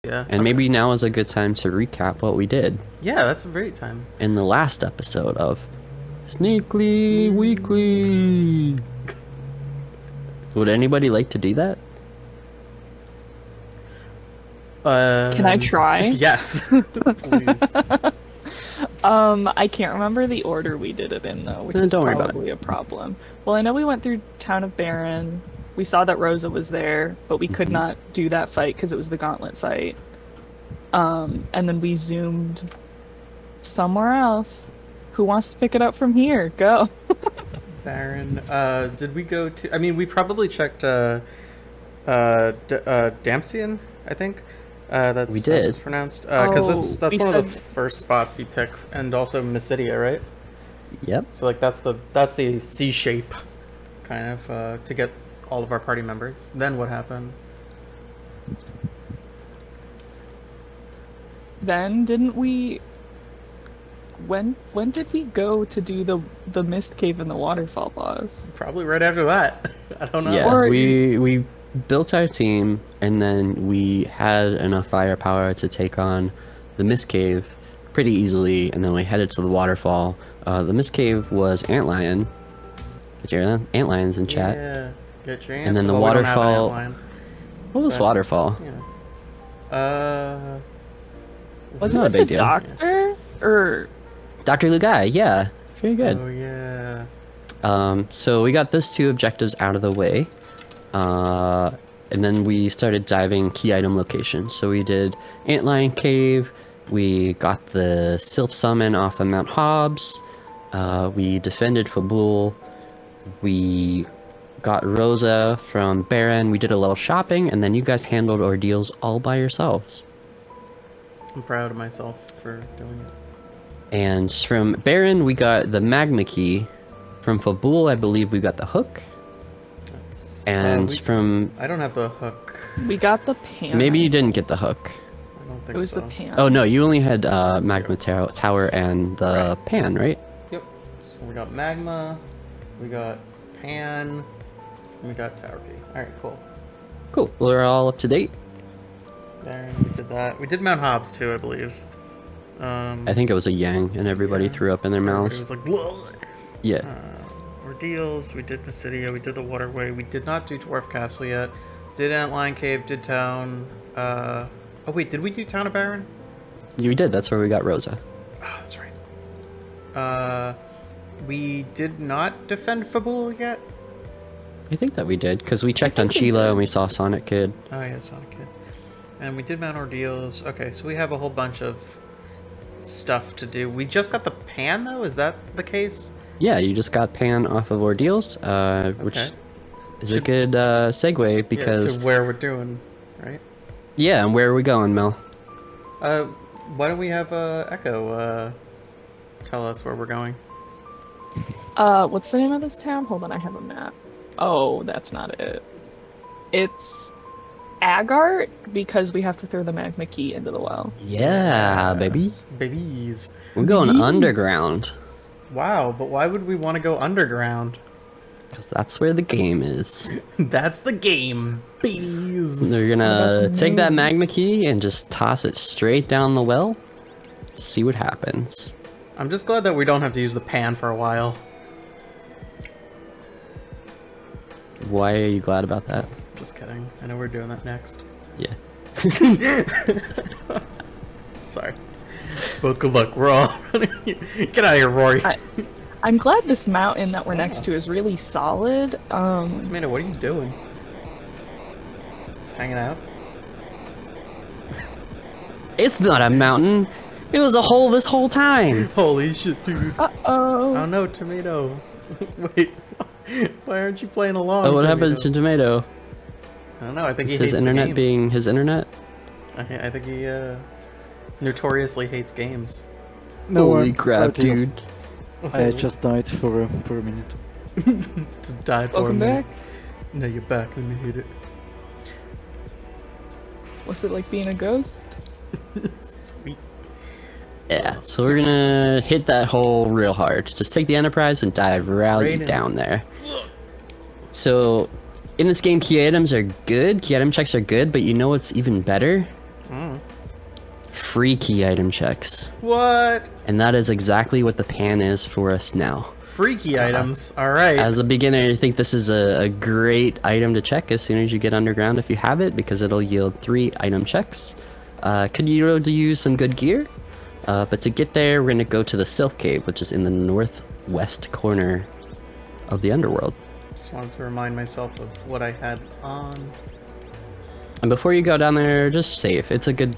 Yeah. And maybe now is a good time to recap what we did Yeah, that's a great time. in the last episode of Sneakly Weekly. Would anybody like to do that? Can I try? Yes. Please. I can't remember the order we did it in though, which is Don't worry about probably a problem. Well, I know we went through Town of Baron. We saw that Rosa was there, but we could not do that fight because it was the gauntlet fight. And then we zoomed somewhere else. Who wants to pick it up from here? Go. Baron, did we go to... I mean, we probably checked, Damsian, I think. That's We did. That's pronounced. Because that's we one of the said- first spots you pick, and also Mysidia, right? Yep. So, like, that's the C shape, kind of, to get all of our party members. Then what happened? Then didn't we? When did we go to do the mist cave and the waterfall boss? Probably right after that. I don't know. Yeah, Or- we built our team, and then we had enough firepower to take on the Mist Cave pretty easily, and then we headed to the waterfall. The Mist Cave was Antlion. Get your Antlions in chat. Yeah. Get your And then the well, we don't have an waterfall- antlion. What was But- waterfall? Yeah. Was Not it a big the deal. doctor or? Dr. Lugai, yeah. Very good. Oh yeah. So we got those two objectives out of the way. And then we started diving key item locations. So we did Antlion Cave, we got the Sylph Summon off of Mount Hobbs, we defended Fabul, we got Rosa from Baron, we did a little shopping, and then you guys handled ordeals all by yourselves. I'm proud of myself for doing it. And from Baron, we got the Magma Key. From Fabul, I believe we got the hook. And from... I don't have the hook. We got the pan. Maybe you didn't get the hook. I don't think It was so. the pan. Oh no, you only had Magma Tower and the Pan, right? Yep. So we got magma, we got pan, and we got tower key. Alright, cool. Cool. We're all up to date. There, we did that. We did Mount Hobbs too, I believe. I think it was a Yang, and everybody Yeah. threw up in their It mouths. was like, whoa! Yeah. Ordeals, we did Mysidia, we did the waterway, we did not do Dwarf Castle yet. Did Antlion Cave, did Town, oh wait, did we do Town of Baron? You did. That's where we got Rosa. Oh, that's right. We did not defend Fabul yet? I think that we did, because we checked on Sheila and we saw Sonic Kid. Oh yeah, Sonic Kid. And we did Mount Ordeals. Okay, so we have a whole bunch of stuff to do. We just got the pan though, is that the case? Yeah, you just got Pan off of Ordeals, which Okay. is a good segue, because... Yeah, to where we're doing, right? Yeah, and where are we going, Mel? Why don't we have Echo tell us where we're going? What's the name of this town? Hold on, I have a map. Oh, that's not it. It's Agart, because we have to throw the magma key into the well. Yeah, baby. Babies. We're going underground. Wow, but why would we want to go underground? Because that's where the game is. That's the game, babies. They're gonna take that magma key and just toss it straight down the well. See what happens. I'm just glad that we don't have to use the pan for a while. Why are you glad about that? Just kidding. I know we're doing that next. Yeah. Sorry. Both good luck. We're all running. Get out of here, Rory. I'm glad this mountain that we're next to is really solid. Tomato, what are you doing? Just hanging out? It's not a mountain. It was a hole this whole time. Holy shit, dude. Uh-oh. Oh no, Tomato. Wait. Why aren't you playing along? Oh, what Tomato? happened to Tomato? I don't know. I think Is he his hates internet the game. being his internet? I think he notoriously hates games. No, Holy crap, dude. I just died for a minute. Just died for Welcome a minute. back. No, you're back. Let me hit it. What's it like being a ghost? Sweet. Yeah, so we're gonna hit that hole real hard. Just take the Enterprise and dive right down there. So, in this game, key items are good, key item checks are good, but you know what's even better? Free key item checks. What? And that is exactly what the pan is for us now. Freaky items. All right. As a beginner, I think this is a great item to check as soon as you get underground if you have it, because it'll yield 3 item checks. Could you use some good gear? But to get there, we're going to go to the Sylph Cave, which is in the northwest corner of the underworld. Just wanted to remind myself of what I had on. And before you go down there, just save. It's a good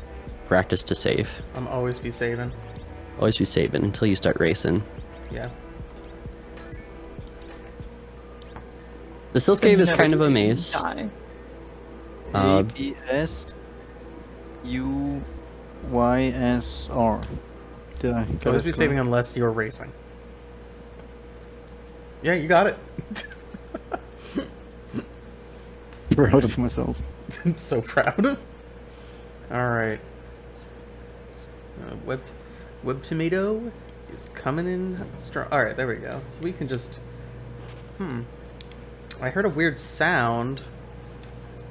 practice to save. I'm always be saving. Always be saving until you start racing. Yeah. The Sylph Cave is kind of a maze. Die. ABS UYSR. Did I get Always it be saving correct? unless you're racing. Yeah, you got it. Proud of myself. I'm so proud. All right. Web tomato is coming in strong. All right, there we go. So we can just. I heard a weird sound.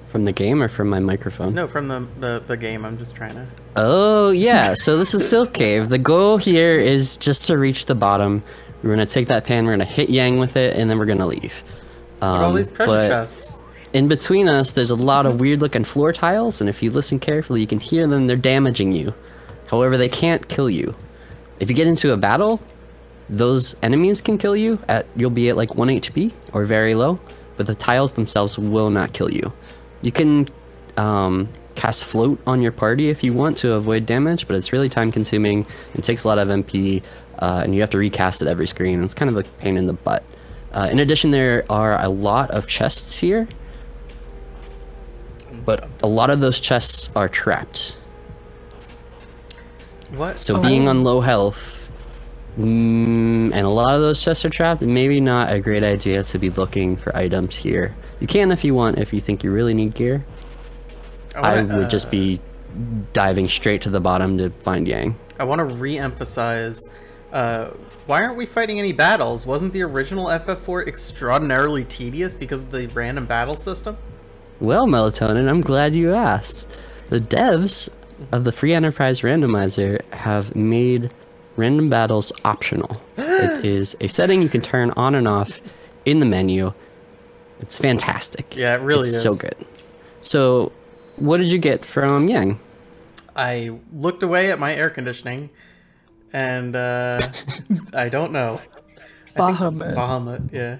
From the game or from my microphone? No, from the game. I'm just trying to. Oh, yeah. So this is Sylph Cave. The goal here is just to reach the bottom. We're going to take that pan, we're going to hit Yang with it, and then we're going to leave. Look at all these treasure but chests. in between us, there's a lot of weird-looking floor tiles, and if you listen carefully, you can hear them. They're damaging you. However, they can't kill you. If you get into a battle, those enemies can kill you. You'll be at like 1 HP or very low, but the tiles themselves will not kill you. You can cast float on your party if you want to avoid damage, but it's really time consuming and takes a lot of MP, and you have to recast it every screen. It's kind of a pain in the butt. In addition, there are a lot of chests here, but a lot of those chests are trapped. What? So being on low health, and a lot of those chests are trapped, maybe not a great idea to be looking for items here. You can if you want, if you think you really need gear. I would just be diving straight to the bottom to find Yang. I want to re-emphasize, why aren't we fighting any battles? Wasn't the original FF4 extraordinarily tedious because of the random battle system? Well, Melatonin, I'm glad you asked. The devs of the Free Enterprise Randomizer have made random battles optional. It is a setting you can turn on and off in the menu. It's fantastic. Yeah, it really is. So good. So, what did you get from Yang? I looked away at my air conditioning, and I don't know. Bahamut. Bahamut, yeah.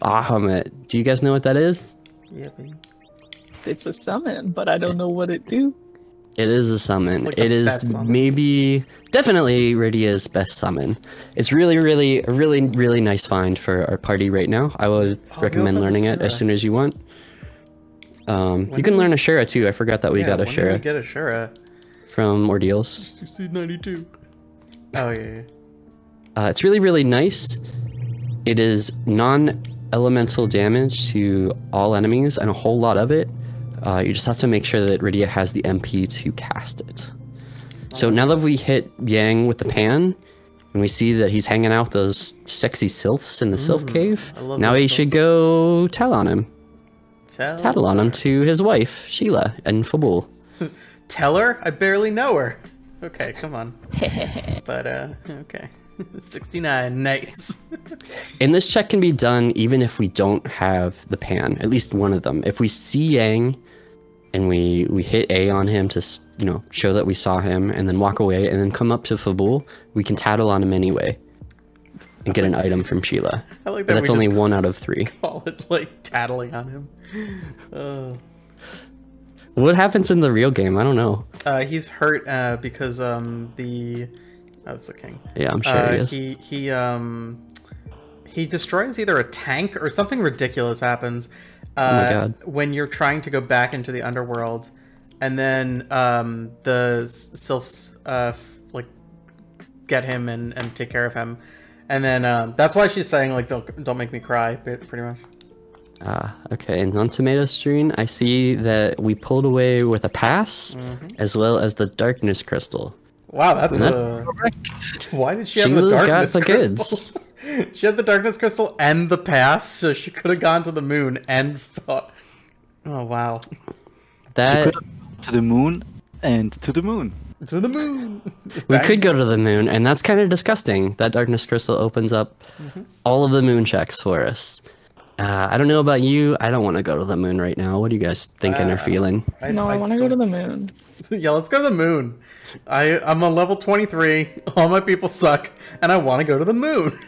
Bahamut. Do you guys know what that is? Yeah, baby. It's a summon, but I don't know what it do. It is a summon. It's like the it is best summon. maybe, definitely Rydia's best summon. It's a really nice find for our party right now. I would recommend also have learning it Ashura. as soon as you want. You can learn Ashura too. I forgot that we got when did we Ashura get Ashura? from Ordeals. CC92. Oh, yeah. It's really nice. It is non-elemental damage to all enemies and a whole lot of it. You just have to make sure that Rydia has the MP to cast it. So now that we hit Yang with the pan, and we see that he's hanging out with those sexy sylphs in the Sylph Cave, I love now those we should sylphs. go tell on him. Tattle on him to his wife, Sheila, and Fabul. Tell her? I barely know her. Okay, come on. But, okay. 69, nice. And this check can be done even if we don't have the pan, at least one of them. If we see Yang and we hit A on him to, you know, show that we saw him and then walk away and then come up to Fabul, we can tattle on him anyway and get an item from Sheila. I like But that that's we only just 1 out of 3. call it, like, tattling on him. What happens in the real game? I don't know. He's hurt because that's the king. Yeah, I'm sure he is. He destroys either a tank or something ridiculous happens. Oh my God. When you're trying to go back into the underworld, and then the sylphs like get him and take care of him, and then that's why she's saying like don't make me cry, pretty much. Okay, and on Tomato Screen, I see that we pulled away with a pass, as well as the Darkness Crystal. Wow, that's why did she have the Sheila's got darkness the crystal? She had the darkness crystal and the pass, so she could have gone to the moon and fought. Oh wow. That to the moon and to the moon. To the moon. We could go to the moon, and that's kind of disgusting. That darkness crystal opens up all of the moon checks for us. I don't know about you. I don't want to go to the moon right now. What are you guys thinking or feeling? I want to go to the moon. Yeah, let's go to the moon. I'm on level 23. All my people suck, and I want to go to the moon.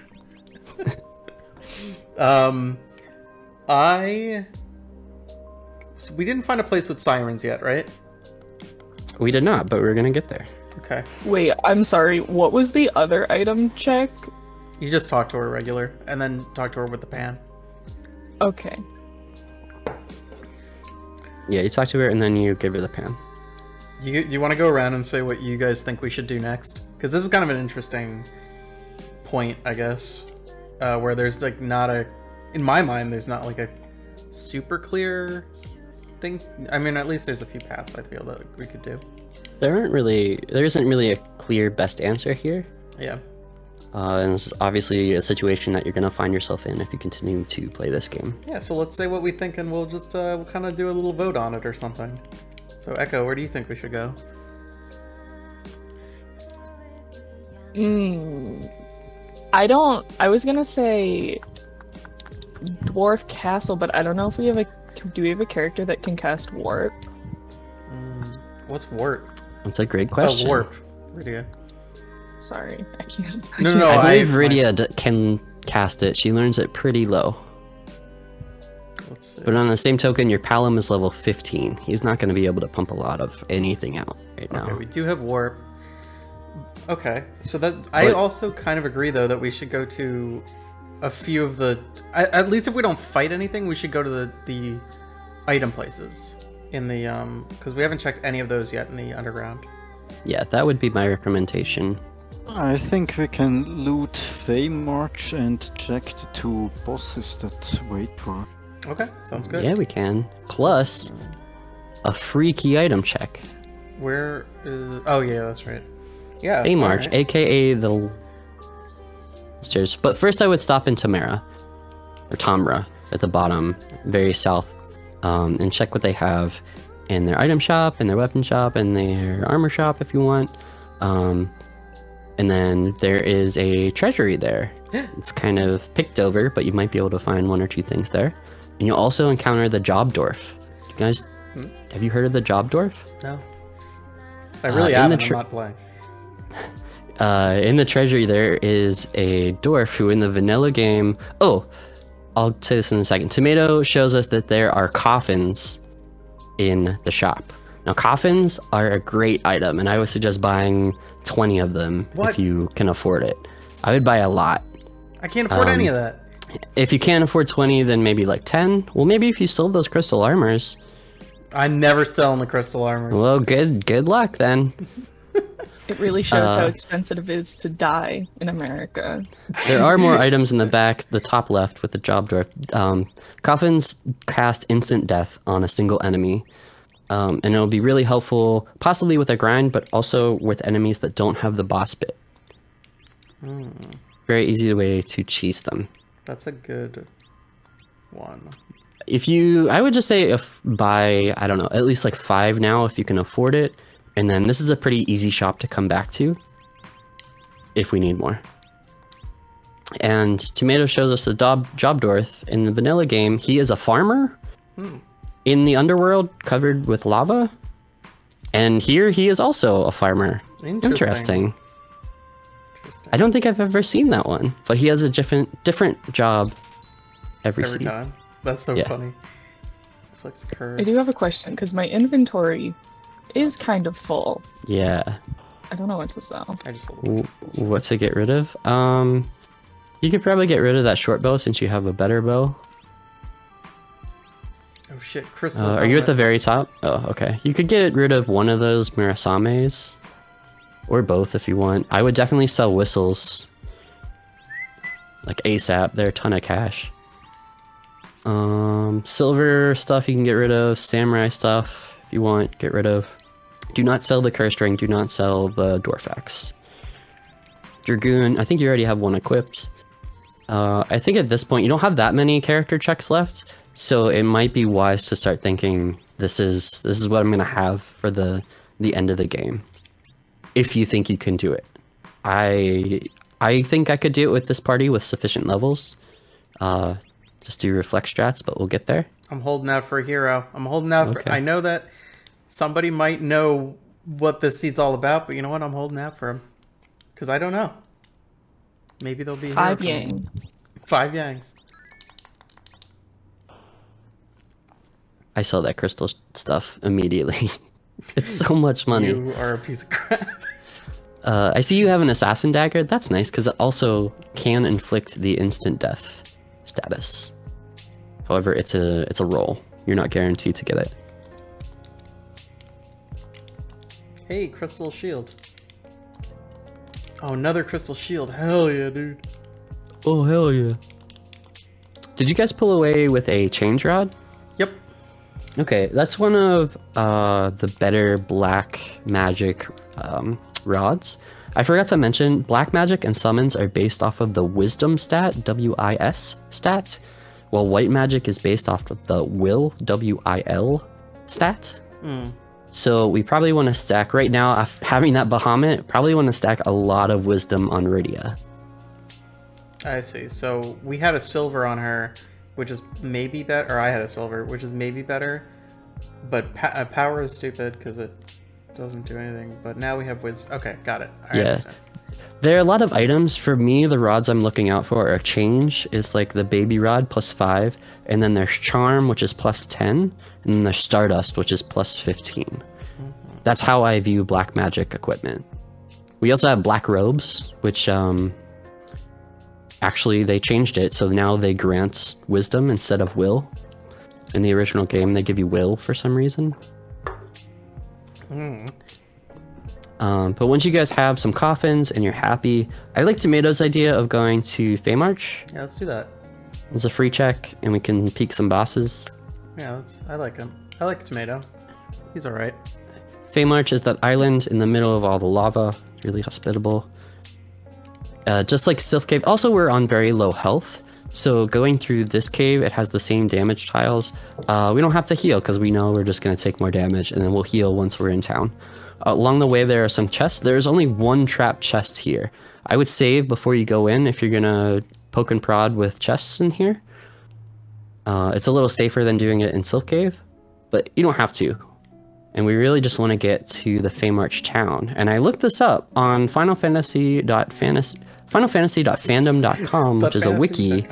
So we didn't find a place with sirens yet, right? We did not, but we're gonna get there. Okay. Wait, I'm sorry. What was the other item check? You just talk to her regular, and then talk to her with the pan. Okay. Yeah, you talk to her, and then you give her the pan. Do you want to go around and say what you guys think we should do next? Because this is kind of an interesting point, I guess, where there's like not a, in my mind, there's not like a super clear thing. I mean, at least there's a few paths I feel that we could do. There isn't really a clear best answer here. Yeah. And it's obviously a situation that you're gonna find yourself in if you continue to play this game. Yeah, so let's say what we think, and we'll just we'll kind of do a little vote on it or something. So Echo, where do you think we should go? I was gonna say Dwarf Castle, but I don't know if we have a. Do we have a character that can cast warp? What's warp? That's a great question. Oh, warp. Rydia. Sorry, I can't. No, I believe Rydia can cast it. She learns it pretty low. Let's see. But on the same token, your Palom is level 15. He's not going to be able to pump a lot of anything out right now. Okay, we do have warp. Okay, so that I also kind of agree though that we should go to a few of the. At least if we don't fight anything, we should go to the item places in the because we haven't checked any of those yet in the underground. Yeah, that would be my recommendation. I think we can loot March and check the 2 bosses that wait for. Okay, sounds good. Yeah, we can. Plus, a free key item check. Where is... Oh, yeah, that's right. Yeah. March, right. aka the stairs. But first I would stop in Tamara, or Tamra, at the bottom, very south, and check what they have in their item shop, and their weapon shop, and their armor shop if you want. And then there is a treasury there. It's kind of picked over, but you might be able to find 1 or 2 things there. And you'll also encounter the Job Dwarf. You guys, have you heard of the Job Dwarf? No. I really haven't. I'm not playing. In the treasury, there is a dwarf who in the vanilla game... Oh, I'll say this in a second. Tomato shows us that there are coffins in the shop. Now, coffins are a great item, and I would suggest buying 20 of them if you can afford it. I would buy a lot. I can't afford any of that. If you can't afford 20, then maybe like 10. Well, maybe if you still have those crystal armors. I never sell in the crystal armors. Well, good luck then. It really shows how expensive it is to die in America. There are more items in the back, the top left with the Job Dwarf. Coffins cast instant death on a single enemy. And it'll be really helpful, possibly with a grind, but also with enemies that don't have the boss bit. Very easy way to cheese them. That's a good one. I would just say buy, I don't know, at least like 5 now if you can afford it. And then this is a pretty easy shop to come back to if we need more. And Tomato shows us the Job Dwarf in the vanilla game. He is a farmer in the underworld covered with lava. And here he is also a farmer. Interesting. I don't think I've ever seen that one, but he has a different job every time. That's so funny. Flex curves. I do have a question because my inventory is kind of full. Yeah. I don't know what to sell. What to get rid of? You could probably get rid of that short bow since you have a better bow. Oh shit, crystal. Are you at the very top? Oh, okay. You could get rid of one of those Murasames. Or both if you want. I would definitely sell whistles. Like ASAP, they're a ton of cash. Silver stuff you can get rid of. Samurai stuff if you want, get rid of. Do not sell the curse ring, do not sell the dwarf axe. Dragoon, I think you already have one equipped. I think at this point you don't have that many character checks left, so it might be wise to start thinking this is what I'm gonna have for the end of the game. If you think you can do it, I think I could do it with this party with sufficient levels. Just do reflex strats, but we'll get there. I'm holding out for a hero. I'm holding out for. I know that somebody might know what this seed's all about, but you know what? I'm holding out for him because I don't know. Maybe there'll be 5 yangs. 5 yangs. I sell that crystal stuff immediately. It's so much money. You are a piece of crap. I see you have an assassin dagger. That's nice because it also can inflict the instant death status. However, it's a roll. You're not guaranteed to get it. Hey, crystal shield. Oh, another crystal shield. Hell yeah, dude. Oh, hell yeah. Did you guys pull away with a change rod? Yep. Okay, that's one of the better black magic rods. I forgot to mention, black magic and summons are based off of the wisdom stat, W-I-S stat, while white magic is based off of the will, W-I-L stat. So we probably want to stack, right now, having that Bahamut, probably want to stack a lot of wisdom on Rydia. I see. So we had a silver on her, which is maybe better, or I had a silver, which is maybe better, but power is stupid because it doesn't do anything. But now we have wisdom. Okay, got it. I understand. There are a lot of items. For me, the rods I'm looking out for are change, is like the baby rod +5, and then there's charm, which is +10, and then there's stardust, which is +15. That's how I view black magic equipment. We also have black robes, which actually they changed it, so now they grant wisdom instead of will. In the original game, they give you will for some reason. But once you guys have some coffins and you're happy, I like Tomato's idea of going to Feymarch. Yeah, let's do that. It's a free check, and we can peek some bosses. Yeah, I like him. I like Tomato. He's alright. Feymarch is that island in the middle of all the lava. Really hospitable. Just like Sylph Cave. Also, we're on very low health, so going through this cave, it has the same damage tiles. We don't have to heal because we know we're just going to take more damage, and then we'll heal once we're in town. Along the way, there are some chests. There's only one trap chest here. I would save before you go in if you're going to poke and prod with chests in here. It's a little safer than doing it in Sylph Cave, but you don't have to. And we really just want to get to the Feymarch town. And I looked this up on finalfantasy.fandom.com, which is a wiki.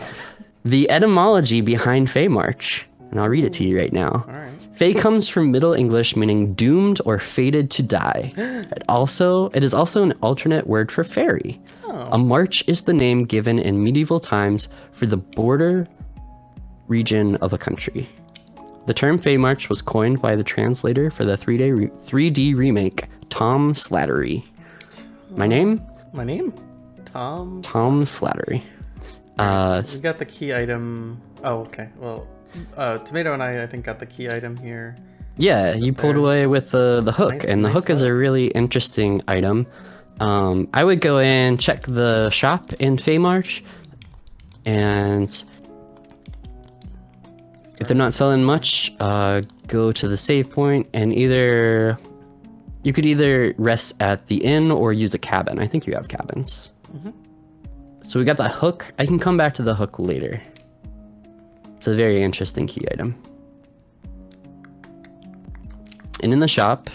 The etymology behind Feymarch. And I'll read it to you right now. Alright. Fey comes from Middle English meaning doomed or fated to die. It is also an alternate word for fairy. A march is the name given in medieval times for the border region of a country. The term Feymarch was coined by the translator for the 3D remake, Tom Slattery. My name? My name? Tom Slattery. We got the key item. Oh, okay. Well, Tomato and I think, got the key item here. Yeah, you pulled away with the hook, Nice, and the nice hook is a really interesting item. I would go in, check the shop in Feymarch, and if they're not selling much, go to the save point, and you could either rest at the inn or use a cabin. I think you have cabins. So we got that hook. I can come back to the hook later. It's a very interesting key item. And in the shop,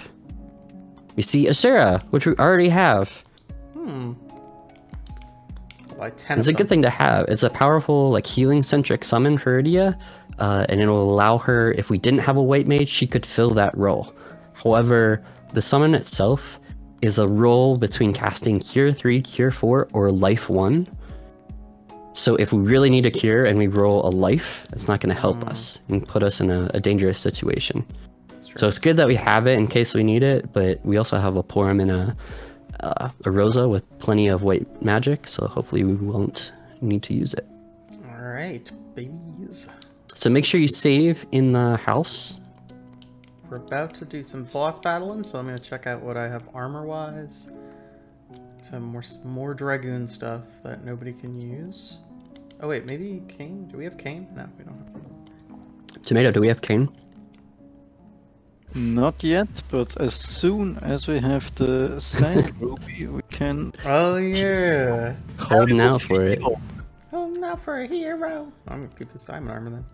we see Asura, which we already have. Like 10 It's a of good them. thing to have. It's a powerful, like, healing-centric summon for Rydia, and it'll allow her, if we didn't have a white mage, she could fill that role. However, the summon itself is a role between casting Cure 3, Cure 4, or Life 1. So if we really need a cure and we roll a life, it's not going to help us and put us in a dangerous situation. So it's good that we have it in case we need it, but we also have a Porum and a Rosa with plenty of white magic, so hopefully we won't need to use it. Alright, babies. So make sure you save in the house. We're about to do some boss battling, so I'm going to check out what I have armor-wise. Some more Dragoon stuff that nobody can use. Oh wait, maybe Kane? Do we have Kane? No, we don't have Kane. Tomato, do we have Kane? Not yet, but as soon as we have the sand ruby, we can. Oh yeah. Holding out for it. Oh, not for a hero. I'm gonna keep this diamond armor then.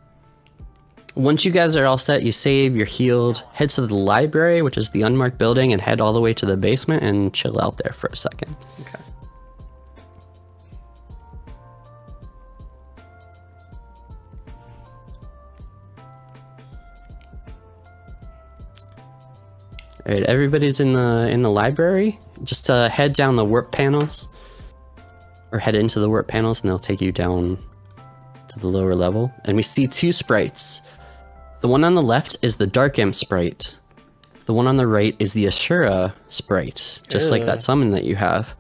Once you guys are all set, you save, you're healed, head to the library, which is the unmarked building, and head all the way to the basement and chill out there for a second. Okay. All right, everybody's in the library. Just head down the warp panels, or head into the warp panels, and they'll take you down to the lower level. And we see two sprites. The one on the left is the Dark Imp sprite. The one on the right is the Ashura sprite, just like that summon that you have.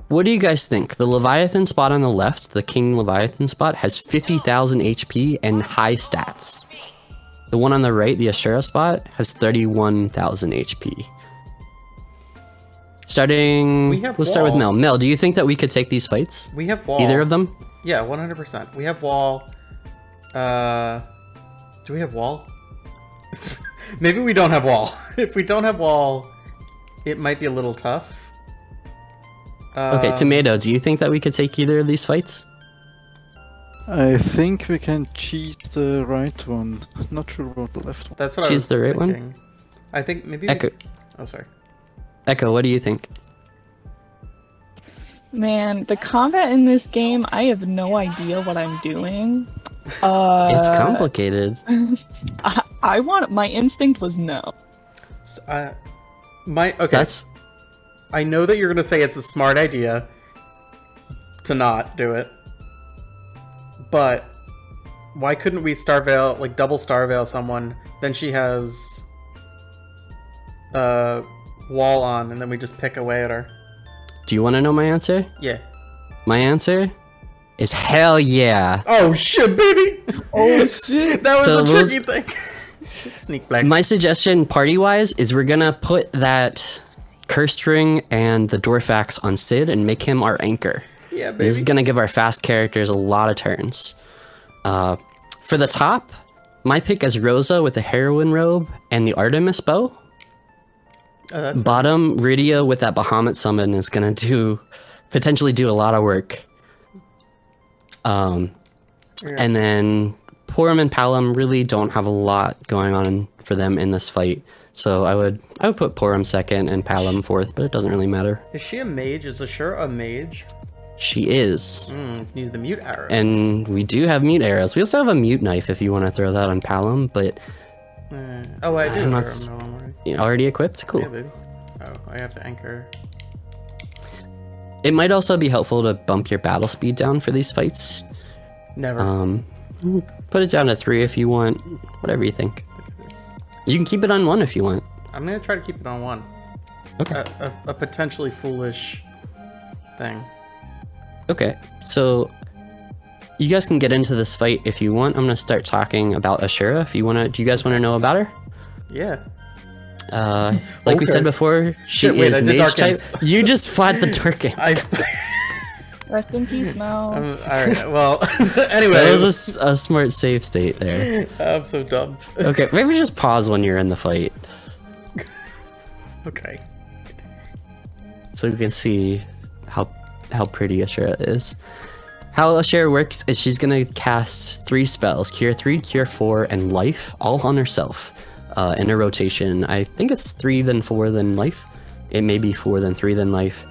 What do you guys think? The Leviathan spot on the left, the King Leviathan spot, has 50,000 HP and high stats. The one on the right, the Ashura spot, has 31,000 HP. We'll start with Mel. Mel, do you think that we could take these fights? We have wall. Either of them? Yeah, 100%. We have wall. Do we have wall? Maybe we don't have wall. If we don't have wall, it might be a little tough. Okay, Tomato, do you think that we could take either of these fights? I think we can cheat the right one. Not sure about the left one. That's what I was the right thinking. one? I think maybe. Echo. Oh, sorry. Echo, what do you think? Man, the combat in this game, I have no idea what I'm doing. It's complicated. My instinct was no. Okay. That's... I know that you're gonna say it's a smart idea to not do it, but why couldn't we Starveil, like double Starveil someone? Then she has wall on, and then we just pick away at her. Do you want to know my answer? Yeah. My answer is hell yeah. Oh shit, baby! Oh shit! That was So a tricky thing. Sneakbike. My suggestion, party-wise, is we're gonna put that Cursed Ring and the Dorfax on Sid and make him our anchor. Yeah, baby. This is gonna give our fast characters a lot of turns. For the top, my pick is Rosa with the Heroine robe and the Artemis bow. Oh, that's Bottom, Rydia with that Bahamut summon is gonna potentially do a lot of work. Yeah. And then Porum and Palom really don't have a lot going on for them in this fight. So I would put Porum second and Palom fourth, but it doesn't really matter. Is she a mage? Is Ashura a mage? She is. Use the mute arrows. And we do have mute arrows. We also have a mute knife if you want to throw that on Palom, but... oh, I do. I'm not already equipped? Cool. Yeah, baby. Oh, I have to anchor. It might also be helpful to bump your battle speed down for these fights. Never. Put it down to 3 if you want. Whatever you think. Look at this. You can keep it on 1 if you want. I'm gonna try to keep it on 1. Okay. A potentially foolish thing. Okay, so you guys can get into this fight if you want. I'm gonna start talking about Ashura. If you wanna, do you guys want to know about her? Yeah. Like we Okay. said before, she Shit, wait, I is did mage Dark type. Imps. You just fought the Dark Imp. Rest in peace, Mel. Alright, well, anyway. That was a smart save state there. I'm so dumb. Okay, maybe just pause when you're in the fight Okay. so we can see how pretty Ashura is. How Ashura works is she's gonna cast 3 spells: Cure 3, Cure 4, and Life, all on herself in a rotation. I think it's 3 then 4 then Life. It may be 4 then 3 then Life.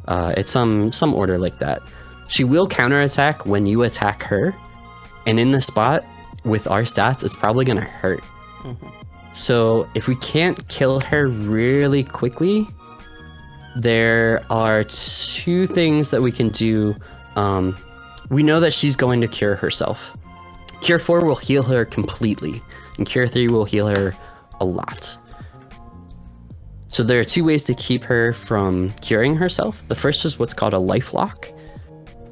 It's some order like that. She will counterattack when you attack her, and in the spot with our stats, it's probably gonna hurt. So if we can't kill her really quickly, there are 2 things that we can do. We know that she's going to cure herself. Cure 4 will heal her completely, and Cure 3 will heal her a lot. So there are 2 ways to keep her from curing herself. The first is what's called a life lock.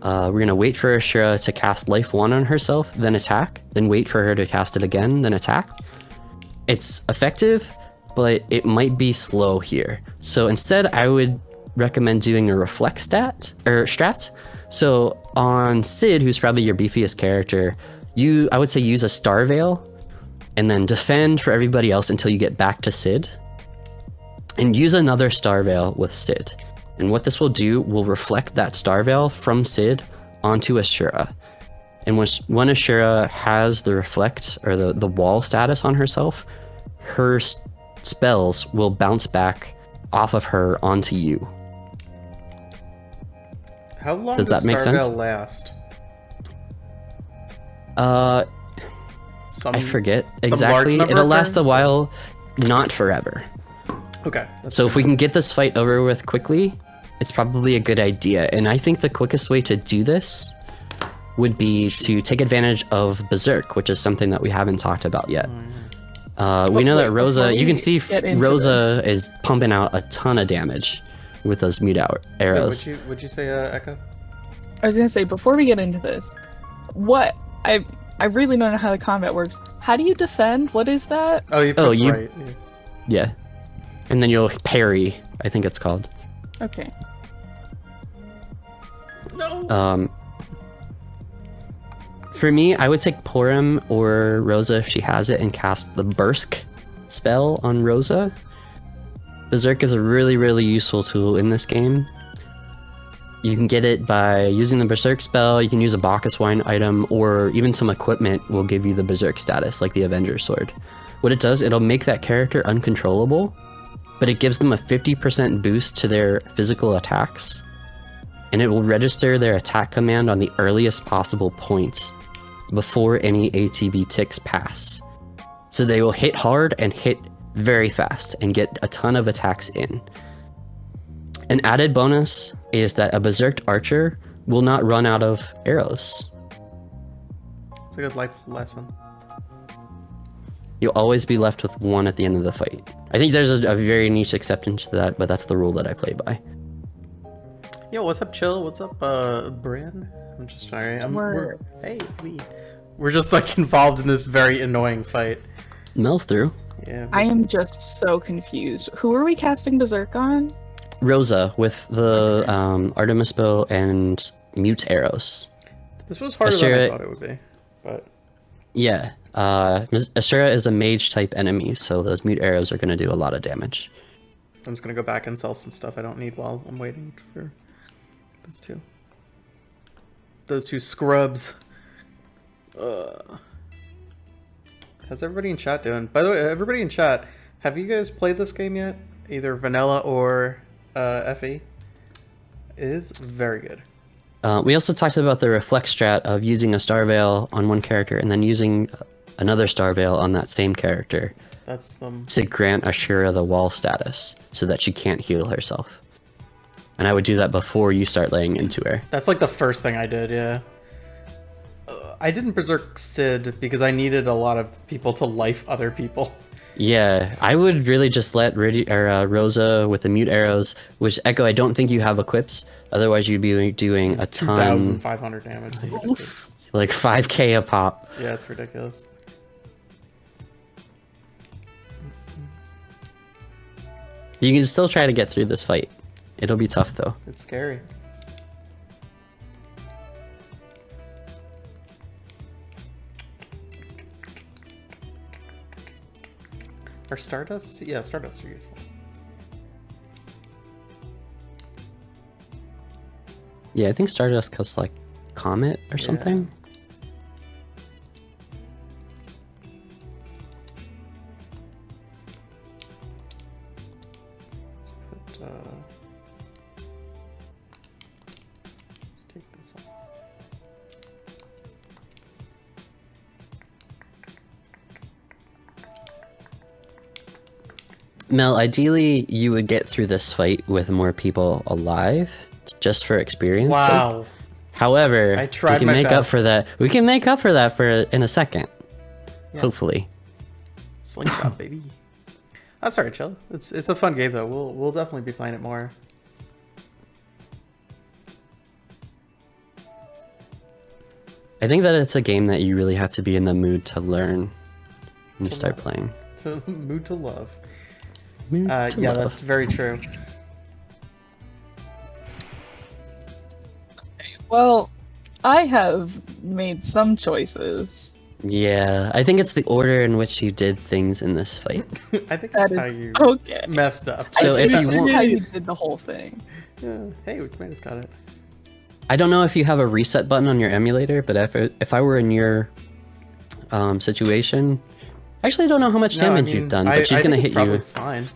We're gonna wait for Ashura to cast Life 1 on herself, then attack, then wait for her to cast it again, then attack. It's effective, but it might be slow here. So instead, I would recommend doing a reflect strat. So on Sid, who's probably your beefiest character, I would say use a Starveil and then defend for everybody else until you get back to Sid. And use another Star Veil with Sid. And what this will do will reflect that Star Veil from Sid onto Ashura. And when Ashura has the reflect or the wall status on herself, her spells will bounce back off of her onto you. How long does that make Star sense? Veil last? I forget exactly. It'll last a while, not forever. Okay. So if we can get this fight over with quickly, it's probably a good idea. And I think the quickest way to do this would be to take advantage of Berserk, which is something that we haven't talked about yet. We know that Rosa, you can see Rosa is pumping out a ton of damage with those mute arrows. Wait, would you say, Echo? I was gonna say, before we get into this, I really don't know how the combat works. How do you defend? What is that? Oh, you press right. Yeah. And then you'll parry, I think it's called. Okay. No. For me, I would take Porim or Rosa if she has it and cast the Bursk spell on Rosa. Berserk is a really, really useful tool in this game. You can get it by using the Berserk spell, you can use a Bacchus Wine item, or even some equipment will give you the Berserk status, like the Avenger Sword. What it does, it'll make that character uncontrollable, but it gives them a 50% boost to their physical attacks, and it will register their attack command on the earliest possible point before any ATB ticks pass. So they will hit hard and hit very fast and get a ton of attacks in. An added bonus is that a Berserked Archer will not run out of arrows. It's a good life lesson. You'll always be left with one at the end of the fight. I think there's a very niche exception to that, but that's the rule that I play by. Yo, what's up, Chill? What's up, Bran? I'm just sorry. We're just like involved in this very annoying fight. Mel's through. Yeah. I am just so confused. Who are we casting Berserk on? Rosa with the Artemis bow and mute arrows. This was harder than I thought it would be, but yeah. Ashura is a mage type enemy, so those mute arrows are going to do a lot of damage. I'm just going to go back and sell some stuff I don't need while I'm waiting for those two scrubs. How's everybody in chat doing? By the way, everybody in chat, have you guys played this game yet? Either vanilla or FE? It is very good. We also talked about the reflect strat of using a Star Veil on one character and then using another Star Veil on that same character. That's to grant Ashura the wall status so that she can't heal herself. And I would do that before you start laying into her. That's like the first thing I did, yeah. I didn't Berserk Sid because I needed a lot of people to life other people. Yeah, I would really just let Rosa with the mute arrows, which Echo, I don't think you have equips. Otherwise, you'd be doing a ton. 2,500 damage. Like 5k a pop. Yeah, it's ridiculous. You can still try to get through this fight. It'll be tough though. It's scary. Are Stardust? Yeah, Stardust are useful. Yeah, I think Stardust costs like Comet or something. Let's put, let's take this off. Mel, ideally you would get through this fight with more people alive, just for experience. Wow. Sake. However, I tried we can my make best. up for that. We can make up for that in a second. Yeah. Hopefully. Slingshot, baby. That's alright, Chill. It's a fun game though. We'll definitely be playing it more. I think that it's a game that you really have to be in the mood to learn when you start playing. Mood to love. Mood to yeah, love. that's very true. Well, I have made some choices. Yeah, I think it's the order in which you did things in this fight. I think that's how Is you okay. messed up. So if you This is want, how you did the whole thing. Yeah. Hey, we might have got it. I don't know if you have a reset button on your emulator, but if I were in your situation, actually I don't know how much damage you've done, but she's gonna hit you. Fine.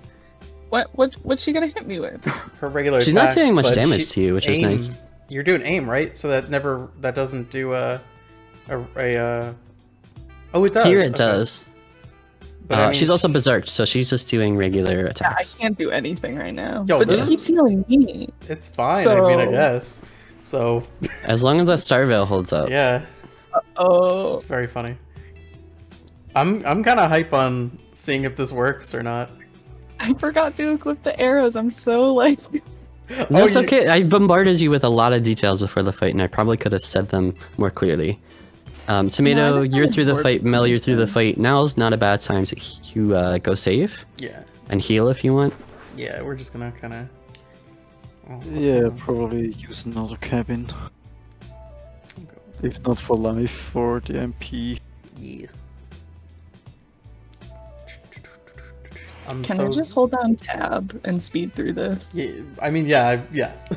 What's she gonna hit me with? Her regular. She's attack, not doing much but damage to you, which is nice. You're doing aim, right? So that doesn't do a. Oh, it does. Here it does. But I mean, she's also berserked, so she's just doing regular Yeah, I attacks. can't do anything right now. Yo, but this she is- keeps healing me. It's fine. So- I mean, I guess. So. As long as that star veil holds up. Yeah, Oh, it's very funny. I'm kind of hype on seeing if this works or not. I forgot to equip the arrows. I'm so like. No, it's you- okay. I bombarded you with a lot of details before the fight, and I probably could have said them more clearly. Tomato, just you're wanna through the absorb fight. Mel, you're through the fight. Now's not a bad time to go save Yeah. and heal if you want. Yeah, we're just gonna kind of. Yeah, probably use another cabin. If not for life, for the MP. Yeah. Can I just hold down tab and speed through this? Yeah, I mean, yeah, yes.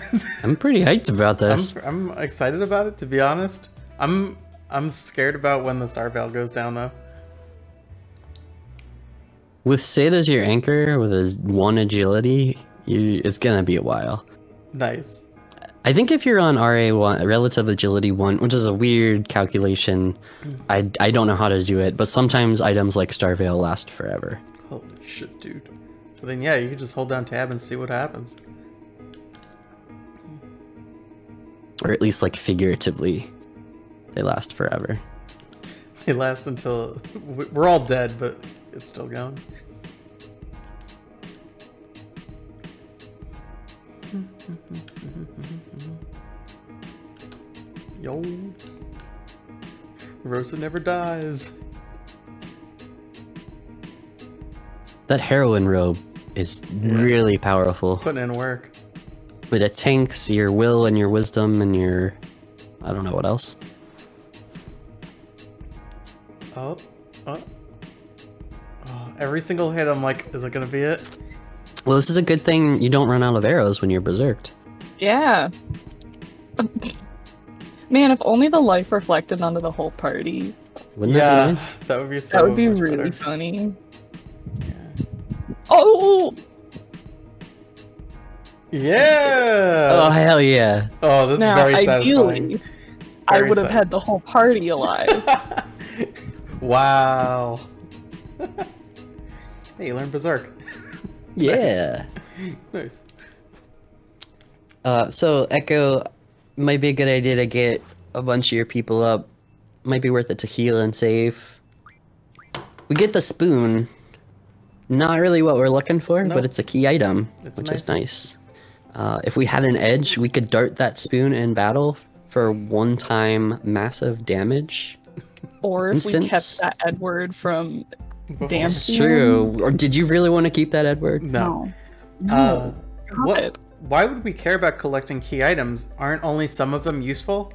I'm pretty hyped about this. I'm excited about it, to be honest. I'm scared about when the star veil goes down, though. With Sid as your anchor, with his 1 agility, it's gonna be a while. Nice. I think if you're on RA1, relative agility 1, which is a weird calculation, I don't know how to do it, but sometimes items like Star Veil last forever. Holy shit, dude. So then, yeah, you can just hold down tab and see what happens. Or at least, like, figuratively, they last forever. They last until we're all dead, but it's still going. Yo. Rosa never dies. That heroin robe is really powerful. Putting in work. But it tanks your will and your wisdom and your... I don't know what else. Oh. Every single hit, I'm like, is it gonna be it? Well, this is a good thing you don't run out of arrows when you're berserked. Yeah. Man, if only the life reflected onto the whole party. Wouldn't that be Yeah, nice? that would be so That would be much really better. funny. Yeah. Oh! Yeah! Oh, hell yeah. Oh, that's Now, very satisfying. ideally, I Very would have had the whole party alive. Wow. Hey, you learned Berserk. Yeah. Nice. So Echo, might be a good idea to get a bunch of your people up. Might be worth it to heal and save. We get the spoon. Not really what we're looking for, Nope. but it's a key item, It's which nice. is nice. If we had an edge, we could dart that spoon in battle for one-time massive damage. Or if we Instance. kept that Edward from Before- dancing. It's true. Or did you really want to keep that, Edward? No. No. What? God. Why would we care about collecting key items? Aren't only some of them useful?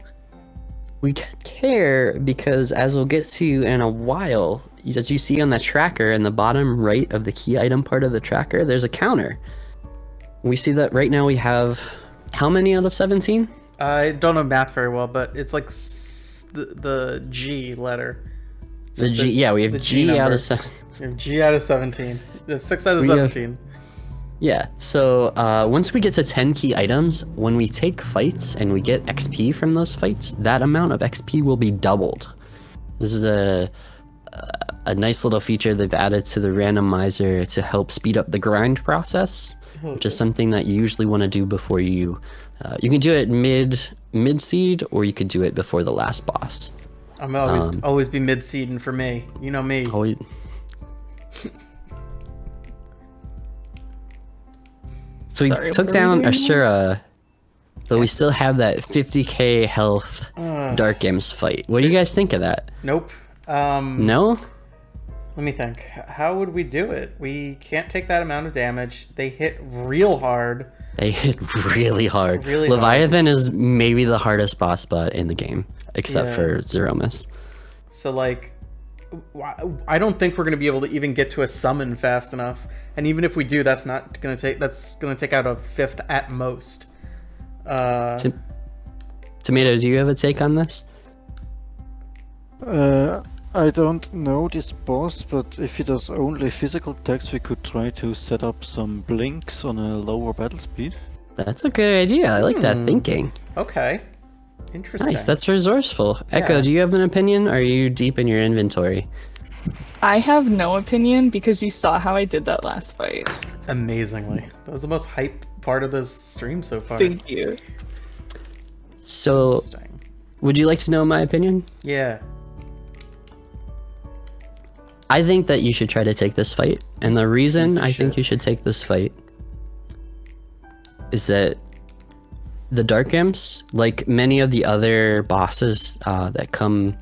We care because, as we'll get to in a while, as you see on the tracker in the bottom right of the key item part of the tracker, there's a counter. We see that right now we have how many out of 17? I don't know math very well, but it's like the G letter. The G, yeah, we have the G G out number. of 7. We have G out of 17. We have 6 out of We have- 17. Yeah, so once we get to 10 key items, when we take fights and we get XP from those fights, that amount of XP will be doubled. This is a nice little feature they've added to the randomizer to help speed up the grind process, which is something that you usually want to do before you... you can do it mid-seed, or you could do it before the last boss. I'm always be mid-seeding for me. You know me. Always... So we Sorry, took what are down we doing Ashura, but we still have that 50k health Dark Imps fight. What do you guys think of that? Nope. No? Let me think. How would we do it? We can't take that amount of damage. They hit real hard. They hit really hard. Really Leviathan is maybe the hardest boss spot in the game, except Yeah. for Zeromus. So, like, I don't think we're gonna be able to even get to a summon fast enough. And even if we do, that's gonna take out a 5th at most. Tomato, do you have a take on this? I don't know this boss, but if he does only physical attacks, we could try to set up some blinks on a lower battle speed. That's a good idea. I like that thinking. Okay. Interesting. Nice, that's resourceful. Echo, do you have an opinion? Or are you deep in your inventory? I have no opinion because you saw how I did that last fight. Amazingly. That was the most hype part of this stream so far. Thank you. So, would you like to know my opinion? Yeah. I think that you should try to take this fight. And the reason I think you should take this fight is that the Dark Imps, like many of the other bosses that come,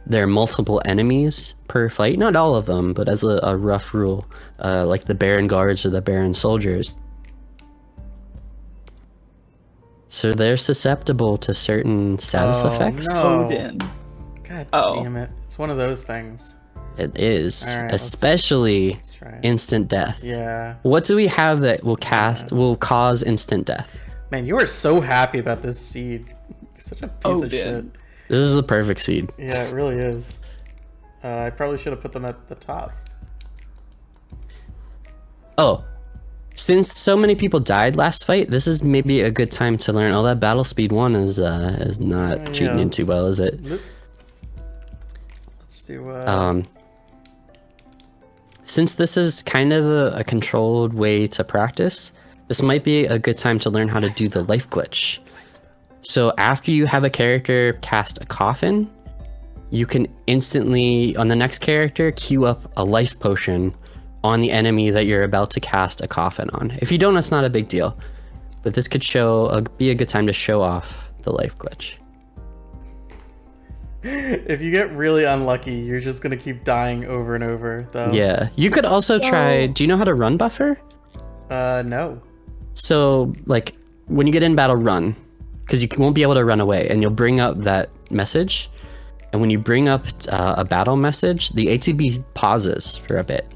there are multiple enemies per fight. Not all of them, but as a rough rule, like the Baron Guards or the Baron Soldiers. So they're susceptible to certain status effects. No. Odin. God Oh. damn it. It's one of those things. It is, All right, especially let's try it. instant death. Yeah. What do we have that will cause instant death? Man, you are so happy about this seed. You're such a piece of shit. Odin. This is the perfect seed. Yeah, it really is. I probably should have put them at the top. Oh, since so many people died last fight, this is maybe a good time to learn. Oh, that battle speed 1 is not treating you too well, is it? Let's do. Since this is kind of a controlled way to practice, this might be a good time to learn how to do the life glitch. So after you have a character cast a coffin, you can instantly, on the next character, queue up a life potion on the enemy that you're about to cast a coffin on. If you don't, it's not a big deal. But this could be a good time to show off the life glitch. If you get really unlucky, you're just gonna keep dying over and over, though. Yeah, you could also try, do you know how to run buffer? No. So, like, when you get in battle, run. Because you won't be able to run away, and you'll bring up that message. And when you bring up a battle message, the ATB pauses for a bit.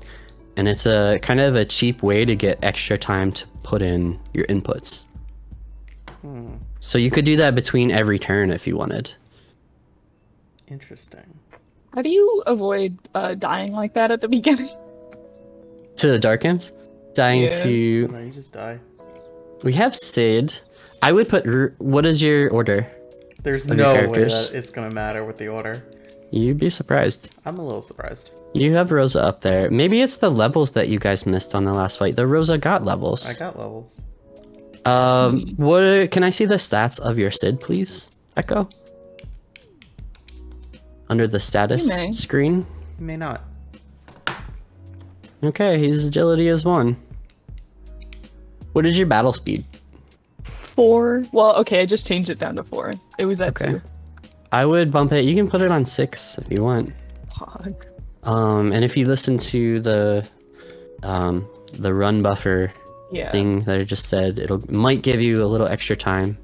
And it's a kind of a cheap way to get extra time to put in your inputs. So you could do that between every turn if you wanted. Interesting. How do you avoid dying like that at the beginning? To the Dark Imps? Dying to... No, you just die. We have Sid. I would put... What is your order? There's of your no way characters? that it's gonna matter with the order. You'd be surprised. I'm a little surprised. You have Rosa up there. Maybe it's the levels that you guys missed on the last fight. The Rosa got levels. I got levels. What? Can I see the stats of your Sid, please? Echo? Under the status You may. screen? You may not. Okay, his agility is 1. What is your battle speed? 4. Well, okay, I just changed it down to 4. It was at 2. I would bump it. You can put it on 6 if you want. Pog. And if you listen to the run buffer Yeah. thing that I just said, it might give you a little extra time.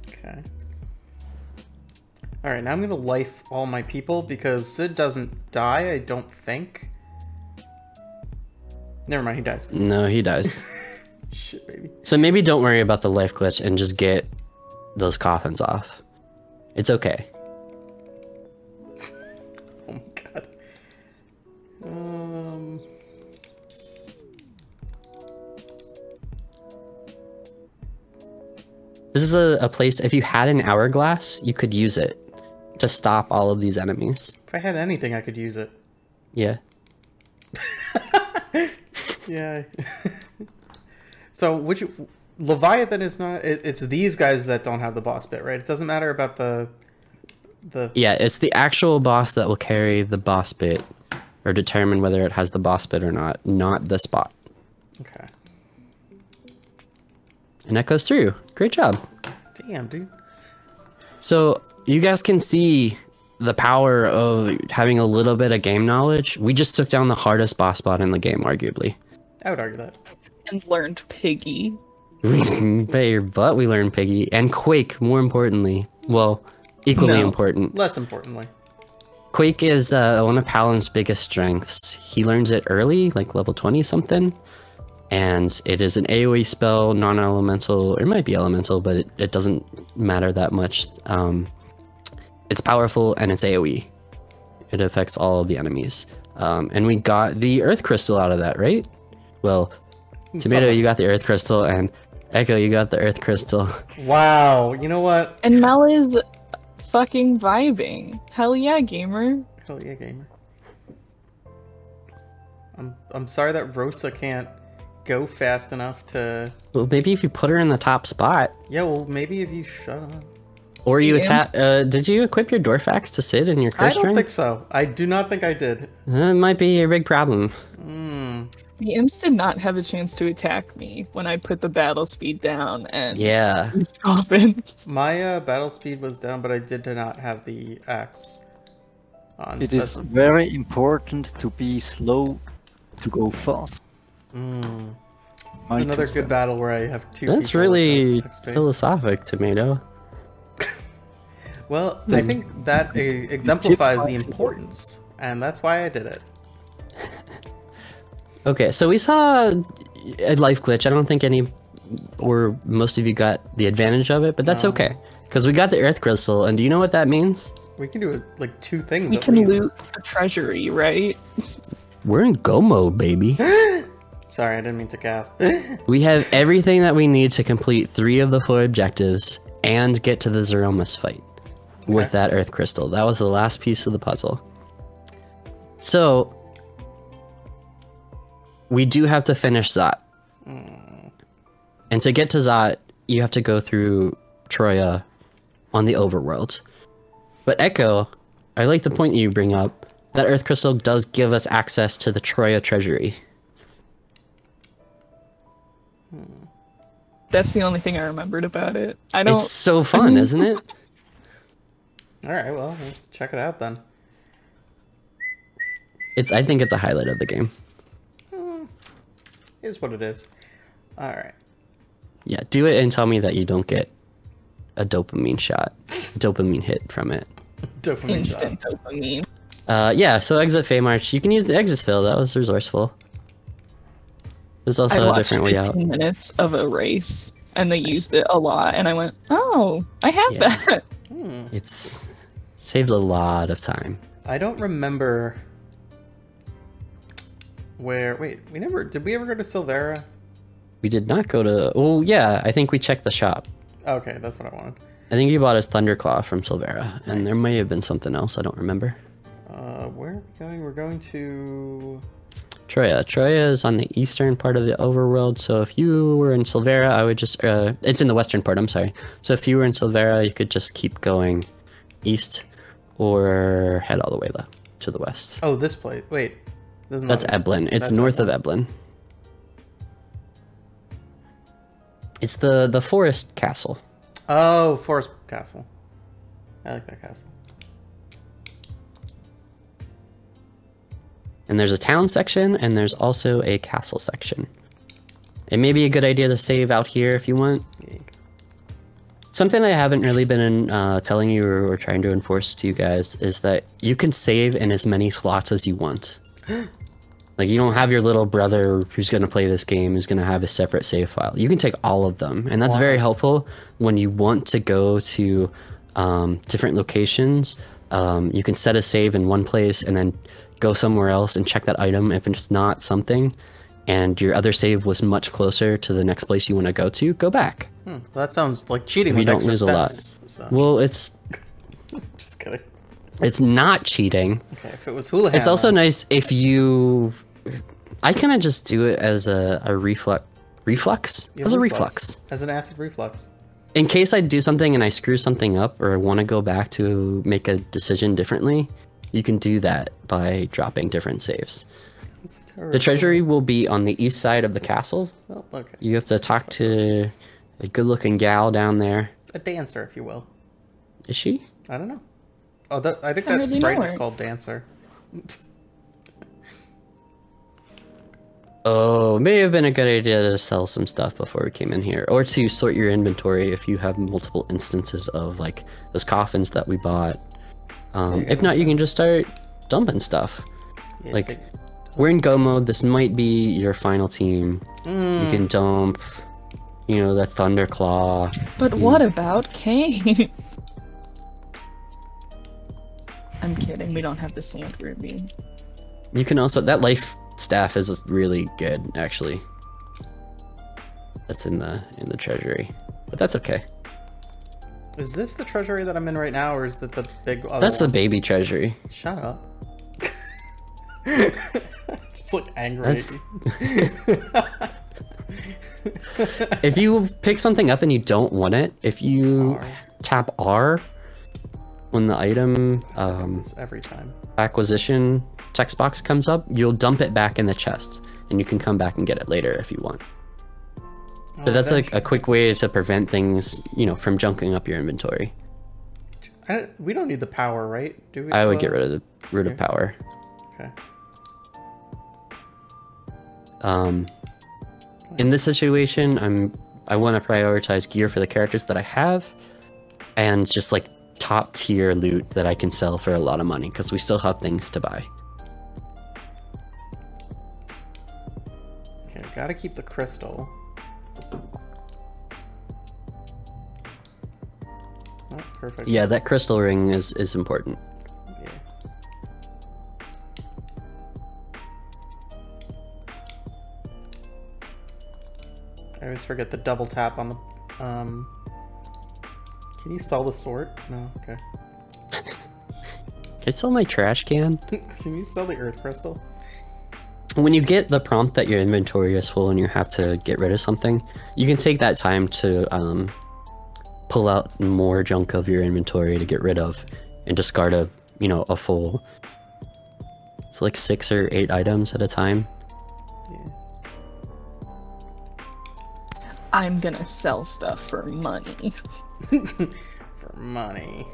Okay. Alright, now I'm gonna life all my people because Sid doesn't die, I don't think. Never mind, he dies. No, he dies. Shit, baby. So maybe don't worry about the life glitch and just get those coffins off. It's okay. Oh my god. This is a place, if you had an hourglass, you could use it to stop all of these enemies. If I had anything, I could use it. Yeah. Yeah. So, Leviathan is not... It's these guys that don't have the boss bit, right? It doesn't matter about the... Yeah, it's the actual boss that will carry the boss bit or determine whether it has the boss bit or not the spot. Okay. And that goes through. Great job. Damn, dude. So you guys can see the power of having a little bit of game knowledge. We just took down the hardest boss spot in the game, arguably. I would argue that. And learned Piggy. Bet your butt we learned Piggy. And Quake, more importantly. Well, equally important. Less importantly. Quake is one of Palin's biggest strengths. He learns it early, like level 20 something. And it is an AoE spell, non-elemental. It might be elemental, but it doesn't matter that much. It's powerful and it's AoE. It affects all of the enemies. And we got the Earth Crystal out of that, right? Well, Tomato, you got the Earth Crystal, and Echo, you got the Earth Crystal. Wow, you know what? And Mel is fucking vibing. Hell yeah, gamer. Hell yeah, gamer. I'm sorry that Rosa can't go fast enough to... Well, maybe if you put her in the top spot. Yeah, well, maybe if you shut up. Or you attack... did you equip your Dwarfax to sit in your curse I don't think so. I do not think I did. That might be a big problem. The imps did not have a chance to attack me when I put the battle speed down and Yeah. My battle speed was down, but I did not have the axe on. It is very important to be slow to go fast. It's another good battle where I have two. That's really philosophic, Tomato. Well, I think that exemplifies the importance, and that's why I did it. Okay, so we saw a life glitch. I don't think any or most of you got the advantage of it, but that's okay. Because we got the Earth Crystal, and do you know what that means? We can do like two things. We can loot the treasury, right? We're in go mode, baby. Sorry, I didn't mean to gasp. We have everything that we need to complete 3 of the 4 objectives and get to the Zeromus fight with that Earth Crystal. That was the last piece of the puzzle. So, we do have to finish Zot. And to get to Zot, you have to go through Troya on the overworld. But Echo, I like the point you bring up. That Earth Crystal does give us access to the Troya treasury. That's the only thing I remembered about it. I don't. It's so fun, isn't it? Alright, well, let's check it out then. I think it's a highlight of the game. Is what it is. Alright. Yeah, do it and tell me that you don't get a dopamine shot. Dopamine hit from it. Dopamine Instant shot. dopamine. Yeah, so exit Feymarch. You can use the exit fill. That was resourceful. There's also a different way out. I watched 15 minutes of a race, and they used it a lot, and I went, oh, I have that. It's saves a lot of time. I don't remember where... Wait, we never... Did we ever go to Silvera? We did not go to... Oh, yeah, I think we checked the shop. Okay, that's what I wanted. I think you bought us Thunderclaw from Silvera, and there may have been something else. I don't remember. Where are we going? We're going to... Troya. Troya is on the eastern part of the overworld, so if you were in Silvera, I would just... it's in the western part, I'm sorry. So if you were in Silvera, you could just keep going east, or head all the way to the west. Oh, this place. Wait. That's Eblin. It's north of Eblin. It's the forest castle. Oh, Forest Castle. I like that castle. And there's a town section, and there's also a castle section. It may be a good idea to save out here if you want. Something I haven't really been telling you or trying to enforce to you guys is that you can save in as many slots as you want. Like, you don't have your little brother who's going to play this game who's going to have a separate save file. You can take all of them, and that's very helpful when you want to go to different locations. You can set a save in one place and then go somewhere else and check that item if it's not something, and your other save was much closer to the next place you want to go back. Well, that sounds like cheating. You don't lose a lot. So. Well, it's... Just kidding. It's not cheating. Okay, if it was Houlihan... It's also nice if you... I kind of just do it as a reflux. Reflux? Yeah, as a reflux. As an acid reflux. In case I do something and I screw something up or want to go back to make a decision differently, you can do that by dropping different saves. The treasury will be on the east side of the castle. Oh, okay. You have to talk to a good-looking gal down there. A dancer, if you will. Is she? I don't know. Oh, I think that sprite is called Dancer. Oh, may have been a good idea to sell some stuff before we came in here, or to sort your inventory if you have multiple instances of like those coffins that we bought. If not, you can just start dumping stuff. Yeah, Like, we're in go mode. This might be your final team. You can dump, you know, the Thunderclaw. But what about Kane? I'm kidding. We don't have the Sand Ruby. You can also, that life staff is really good, actually. That's in the treasury, but that's okay. Is this the treasury that I'm in right now, or is that the big other That's one? the baby treasury. Shut up. Just like angry at you. If you pick something up and you don't want it, if you Sorry. tap R when the item It's every time. acquisition text box comes up, you'll dump it back in the chest, and you can come back and get it later if you want. But that's like a quick way to prevent things, you know, from junking up your inventory. We don't need the power, right? Do we? I would get rid of the power. Okay. In this situation, I want to prioritize gear for the characters that I have, and just like top tier loot that I can sell for a lot of money, because we still have things to buy. Okay, gotta keep the crystal. Oh, perfect. Yeah, that crystal ring is important. Yeah. I always forget the double tap on the. Can you sell the sword? No. Okay. Can I sell my trash can? Can you sell the earth crystal? When you get the prompt that your inventory is full and you have to get rid of something, you can take that time to pull out more junk of your inventory to get rid of and discard a full. It's like 6 or 8 items at a time. Yeah. I'm gonna sell stuff for money. For money.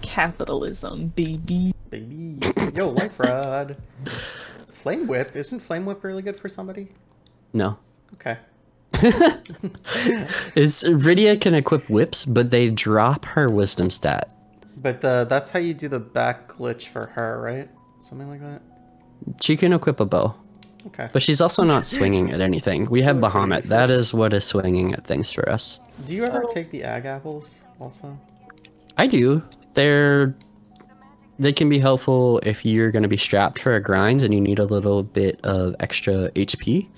Capitalism, baby. Baby. Yo, life rod. Flame whip. Isn't flame whip really good for somebody? No. Okay. Rydia can equip whips, but they drop her wisdom stat. But that's how you do the back glitch for her, right? Something like that? She can equip a bow. Okay. But she's also not swinging at anything. We have Okay, Bahamut. so- That is what is swinging at things for us. Do you ever take the ag apples also? I do. They can be helpful if you're going to be strapped for a grind and you need a little bit of extra HP.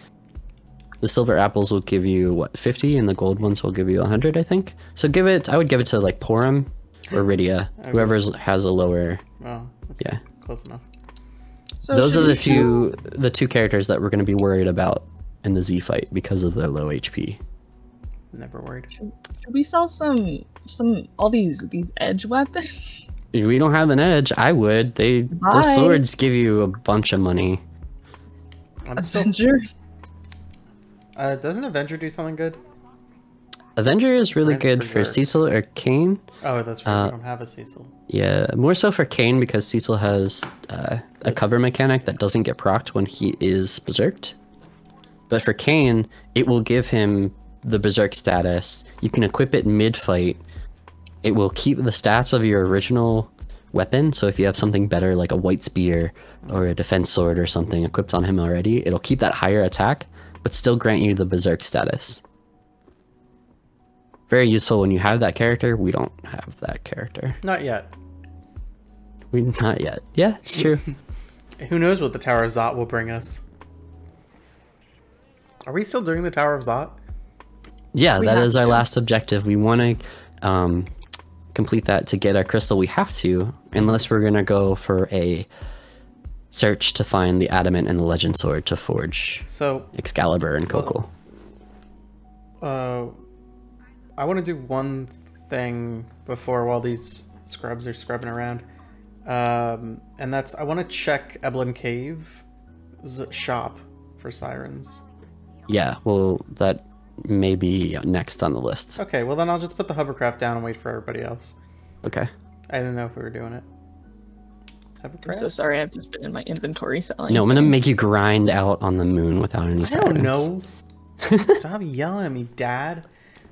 The silver apples will give you, what, 50? And the gold ones will give you 100, I think. So I would give it to, like, Porum or Rydia. Okay. Whoever has a lower... Oh, okay. Yeah. Close enough. So Those are should the two characters that we're going to be worried about in the Z fight because of their low HP. Never worried. Should we sell all these edge weapons? If we don't have an edge, I would. The Bye. swords give you a bunch of money. I'm still... Avenger. Doesn't Avenger do something good? Avenger is really Mine's good for Berserk. Cecil or Kane. Oh, that's right. I don't have a Cecil. Yeah, more so for Kane because Cecil has a cover mechanic that doesn't get procced when he is berserked. But for Kane, it will give him the berserk status. You can equip it mid-fight. It will keep the stats of your original weapon. So if you have something better like a white spear or a defense sword or something equipped on him already, it'll keep that higher attack, but still grant you the berserk status. Very useful when you have that character. We don't have that character. Not yet. Not yet. Yeah, it's true. Who knows what the Tower of Zot will bring us? Are we still doing the Tower of Zot? Yeah, We that have is our to. last objective. We want to complete that to get our crystal. We have to, unless we're going to go for a search to find the adamant and the legend sword to forge So, Excalibur and Coco. I want to do one thing while these scrubs are scrubbing around. And that's, I want to check Eblin Cave's shop for sirens. Yeah, well, that may be next on the list. Okay, well then I'll just put the hovercraft down and wait for everybody else. Okay. I didn't know if we were doing it. Have a I'm craft? so sorry. I've just been in my inventory selling. No, I'm gonna make you grind out on the moon without any I sirens. don't know. Stop yelling at me, Dad.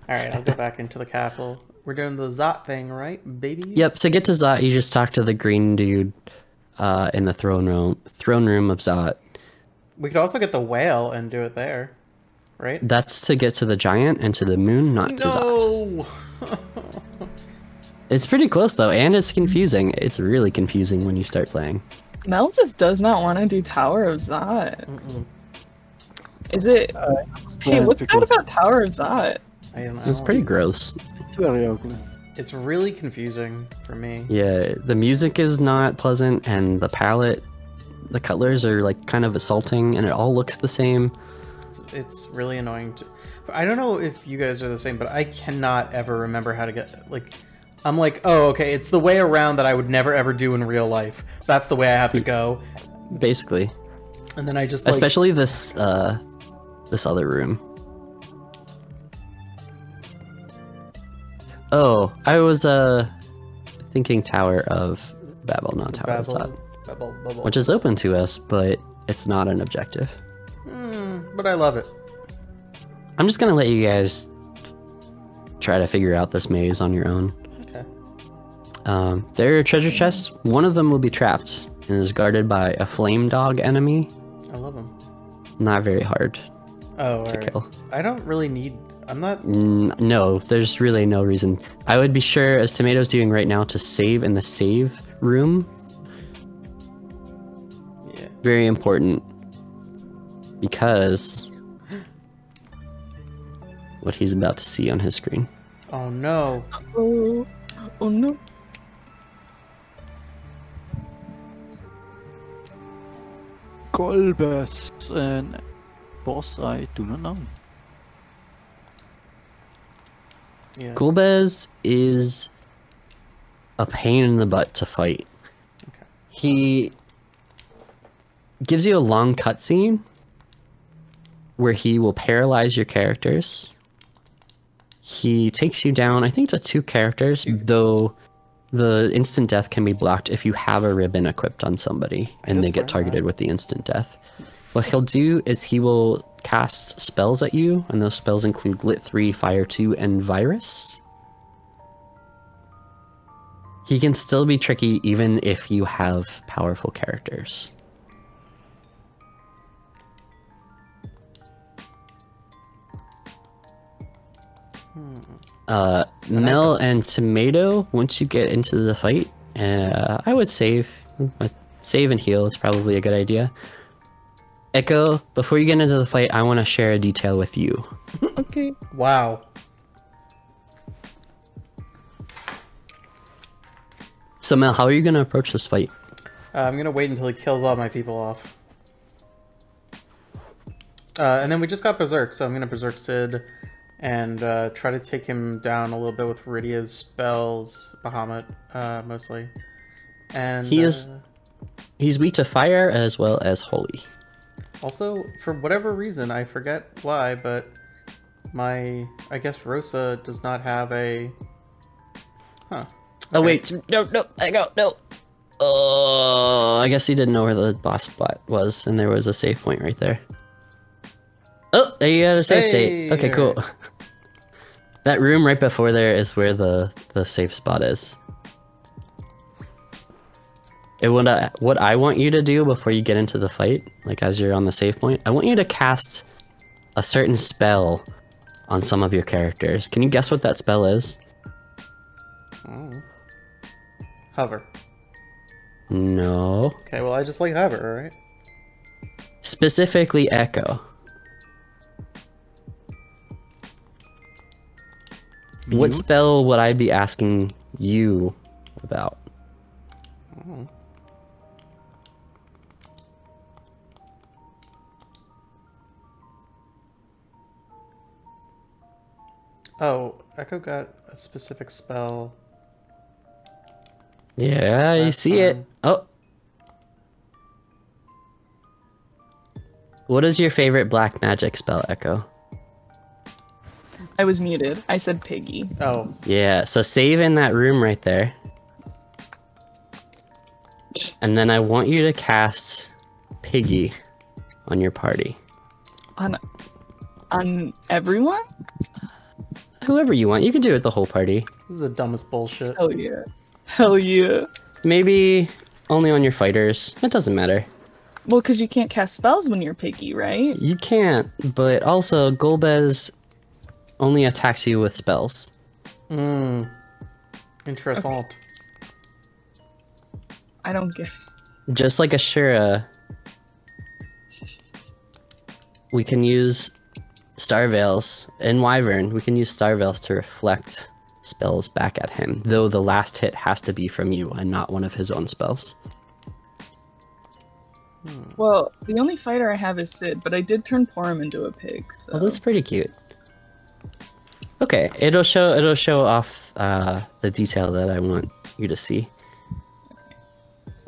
Alright, I'll go back into the castle. We're doing the Zot thing, right, babies? Yep, to get to Zot, you just talk to the green dude in the throne room of Zot. We could also get the whale and do it there, right? That's to get to the giant and to the moon, not to Zot. No! It's pretty close though, and it's confusing. It's really confusing when you start playing. Mel just does not want to do Tower of Zot. Is it? Hey, what's bad about Tower of Zot? I don't know. It's pretty gross. It's very ugly. It's really confusing for me. Yeah, the music is not pleasant, and the palette, the colors are like kind of assaulting, and it all looks the same. It's really annoying. I don't know if you guys are the same, but I cannot ever remember how to get, like, I'm like, oh, okay, it's the way around that I would never ever do in real life. That's the way I have to go. Basically. And then I just, like... Especially this, this other room. Oh, I was, thinking Tower of Babel, not Tower of Zot. Babel. Which is open to us, but it's not an objective. But I love it. I'm just gonna let you guys try to figure out this maze on your own. Okay. There are treasure chests. One of them will be trapped and is guarded by a flame dog enemy. I love them. Not very hard Oh, to alright. kill. I don't really need... I'm not... No, there's really no reason. I would be sure, as Tomato's doing right now, to save in the save room. Yeah. Very important. Because... what he's about to see on his screen. Oh, no. Oh, oh no. Golbes and boss I do not know. Yeah. Gulbez is a pain in the butt to fight. Okay. He gives you a long cutscene where he will paralyze your characters. He takes you down, I think, to 2 characters, though the instant death can be blocked if you have a ribbon equipped on somebody and they get targeted with the instant death. What he'll do is he will cast spells at you, and those spells include Lit 3, Fire 2, and Virus. He can still be tricky even if you have powerful characters. Mel and Tomato, once you get into the fight, I would save. Save and heal is probably a good idea. Echo, before you get into the fight, I want to share a detail with you. Okay. Wow. So Mel, how are you going to approach this fight? I'm gonna wait until he kills all my people off. And then we just got Berserk, so I'm gonna Berserk Sid and try to take him down a little bit with Rydia's spells, Bahamut, mostly. And he's weak to fire as well as holy. Also, for whatever reason, I forget why, but I guess Rosa does not have a... Huh. Oh Okay. wait, no, Echo, no. Oh, I guess he didn't know where the boss spot was, and there was a save point right there. Oh, there you got a save state. Okay, cool. That room right before there is where the safe spot is. And what I want you to do before you get into the fight, like as you're on the save point, I want you to cast a certain spell on some of your characters. Can you guess what that spell is? Oh. Hover. No. Okay, well I just like hover, alright? Specifically Echo. What spell would I be asking you about? Oh. Oh, Echo got a specific spell. Yeah, you see it. Oh. What is your favorite black magic spell, Echo? I was muted. I said piggy. Oh. Yeah, so save in that room right there. And then I want you to cast Piggy on your party. On everyone? Whoever you want. You can do it the whole party. This is the dumbest bullshit. Hell yeah. Hell yeah. Maybe only on your fighters. It doesn't matter. Well, because you can't cast spells when you're Piggy, right? You can't, but also Golbez only attacks you with spells. Interessant. Okay. I don't get it. Just like Ashura, we can use Star Veils. In Wyvern, we can use Star Veils to reflect spells back at him, though the last hit has to be from you and not one of his own spells. Well, the only fighter I have is Sid, but I did turn Porum into a pig, so... Well, that's pretty cute. Okay, it'll show off the detail that I want you to see.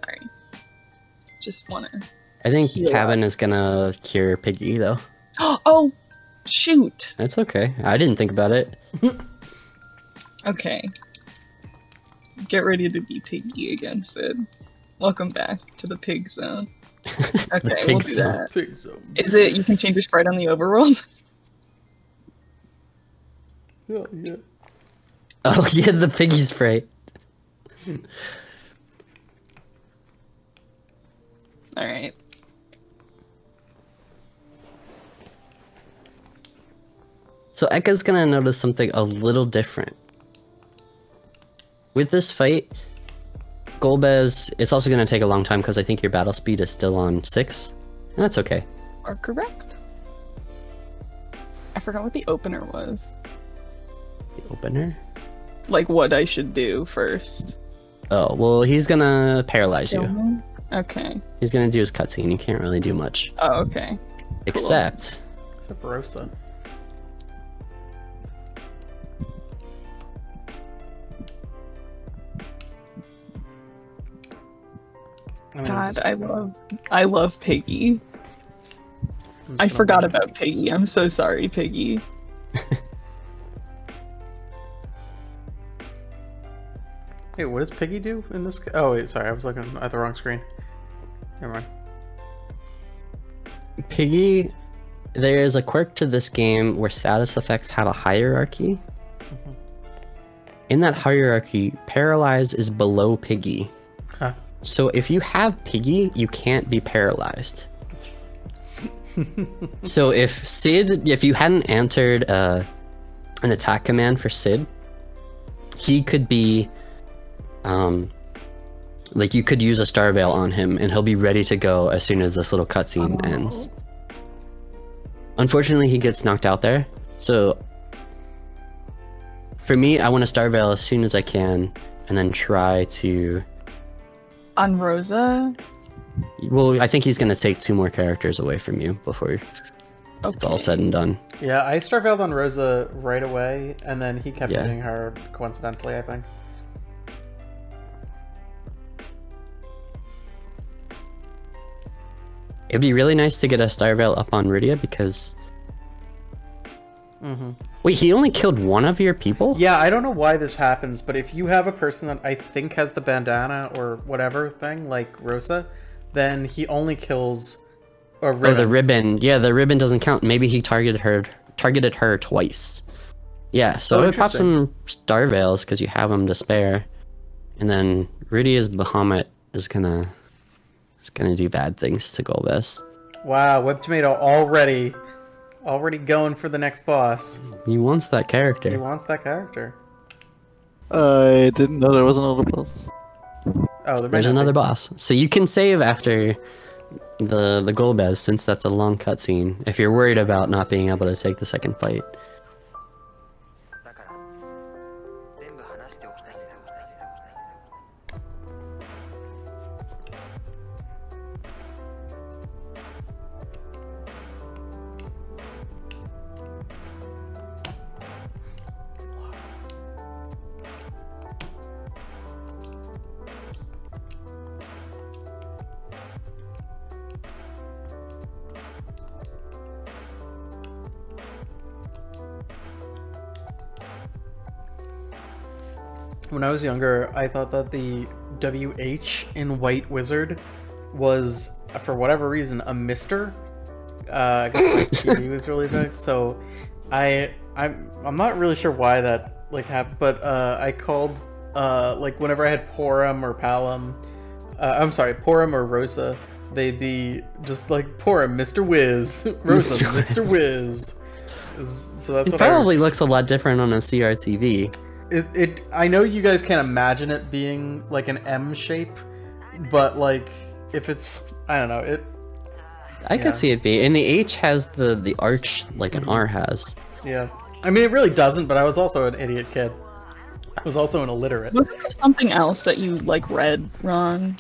Sorry. Just wanna... I think heal Cabin up. is gonna cure Piggy, though. Oh! Shoot! That's okay. I didn't think about it. Okay. Get ready to be Piggy again, Sid. Welcome back to the pig zone. Okay, pig we'll do zone. that. Pig zone. Is it you can change your sprite on the overworld? Yeah, yeah. Oh yeah, the Piggy sprite. Alright. So Ekka's gonna notice something a little different. With this fight, Golbez, it's also gonna take a long time because I think your battle speed is still on 6. And that's okay. Are correct? I forgot what the opener was. The opener? Like what I should do first. Oh, well, he's gonna paralyze you. Okay. He's gonna do his cutscene. You can't really do much. Oh, okay. Except... Except Rosa. I mean, God, I love Piggy. I forgot about Piggy. I'm so sorry, Piggy. Wait, what does Piggy do in this? Oh, wait, sorry, I was looking at the wrong screen. Never mind. Piggy, there is a quirk to this game where status effects have a hierarchy. In that hierarchy, Paralyze is below Piggy. Huh. So if you have Piggy, you can't be paralyzed. So if you hadn't entered an attack command for Sid, he could be, like you could use a Star Veil on him and he'll be ready to go as soon as this little cutscene ends. Unfortunately, he gets knocked out there. So for me, I want to Star Veil as soon as I can and then try to... On Rosa? Well, I think he's going to take 2 more characters away from you before it's all said and done. Yeah, I Star Veiled on Rosa right away, and then he kept Yeah. hitting her coincidentally, I think. It'd be really nice to get a Star Veil up on Rydia because... Wait, he only killed one of your people? Yeah, I don't know why this happens, but if you have a person that I think has the bandana or whatever thing, like Rosa, then he only kills a ribbon. Oh, the ribbon. Yeah, the ribbon doesn't count. Maybe he targeted her twice. Yeah, so I would pop some Star Veils because you have them to spare. And then Rydia's Bahamut is gonna do bad things to Golbez. Wow, Web Tomato already going for the next boss. He wants that He character. wants that character. I didn't know there was another boss. Oh, There's another boss. So you can save after the Golbez since that's a long cutscene if you're worried about not being able to take the second fight. When I was younger, I thought that the WH in White Wizard was, for whatever reason, a Mister. I guess my TV was really big, so I'm not really sure why that like happened, but I called like whenever I had Porum or Palom, I'm sorry, Porum or Rosa, they'd be just like Porum, Mr. Wiz, Rosa, Mr. Wiz. So that's It what probably looks a lot different on a CRTV. I know you guys can't imagine it being like an M shape, but like if it's, I don't know, I could see it be. And the H has the arch like an R has. Yeah. I mean, it really doesn't, but I was also an idiot kid. I was also an illiterate. Wasn't there something else that you like read wrong?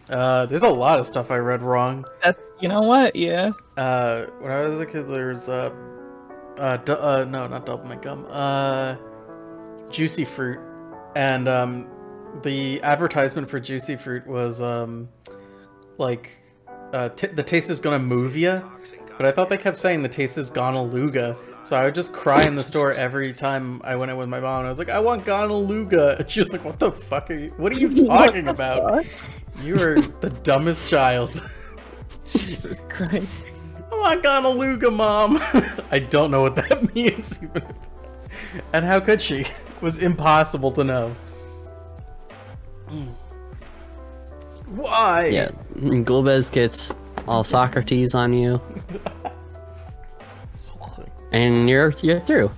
There's a lot of stuff I read wrong. That's, you know what? Yeah. When I was a kid, there's no, not Double Mint Gum. Juicy Fruit, and the advertisement for Juicy Fruit was like the taste is gonna move ya, but I thought they kept saying the taste is gonna luga, so I would just cry in the store every time I went in with my mom, and I was like, I want gonna luga, and she was like, what the fuck are you, what are you talking about? You are the dumbest child. Jesus Christ. I want gonna luga, Mom. I don't know what that means, even if... And how could she? It was impossible to know. Why? Yeah, Gulbez gets all Socrates on you, and you're through.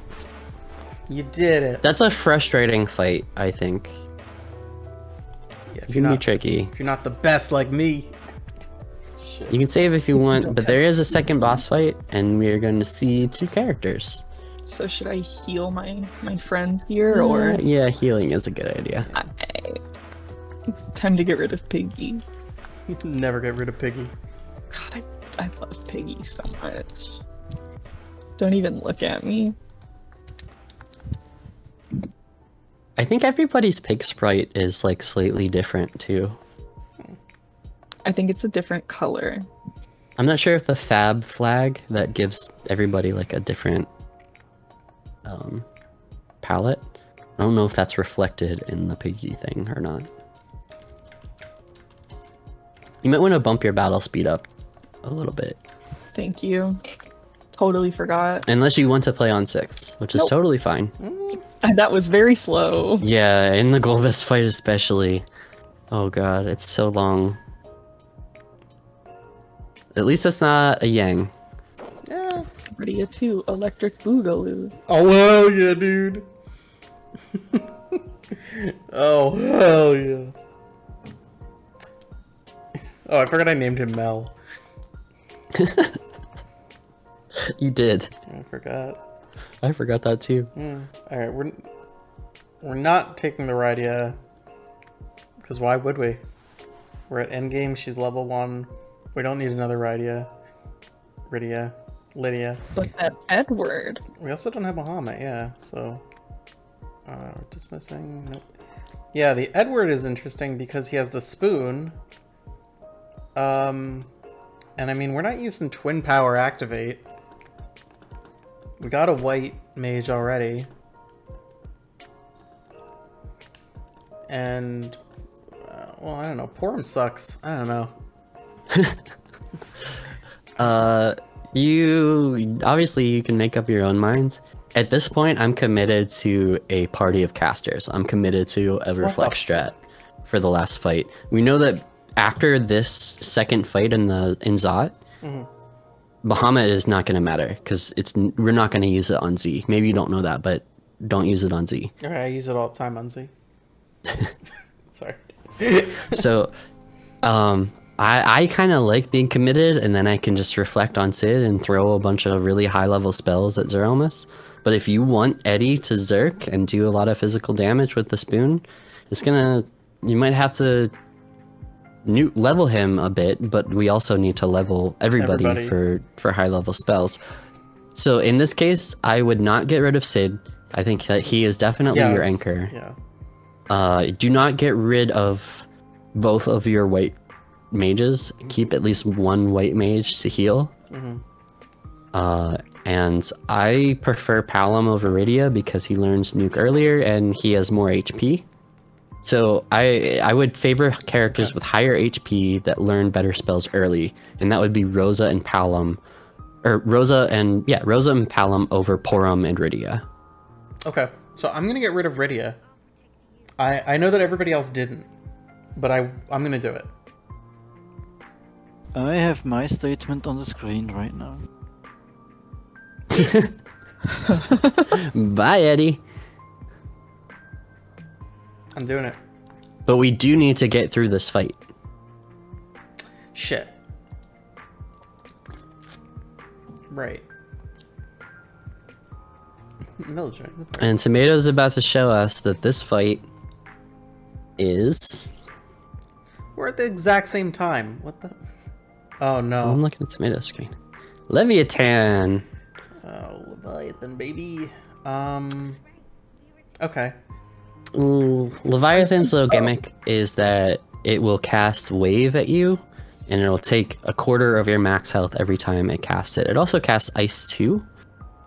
You did it. That's a frustrating fight, I think. Yeah, It can be tricky. If you're not the best like me. Shit. You can save if you want, but there is a second boss fight, and we are going to see 2 characters. So should I heal my friends here, or Yeah, healing is a good idea. time to get rid of Piggy? Never get rid of Piggy. God, I love Piggy so much. Don't even look at me. I think everybody's pig sprite is like slightly different too. I think it's a different color. I'm not sure if the fab flag that gives everybody like a different palette. I don't know if that's reflected in the piggy thing or not. You might want to bump your battle speed up a little bit. Thank you. Totally forgot. Unless you want to play on 6, which is totally fine. That was very slow. Yeah, in the Golbez fight especially. Oh god, it's so long. At least it's not a Yang. Yeah. Ready to electric boogaloo. Oh hell yeah, dude. Oh hell yeah. Oh, I forgot I named him Mel. You did. I forgot. I forgot that too. Alright, we're not taking the Rydia. Because why would we? We're at endgame, she's level 1. We don't need another Rydia. Lydia. But that Edward. We also don't have Bahamut, yeah, so... dismissing, nope. Yeah, the Edward is interesting because he has the spoon. And I mean, we're not using Twin Power Activate. We got a white mage already. And, well, I don't know. Porum sucks. I don't know. Obviously you can make up your own minds. At this point, I'm committed to a party of casters. I'm committed to a reflect strat for the last fight. We know that after this second fight in Zot, Bahamut is not going to matter because we're not going to use it on Z. Maybe you don't know that, but don't use it on Z. Alright, I use it all the time on Z. Sorry. So, I kind of like being committed, and then I can just reflect on Sid and throw a bunch of really high-level spells at Zeromus. But if you want Eddie to Zerk and do a lot of physical damage with the spoon, you might have to level him a bit, but we also need to level everybody. for high-level spells. So in this case, I would not get rid of Sid. I think that he is definitely your anchor. Yeah. Do not get rid of both of your white mages. Keep at least one white mage to heal. And I prefer Palom over Rydia because he learns nuke earlier and he has more HP. So I would favor characters with higher HP that learn better spells early, and that would be Rosa and Palom, or Rosa and Palom over Porum and Rydia. Okay, so I'm gonna get rid of Rydia. I know that everybody else didn't, but I'm gonna do it. I have my statement on the screen right now. Bye, Eddie. I'm doing it. But we do need to get through this fight. Shit. Right. Military. And Tomato's about to show us that this fight is... We're at the exact same time. What the... Oh no. I'm looking at Tomato's screen. Leviathan! Oh, Leviathan, baby. Okay. Ooh, Leviathan's little gimmick is that it will cast Wave at you, and it'll take a quarter of your max health every time it casts it. It also casts Ice too.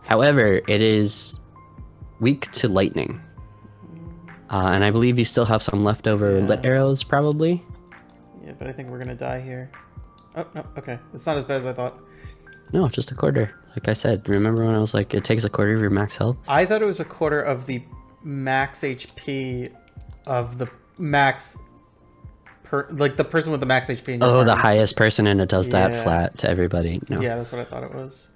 However, it is weak to Lightning. And I believe you still have some leftover lit arrows, probably. Yeah, but I think we're gonna die here. Oh, no, okay. It's not as bad as I thought. No, just a quarter. Like I said, remember when I was like, it takes a quarter of your max health? I thought it was a quarter of the max HP of the max... like the person with the max HP in your Oh, the party. highest person, and it does that Yeah. flat to everybody. No. Yeah, that's what I thought it was.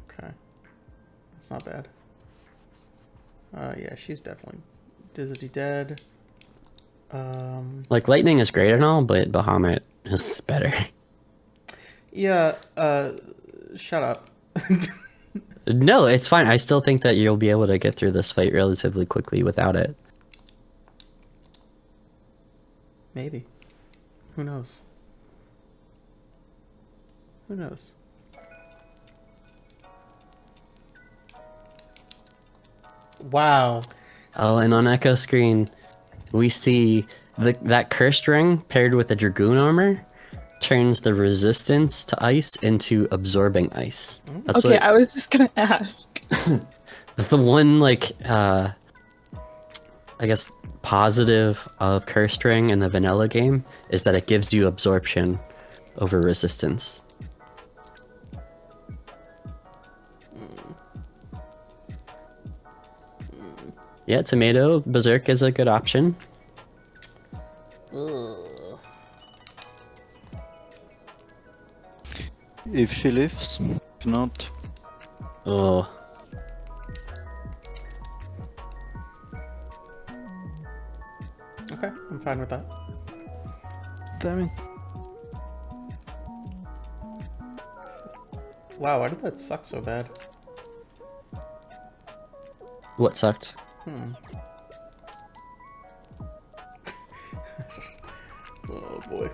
Okay. That's not bad. Yeah, she's definitely dizzily dead. Like, Lightning is great and all, but Bahamut is better. Yeah, shut up. No, it's fine. I still think that you'll be able to get through this fight relatively quickly without it. Maybe. Who knows? Who knows? Wow. Oh, and on Echo screen, we see that cursed ring paired with the Dragoon armor turns the resistance to ice into absorbing ice. That's Okay, I was just gonna ask. the one, like, I guess, positive of cursed ring in the vanilla game is that it gives you absorption over resistance. Yeah, Tomato Berserk is a good option. If she lives, if not, Oh. Okay, I'm fine with that. damn it. Wow, why did that suck so bad? What sucked? Oh boy.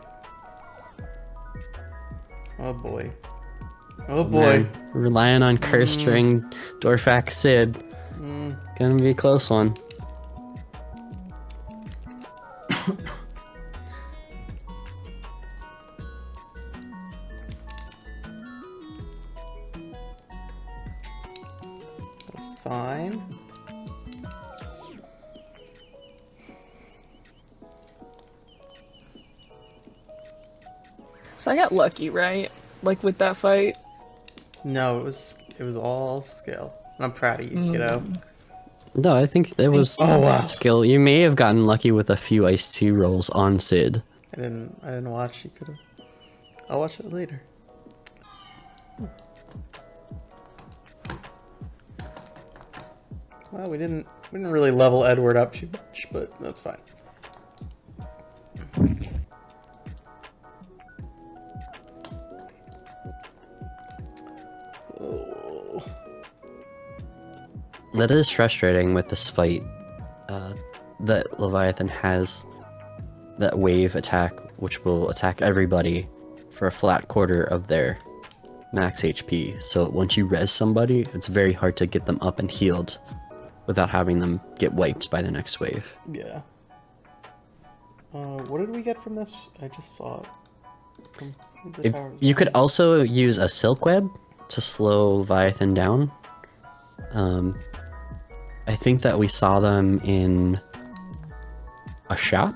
Oh boy. Oh boy. Man, relying on cursed ring Dorfax Sid. Gonna be a close one. That's fine. So I got lucky, right? Like with that fight. No, it was all skill. I'm proud of you, kiddo. No, I think there was Oh, wow. skill. You may have gotten lucky with a few Ice 2 rolls on Sid. I didn't watch. You could have. I'll watch it later. Well, we didn't really level Edward up too much, but that's fine. Oh. That is frustrating with this fight. That Leviathan has that wave attack, which will attack everybody for a flat quarter of their max HP. So once you res somebody, it's very hard to get them up and healed without having them get wiped by the next wave. Yeah. What did we get from this? I just saw it. If you could also use a silk web to slow Leviathan down. I think that we saw them in a shop,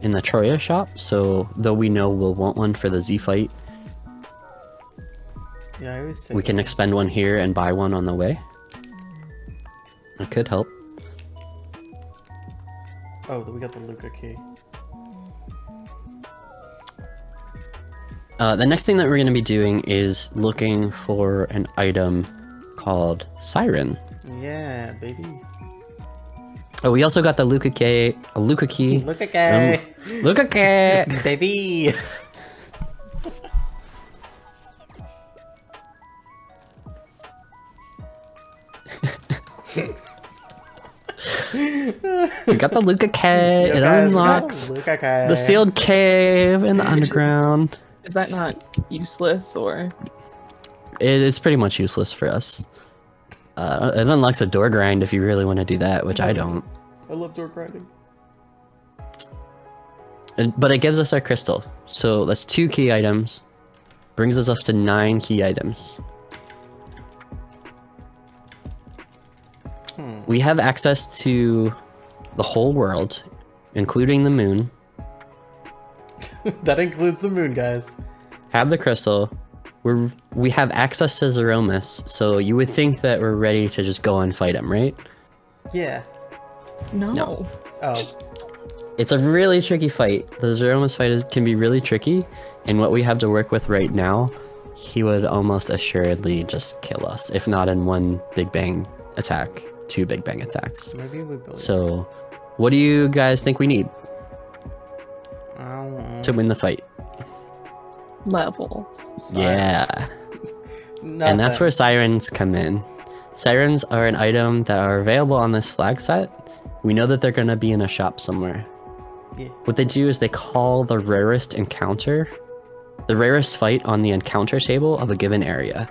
in the Troya shop. So though we know we'll want one for the Z fight, Yeah, I always say we can expend one here and buy one on the way. It could help. Oh, we got the Luca key. The next thing that we're going to be doing is looking for an item called Siren. Yeah, baby. Oh, we also got the Luca key. Luca key. Luca key. Baby. We got the Luca cave. It unlocks the sealed cave in the underground. Is that not useless or? It's pretty much useless for us. It unlocks a door grind if you really want to do that, which I don't. I love door grinding. But it gives us our crystal. So that's 2 key items. Brings us up to 9 key items. We have access to the whole world, including the moon. That includes the moon, guys. Have the crystal. We have access to Zeromus, so you would think that we're ready to just go and fight him, right? Yeah. No. Oh. It's a really tricky fight. The Zeromus fight can be really tricky, and what we have to work with right now, he would almost assuredly just kill us, if not in one Big Bang attack. 2 Big Bang attacks. Maybe we believe. So, what do you guys think we need to win the fight? Levels. Yeah. And that's where sirens come in. Sirens are an item that are available on this flag set. We know that they're going to be in a shop somewhere. Yeah. What they do is they call the rarest encounter, the rarest fight on the encounter table of a given area.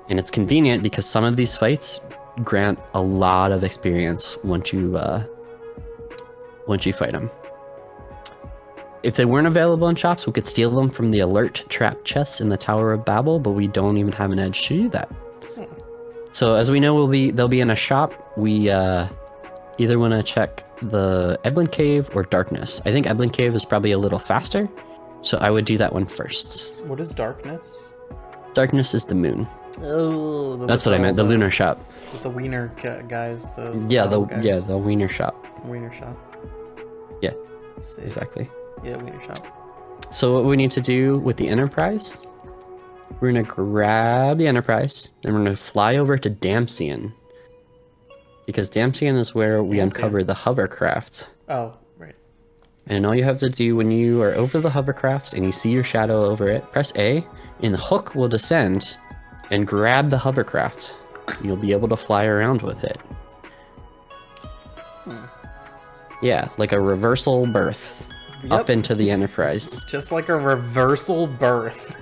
And it's convenient because some of these fights grant a lot of experience once you fight them. If they weren't available in shops, we could steal them from the alert trap chests in the Tower of Babel, but we don't even have an edge to do that. So as we know, they'll be in a shop. We either want to check the Eblin Cave or Darkness. I think Eblin Cave is probably a little faster, so I would do that one first. What is darkness? Darkness is the moon. Oh, that's what I meant. The lunar shop. With the wiener guys. The wiener shop. Wiener shop. Yeah, exactly. Yeah, wiener shop. So what we need to do with the Enterprise, we're gonna grab the Enterprise, and we're gonna fly over to Damsian. Because Damsian is where we uncover the hovercraft. Oh, right. And all you have to do when you are over the hovercraft and you see your shadow over it, press A, and the hook will descend and grab the hovercraft. You'll be able to fly around with it. Yeah, like a reversal berth. Yep. Up into the Enterprise. Just like a reversal berth.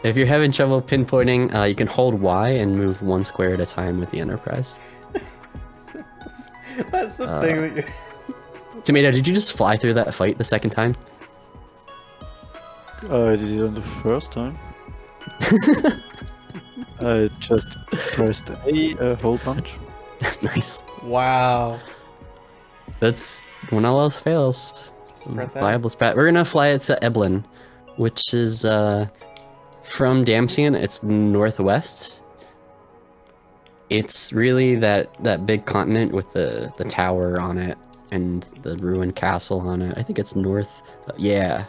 If you're having trouble pinpointing, you can hold Y and move 1 square at a time with the Enterprise. That's the thing that you... Tomato, did you just fly through that fight the second time? I did it on the first time. I just pressed a whole bunch. Nice. Wow. That's when all else fails. Viable spat. We're gonna fly it to Eblin, which is from Damsian. It's northwest. It's really that big continent with the tower on it and the ruined castle on it. I think it's north. Yeah,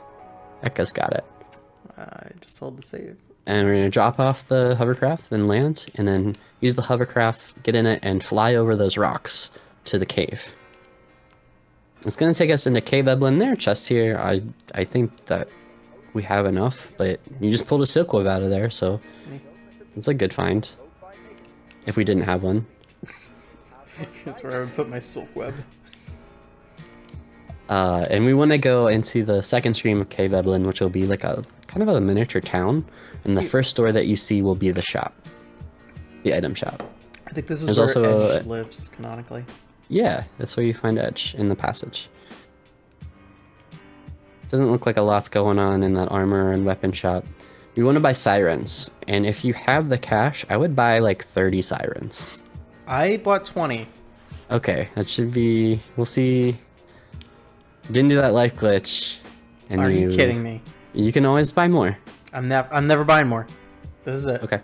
Ekka's got it. I just hold the save. And we're gonna drop off the hovercraft, then land, and then use the hovercraft, get in it, and fly over those rocks to the cave. It's gonna take us into Cave Eblin. There, chest here. I think that we have enough, but you just pulled a silk web out of there, so it's a good find. If we didn't have one. Here's where I would put my silk web. And we want to go into the second stream of Cave Eblin, which will be like a kind of a miniature town. And the first door that you see will be the shop, the item shop. I think this is There's where also Edge lives canonically. Yeah, that's where you find Edge in the passage. Doesn't look like a lot's going on in that armor and weapon shop. You want to buy sirens, and if you have the cash, I would buy like 30 sirens. I bought 20. Okay, that should be. We'll see. Didn't do that life glitch. And Are you kidding me? You can always buy more. I'm never buying more. This is it. Okay.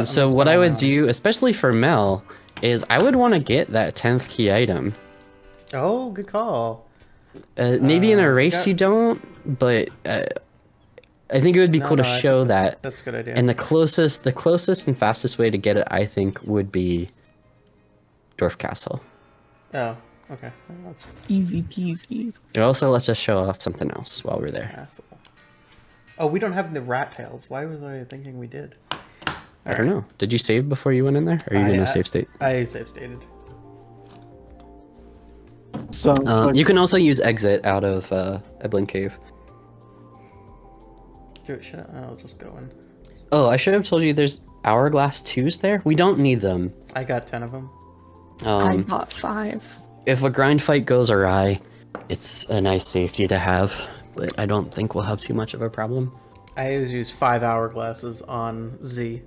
So what I would do, especially for Mel, is I would want to get that 10th key item. Oh, good call. Maybe in a race you don't, but I think it would be cool to show that. That's a good idea. And the closest and fastest way to get it, I think, would be Dwarf Castle. Oh, okay. Well, that's Easy peasy. It also lets us show off something else while we're there. Castle. Oh, we don't have the rat tails. Why was I thinking we did? I don't know. Did you save before you went in there? Or are you going to save state? I save stated. Sounds like You can also use exit out of Eblin Cave. I'll just go in. Oh, I should have told you there's hourglass 2s there. We don't need them. I got 10 of them. I got 5. If a grind fight goes awry, it's a nice safety to have, but I don't think we'll have too much of a problem. I always use 5 hourglasses on Z.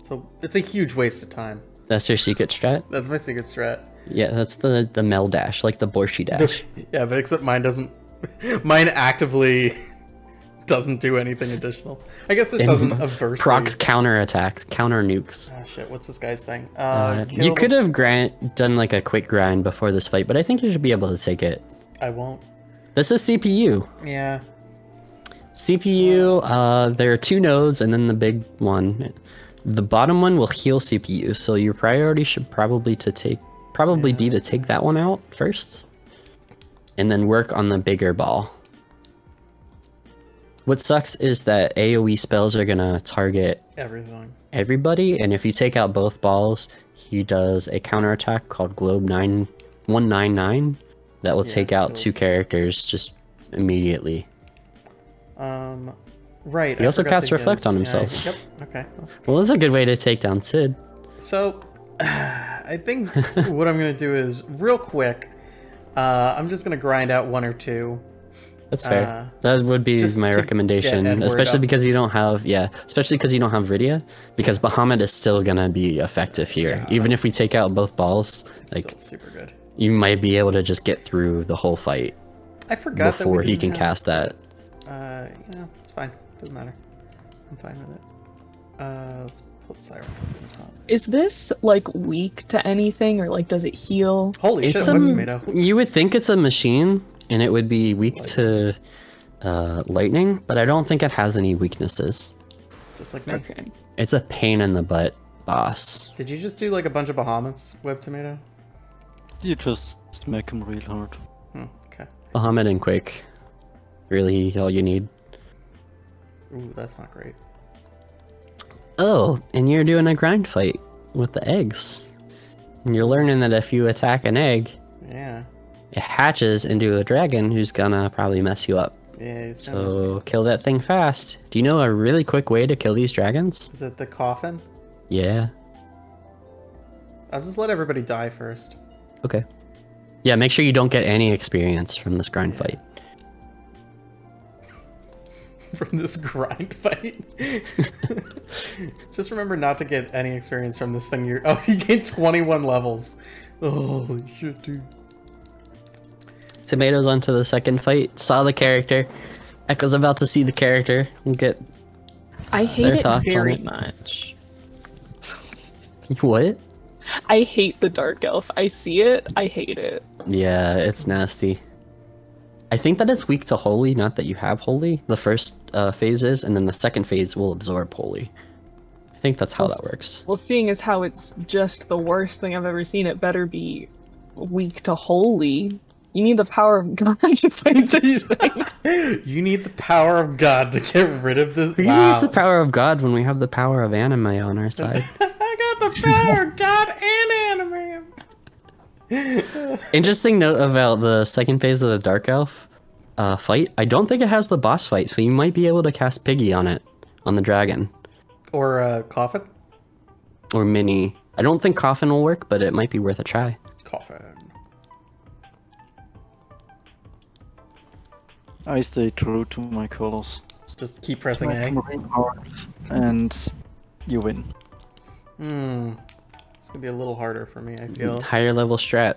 So it's a huge waste of time. That's your secret strat? That's my secret strat. Yeah, that's the Mel dash, like the Borschi dash. Yeah, but except mine doesn't. Mine actively doesn't do anything additional. I guess it doesn't aversely. Procs counter attacks, counter nukes. Ah, shit, what's this guy's thing? You could have done like a quick grind before this fight, but I think you should be able to take it. I won't. This is CPU. Yeah. CPU, there are 2 nodes and then the big one. The bottom one will heal CPU, so your priority should probably be to take that one out first, and then work on the bigger ball. What sucks is that AoE spells are gonna target everybody, and if you take out both balls, he does a counterattack called Globe 199 that will take out 2 characters just immediately. Right. He also casts Reflect on himself. Yep. Okay. Well, that's a good way to take down Sid. So, I think what I'm gonna do is real quick. I'm just gonna grind out 1 or 2. That's fair. That would be my recommendation, especially because you don't have Rydia, because Bahamut is still gonna be effective here. Even if we take out both balls, like still super good. You might be able to just get through the whole fight. I forgot before he can cast that. Yeah, it's fine. Doesn't matter. I'm fine with it. Let's put Sirens up on the top. Is this like weak to anything, or like does it heal? Holy shit! Web tomato. You would think it's a machine, and it would be weak to lightning, but I don't think it has any weaknesses. Just like me. Okay. It's a pain in the butt boss. Did you just do like a bunch of Bahamuts, Web Tomato? You just make him real hard. Okay. Bahamut and Quake. Really all you need. Ooh, that's not great. Oh, and you're doing a grind fight with the eggs. And you're learning that if you attack an egg, it hatches into a dragon who's gonna probably mess you up. Yeah, so kill that thing fast. Do you know a really quick way to kill these dragons? Is it the coffin? Yeah. I'll just let everybody die first. Okay. Yeah, make sure you don't get any experience from this grind fight. From this grind fight? Just remember not to get any experience from this thing. Oh, you gained 21 levels. Holy shit, dude. Tomatoes onto the second fight. Saw the character. Echo's about to see the character. We'll get I hate it very much. What? I hate the Dark Elf. I see it, I hate it. Yeah, it's nasty. I think that it's weak to Holy, not that you have Holy. The first phase is, and then the second phase will absorb Holy. I think that's how that works. Well, seeing as how it's just the worst thing I've ever seen, it better be weak to Holy. You need the power of God to fight this thing. You need the power of God to get rid of this. We use the power of God when we have the power of anime on our side. I got the power of God and anime. Interesting note about the second phase of the Dark Elf fight. I don't think it has the boss fight, so you might be able to cast Piggy on it, on the dragon. Or Coffin? Or Mini. I don't think Coffin will work, but it might be worth a try. Coffin. I stay true to my colors. Just keep pressing A. And you win. It's gonna be a little harder for me, I feel. Higher level strat.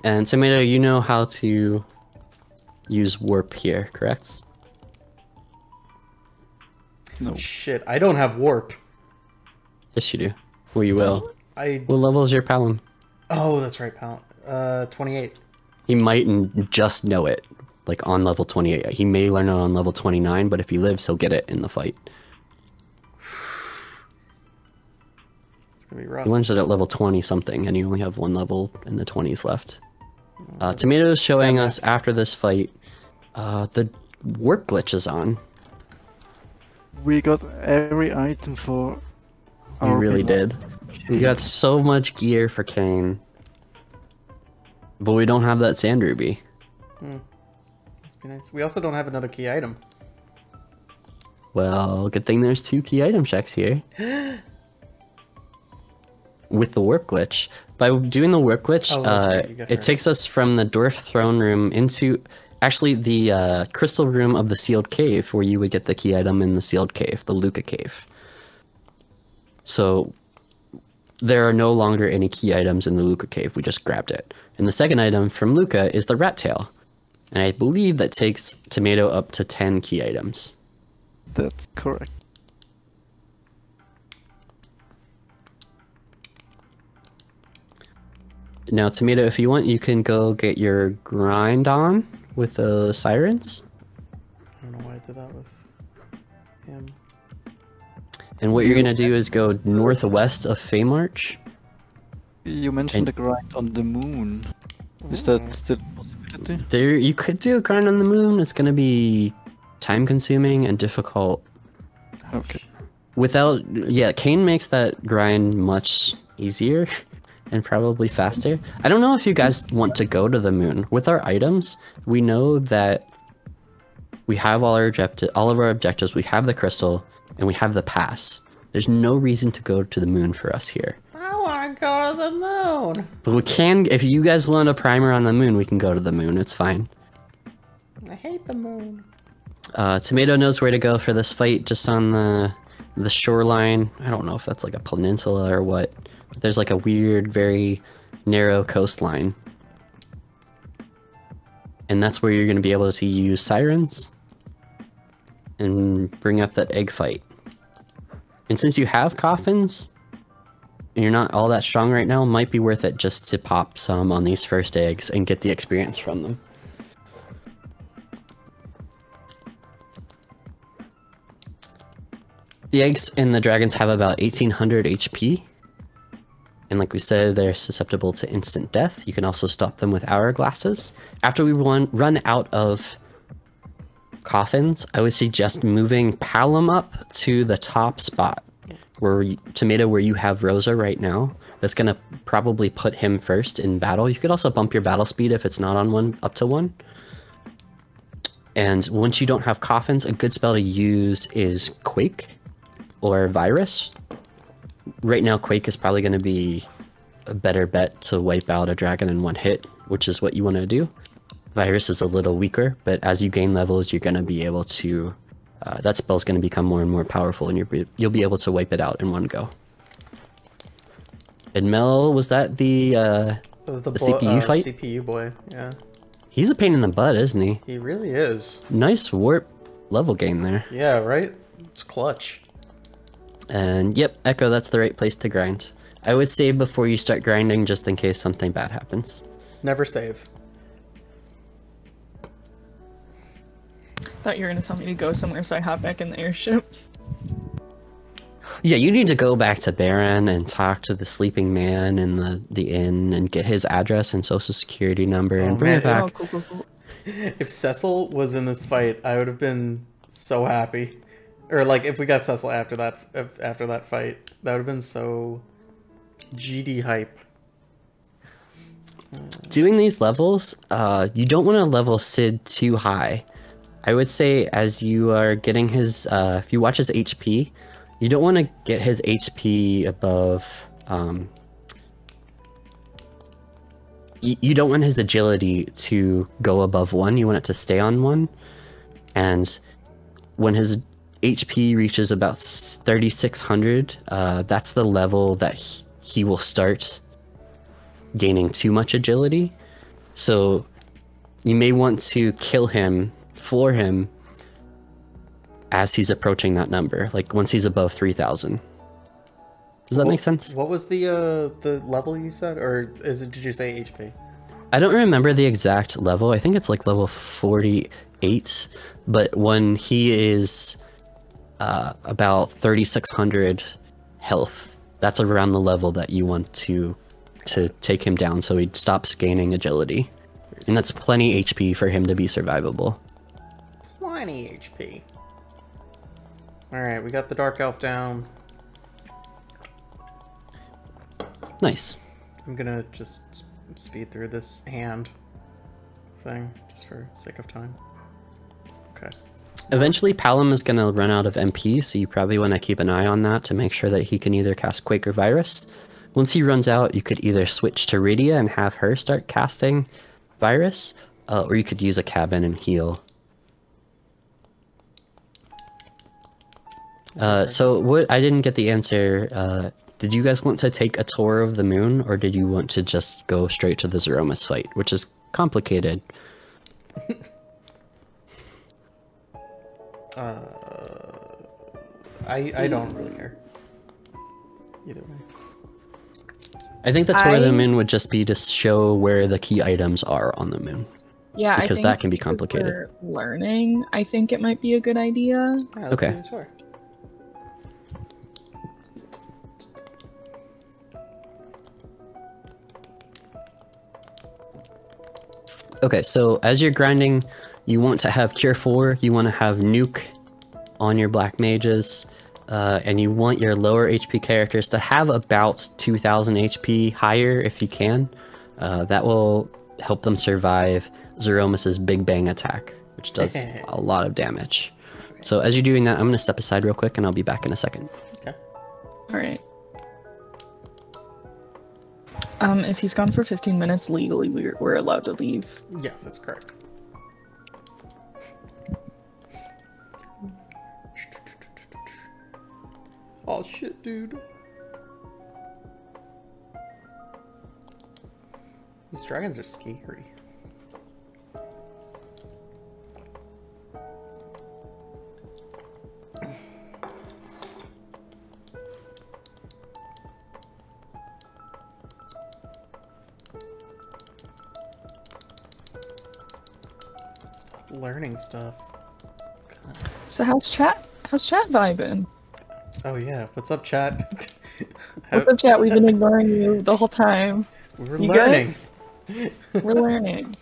And Tomato, you know how to use warp here, correct? No. Shit, I don't have warp. Yes, you do. Well, you will. I. What level is your Palom? Oh, that's right, pal. 28. He mightn't just know it, like on level 28. He may learn it on level 29, but if he lives, he'll get it in the fight. It's gonna be rough. He learns it at level 20 something, and you only have one level in the 20s left. Tomato is showing us after this fight, the warp glitch is on. We got every item for. We really did. We got so much gear for Kane. But we don't have that sand ruby. Must be nice. We also don't have another key item. Well, good thing there's 2 key item checks here. With the warp glitch. By doing the warp glitch, it takes us from the dwarf throne room into actually the crystal room of the sealed cave, where you would get the key item in the sealed cave, the Luca cave. So there are no longer any key items in the Luca cave, we just grabbed it. And the second item from Luca is the rat tail. And I believe that takes Tomato up to 10 key items. That's correct. Now, Tomato, if you want, you can go get your grind on with the sirens. I don't know why I did that with him. And what you're gonna do is go northwest of Feymarch. You mentioned the grind on the moon. Is that still a possibility? There, you could do a grind on the moon. It's gonna be time-consuming and difficult. Okay. Without, yeah, Kane makes that grind much easier and probably faster. I don't know if you guys want to go to the moon. With our items, we know that we have all of our objectives. We have the crystal and we have the pass. There's no reason to go to the moon for us here. I want to go to the moon. But we can, if you guys want a primer on the moon, we can go to the moon. It's fine. I hate the moon. Tomato knows where to go for this fight, just on the shoreline. I don't know if that's like a peninsula or what. But there's like a weird, very narrow coastline. And that's where you're going to be able to use sirens and bring up that egg fight. And since you have coffins, and you're not all that strong right now, it might be worth it just to pop some on these first eggs and get the experience from them. The eggs and the dragons have about 1800 HP. And like we said, they're susceptible to instant death. You can also stop them with hourglasses. After we run out of coffins, I would suggest moving Palom up to the top spot. Tomato, where you have Rosa right now. That's going to probably put him first in battle. You could also bump your battle speed if it's not on 1 up to 1. And once you don't have coffins, a good spell to use is Quake or Virus. Right now, Quake is probably going to be a better bet to wipe out a dragon in 1 hit, which is what you want to do. Virus is a little weaker, but as you gain levels, you're going to be able to... that spell's going to become more and more powerful, and you'll be able to wipe it out in 1 go. And Mel, was that the CPU fight? CPU boy, yeah. He's a pain in the butt, isn't he? He really is. Nice warp level gain there. Yeah, right? It's clutch. And yep, Echo, that's the right place to grind. I would save before you start grinding just in case something bad happens. Never save. Thought you were gonna tell me to go somewhere, so I hop back in the airship. Yeah, you need to go back to Baron and talk to the sleeping man in the inn and get his address and social security number and bring it back. Oh, cool. If Cecil was in this fight, I would have been so happy. Or like if we got Cecil after that fight, that would have been so GD hype. Doing these levels, you don't want to level Sid too high. I would say as you are getting his, if you watch his HP, you don't want to get his HP above, you don't want his agility to go above 1, you want it to stay on 1. and when his HP reaches about 3600, that's the level that he will start gaining too much agility. So you may want to kill him, floor him, as he's approaching that number, like once he's above 3000. Does that make sense? What was the level you said, or did you say HP? I don't remember the exact level. I think it's like level 48, but when he is about 3600 health, that's around the level that you want to take him down so he stops gaining agility. And that's plenty HP for him to be survivable. Plenty HP. Alright, we got the Dark Elf down. Nice. I'm gonna just speed through this hand thing, just for sake of time. Okay. Eventually, Palom is going to run out of MP, so you probably want to keep an eye on that to make sure that he can either cast Quake or Virus. Once he runs out, you could either switch to Rydia and have her start casting Virus, or you could use a cabin and heal. So what I didn't get the answer. Did you guys want to take a tour of the moon, or did you want to just go straight to the Zeromus fight, which is complicated? I don't really care. Either way. I think the tour of the moon would just be to show where the key items are on the moon. Yeah, because I think that can be complicated. For learning, I think it might be a good idea. Yeah, okay. do the tour. Okay, so as you're grinding, you want to have Cure 4, you want to have Nuke on your Black Mages, and you want your lower HP characters to have about 2000 HP higher if you can. That will help them survive Zeromus's Big Bang attack, which does a lot of damage. So as you're doing that, I'm going to step aside real quick and I'll be back in a second. Okay. Alright. If he's gone for 15 minutes, legally we're allowed to leave. Yes, that's correct. Oh shit, dude. These dragons are scary. Learning stuff. God. So how's chat vibing? Oh yeah, what's up, chat? What's up, chat? We've been ignoring you the whole time. We're You learning. We're learning.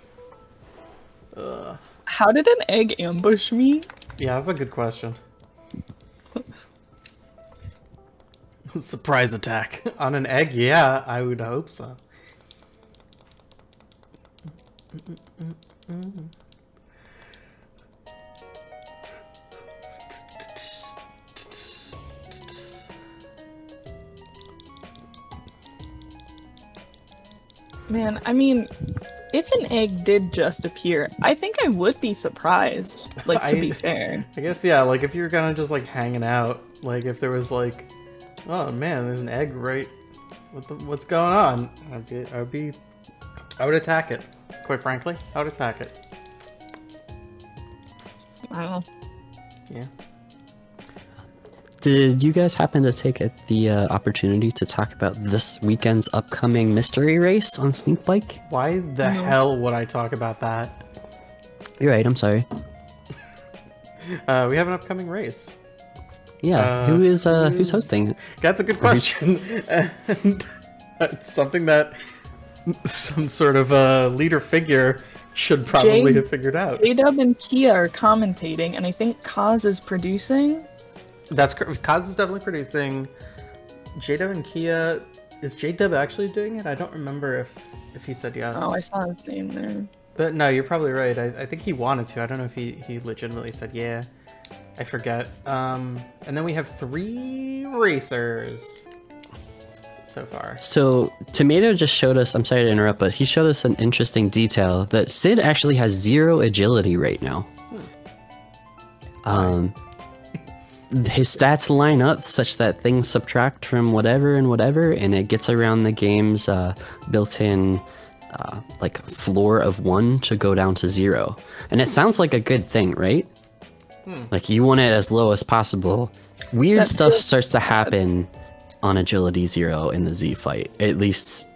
How did an egg ambush me? Yeah, that's a good question. Surprise attack on an egg? Yeah, I would hope so. Man, I mean, if an egg did just appear, I think I would be surprised, like, to be fair. I guess, yeah, like, if you're kind of just, like, hanging out, like, if there was, like, oh, man, there's an egg right, what's going on? I would attack it, quite frankly. I would attack it. Wow. Yeah. Did you guys happen to take the opportunity to talk about this weekend's upcoming mystery race on Sneakbike? Why the hell would I talk about that? You're right, I'm sorry. We have an upcoming race. Yeah, who's hosting it? That's a good question. And it's something that some sort of leader figure should probably have figured out. J-Dub and Kia are commentating, and I think Kaz is producing. That's Kaz is definitely producing. J-Dub and Kia, is J-Dub actually doing it? I don't remember if he said yes. Oh, I saw his name there. But no, you're probably right. I think he wanted to. I don't know if he legitimately said yeah. I forget. And then we have 3 racers so far. So Tomato just showed us, I'm sorry to interrupt, but he showed us an interesting detail that Sid actually has 0 agility right now. His stats line up such that things subtract from whatever and whatever, and it gets around the game's built-in like floor of 1 to go down to 0. And it sounds like a good thing, right? Like you want it as low as possible. Weird stuff starts to happen on agility 0 in the Z fight. At least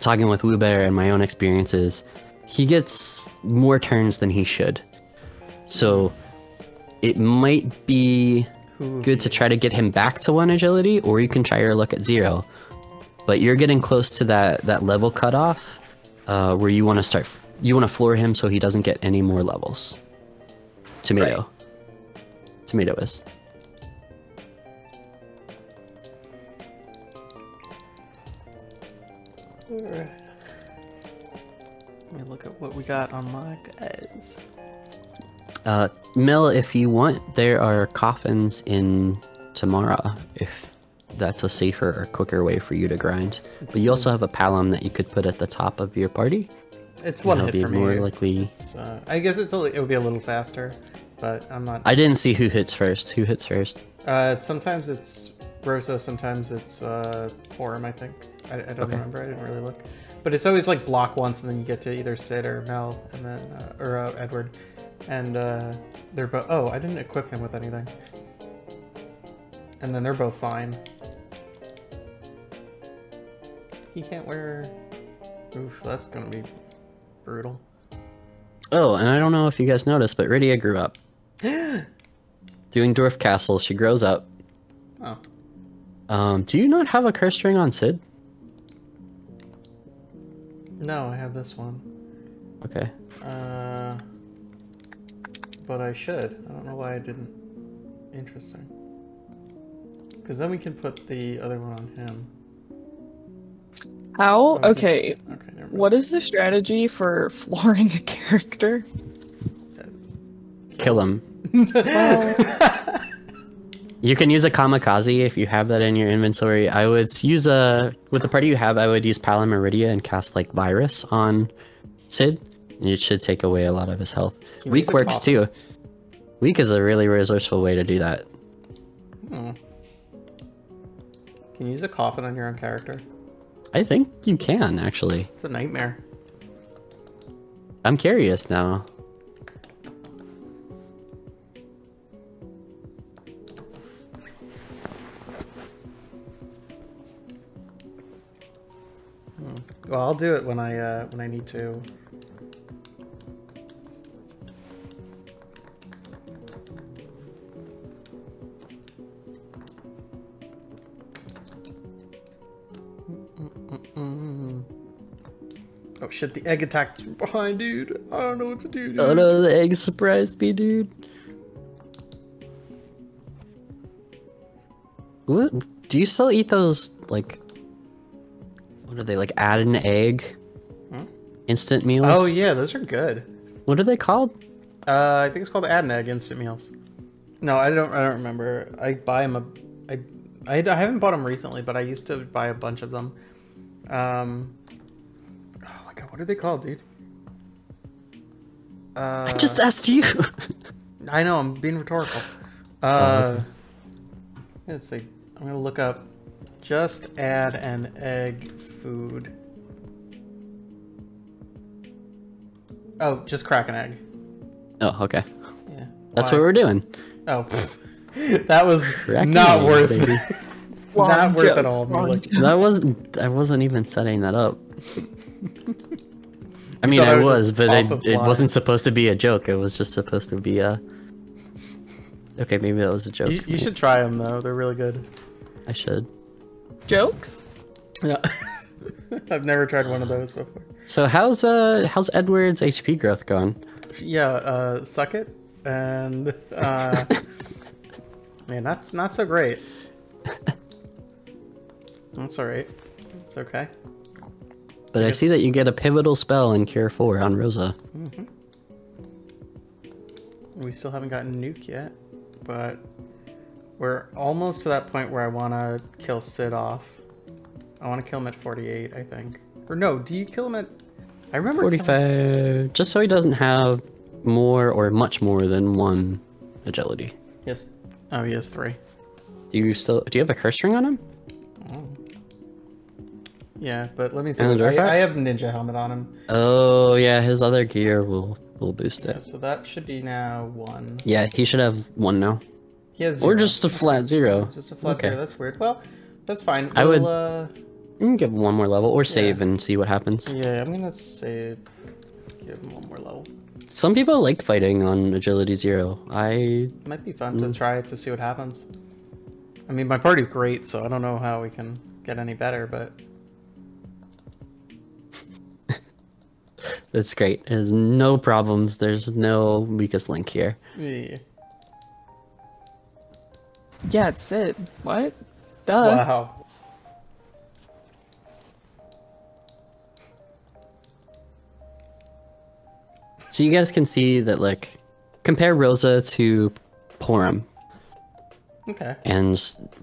talking with Wubear and my own experiences, he gets more turns than he should. So it might be good to try to get him back to 1 agility, or you can try your luck at 0. But you're getting close to that level cutoff where you want to floor him so he doesn't get any more levels. Tomato. Right. Tomato is. Let me look at what we got on my guys. Mill, if you want, there are coffins in Tamara, if that's a safer or quicker way for you to grind. But you also have a Palom that you could put at the top of your party. It's one hit for me. More likely. I guess it would be a little faster, but I'm not. I didn't see who hits first. Who hits first? Sometimes it's Rosa, sometimes it's Forum, I think. I don't remember. I didn't really look. But it's always like block once, and then you get to either Sid or Mel, and then or Edward, and they're both. Oh, I didn't equip him with anything. And then they're both fine. He can't wear. Oof, that's gonna be brutal. Oh, and I don't know if you guys noticed, but Rydia grew up. Doing Dwarf Castle, she grows up. Oh. Do you not have a curse string on Sid? No, I have this one. Okay. But I should. I don't know why I didn't. Interesting. Because then we can put the other one on him. How? Oh, okay. Okay, never mind. What is the strategy for flooring a character? Kill him. Well, You can use a kamikaze if you have that in your inventory. I would use with the party you have, I would use Palom or Rydia and cast like Virus on Sid. And it should take away a lot of his health. Weak works too. Weak is a really resourceful way to do that. Can you use a coffin on your own character? I think you can, actually. It's a nightmare. I'm curious now. Well, I'll do it when I need to. Oh shit, the egg attacked from behind, dude. I don't know what to do, dude. Oh no, the egg surprised me, dude. What? Do you still eat those, like... What are they, like add an egg? Instant meals? Oh yeah, those are good. What are they called? I think it's called add an egg instant meals. No, I don't remember. I buy them I haven't bought them recently, but I used to buy a bunch of them. Oh my god, what are they called, dude? I just asked you. I know, I'm being rhetorical. Okay. Let's see. I'm gonna look up just add an egg food. Oh, just crack an egg. Oh, okay. Yeah. That's Why? what we're doing. Oh, that was Cracking not eggs, worth baby. not worth it all. Like, That wasn't. I wasn't even setting that up. I mean, thought I I was was, just but off the it fly. wasn't supposed to be a joke. It was just supposed to be a. Okay, maybe that was a joke. you should try them though. They're really good. I should. jokes? Yeah. I've never tried one of those before. So how's Edward's HP growth going? Yeah, suck it. And man, that's not so great. That's alright. It's okay. But I see that you get a pivotal spell in Cure 4 on Rosa. Mm-hmm. We still haven't gotten Nuke yet, but we're almost to that point where I want to kill Sid off. I want to kill him at 48, I think. Or no, do you kill him at... I remember 45, just so he doesn't have more or much more than 1 agility. Yes. Oh, he has 3. Do you have a curse ring on him? Oh. Yeah, but let me see. And the I have ninja helmet on him. Oh yeah, his other gear will boost Yeah, it. so that should be now 1. Yeah, he should have 1 now. He has 0. Or just a flat 0. Just a flat Okay. 0. That's weird. Well, that's fine. I would- You can give him 1 more level or save and see what happens. Yeah, I'm gonna save. Give him 1 more level. Some people like fighting on agility 0. It might be fun to try it to see what happens. I mean, my party's great, so I don't know how we can get any better, but It's great. There's no problems. There's no weakest link here. yeah. Yeah, it's Sid. What? Duh. Wow. So you guys can see that, like, compare Rosa to Porum. Okay. And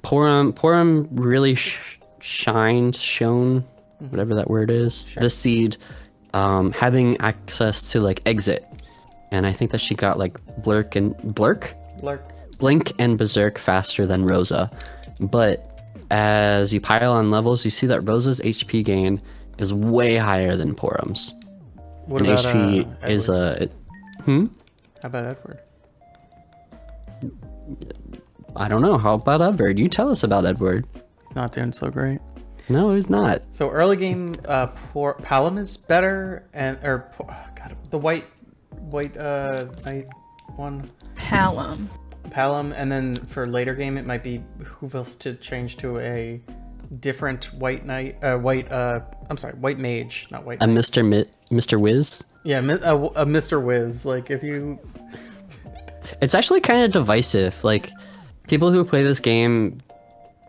Porum really shone, whatever that word is, the seed, having access to, like, exit. And I think that she got, like, Blink and Berserk faster than Rosa. But as you pile on levels, you see that Rosa's HP gain is way higher than Porum's. What And about, HP is Edward? Hmm? How about Edward? I don't know. How about Edward? You tell us about Edward. He's not doing so great. No, he's not. So early game, Palom is better, and God, the white knight one. Palom, and then for later game it might be Huvels to change to a different white knight, white mage, not white. A Mr. Wiz. Yeah, a Mr. Wiz. Like if you. It's actually kind of divisive. Like people who play this game,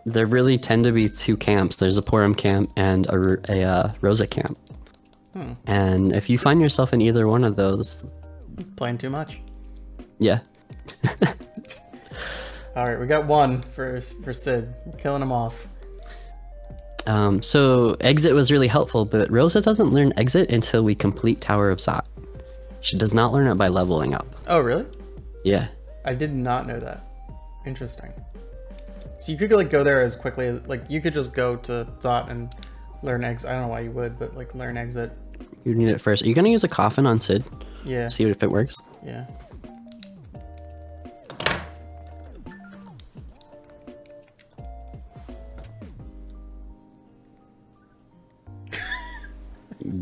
there really tend to be 2 camps. There's a Porum camp and a Rosa camp. And if you find yourself in either one of those, Playing too much. yeah. All right, we got 1 for Sid. We're killing him off. So exit was really helpful, but Rosa doesn't learn exit until we complete Tower of Zot. She does not learn it by leveling up. Oh, really? Yeah. I did not know that. Interesting. So you could like go there as quickly, like you could just go to Zot and learn exit. I don't know why you would, but like learn exit. You need it first. Are you gonna use a coffin on Sid? Yeah. See if it works? Yeah.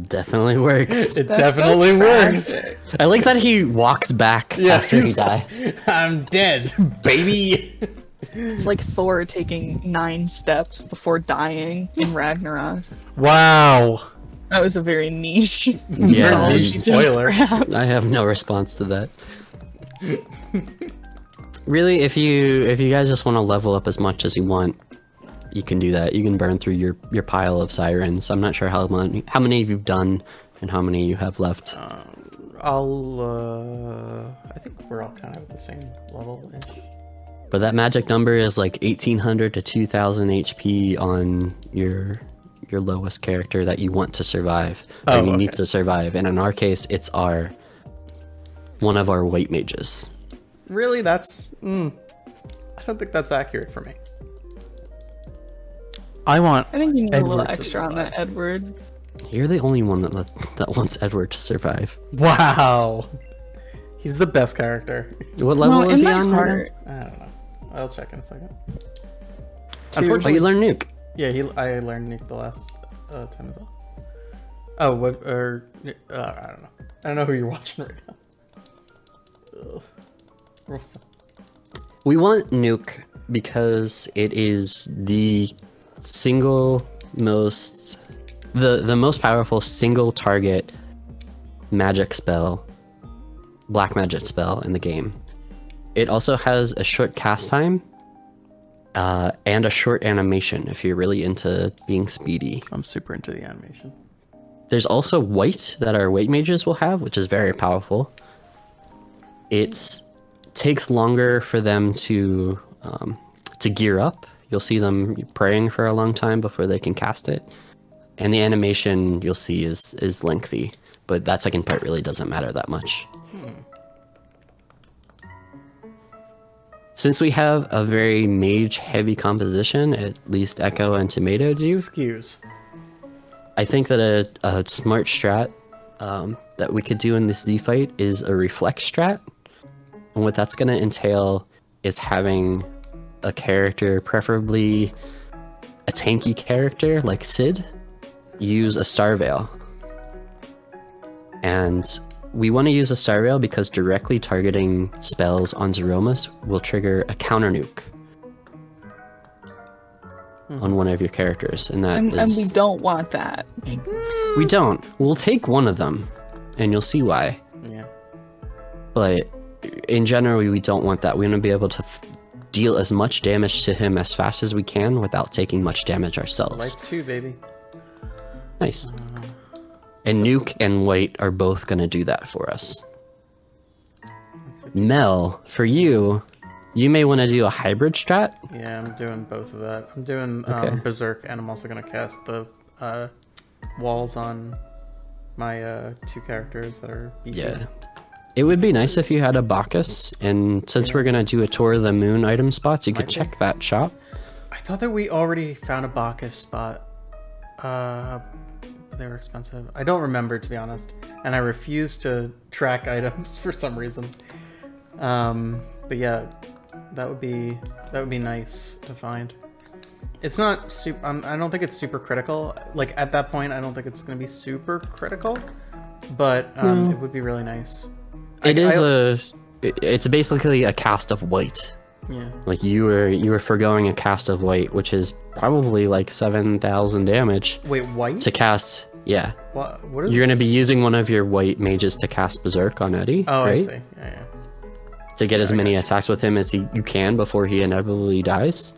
Definitely works. It That's so definitely works. tragic. I like that he walks back after he he's dies. like, I'm dead, baby. It's like Thor taking 9 steps before dying in Ragnarok. Wow. That was a very niche. Yeah, mythology niche joke, spoiler. perhaps. I have no response to that. Really, if you guys just want to level up as much as you want, you can do that. You can burn through your pile of sirens. I'm not sure how many you've done and how many you have left. I think we're all kind of at the same level-ish. But that magic number is like 1800 to 2000 HP on your lowest character that you want to survive, that you need to survive. And in our case, it's one of our white mages. Really? That's... I don't think that's accurate for me. I want I think you need a little Edward to extra on that Edward. You're the only one that wants Edward to survive. Wow. He's the best character. What level Well, is in he my on right heart, I don't know. I'll check in a second. now? Oh, Unfortunately, you learned Nuke. yeah, I learned Nick the last time as well. Oh, what? Or I don't know. I don't know who you're watching right now. Ugh. Rosa. We want Nuke because it is the most powerful single target magic spell, black magic spell in the game. It also has a short cast time and a short animation if you're really into being speedy. I'm super into the animation. There's also white that our white mages will have, which is very powerful. It takes longer for them to gear up. You'll see them praying for a long time before they can cast it. And the animation you'll see is lengthy, but that second part really doesn't matter that much. Since we have a very mage-heavy composition, at least Echo and Tomato do, Excuse. I think that a smart strat that we could do in this Z fight is a reflect strat. And what that's going to entail is having a character, preferably a tanky character like Sid, use a Star Veil. And we want to use a Star Veil because directly targeting spells on Zeromus will trigger a counter nuke on one of your characters, and And we don't want that. we don't. We'll take one of them, and you'll see why. Yeah. But in general, we don't want that. We want to be able to deal as much damage to him as fast as we can without taking much damage ourselves. Life 2, baby. Nice. And Nuke and White are both going to do that for us. Mel, for you, you may want to do a hybrid strat. Yeah, I'm doing both of that. I'm doing Okay. Berserk, and I'm also going to cast the walls on my 2 characters that are beefy. Yeah. It would be nice if you had a Bacchus, and since we're going to do a tour of the moon item spots, you could Might be. check that shop. I thought that we already found a Bacchus spot. They were expensive. I don't remember, to be honest, and I refuse to track items for some reason. But yeah, that would be nice to find. It's not super. I don't think it's super critical. Like at that point, I don't think it's gonna be super critical, but it would be really nice. It's basically a cast of white. Yeah. Like you were foregoing a cast of white, which is probably like 7,000 damage Wait, white? to cast. Yeah, What is? you're gonna be using one of your white mages to cast Berserk on Eddie, Oh, right? I see. Yeah. To get as I many gotcha. attacks with him as you can before he inevitably dies.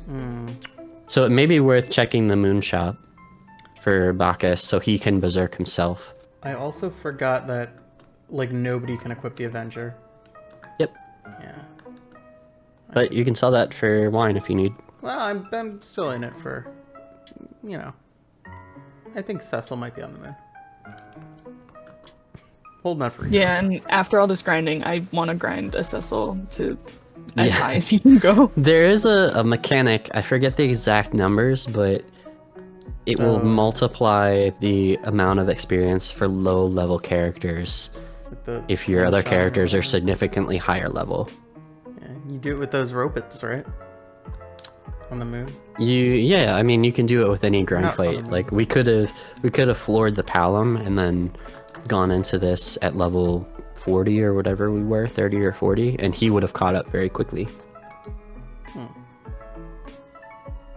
Hmm. So it may be worth checking the moon shop for Bacchus so he can Berserk himself. I also forgot that like nobody can equip the Avenger. Yep, Yeah. but you can sell that for wine if you need. Well, I'm still in it for, you know. I think Cecil might be on the moon. Hold that for you. Yeah, and after all this grinding, I want to grind a Cecil to as Yeah. high as he can go. There is a mechanic, I forget the exact numbers, but it will multiply the amount of experience for low level characters It's like the if your other slingshot characters or are whatever. significantly higher level. Yeah, you do it with those robots, right? On the moon. Yeah, I mean you can do it with any grind Not on the fight. moon. Like we could have floored the Palom and then gone into this at level 40 or whatever we were, 30 or 40, and he would have caught up very quickly.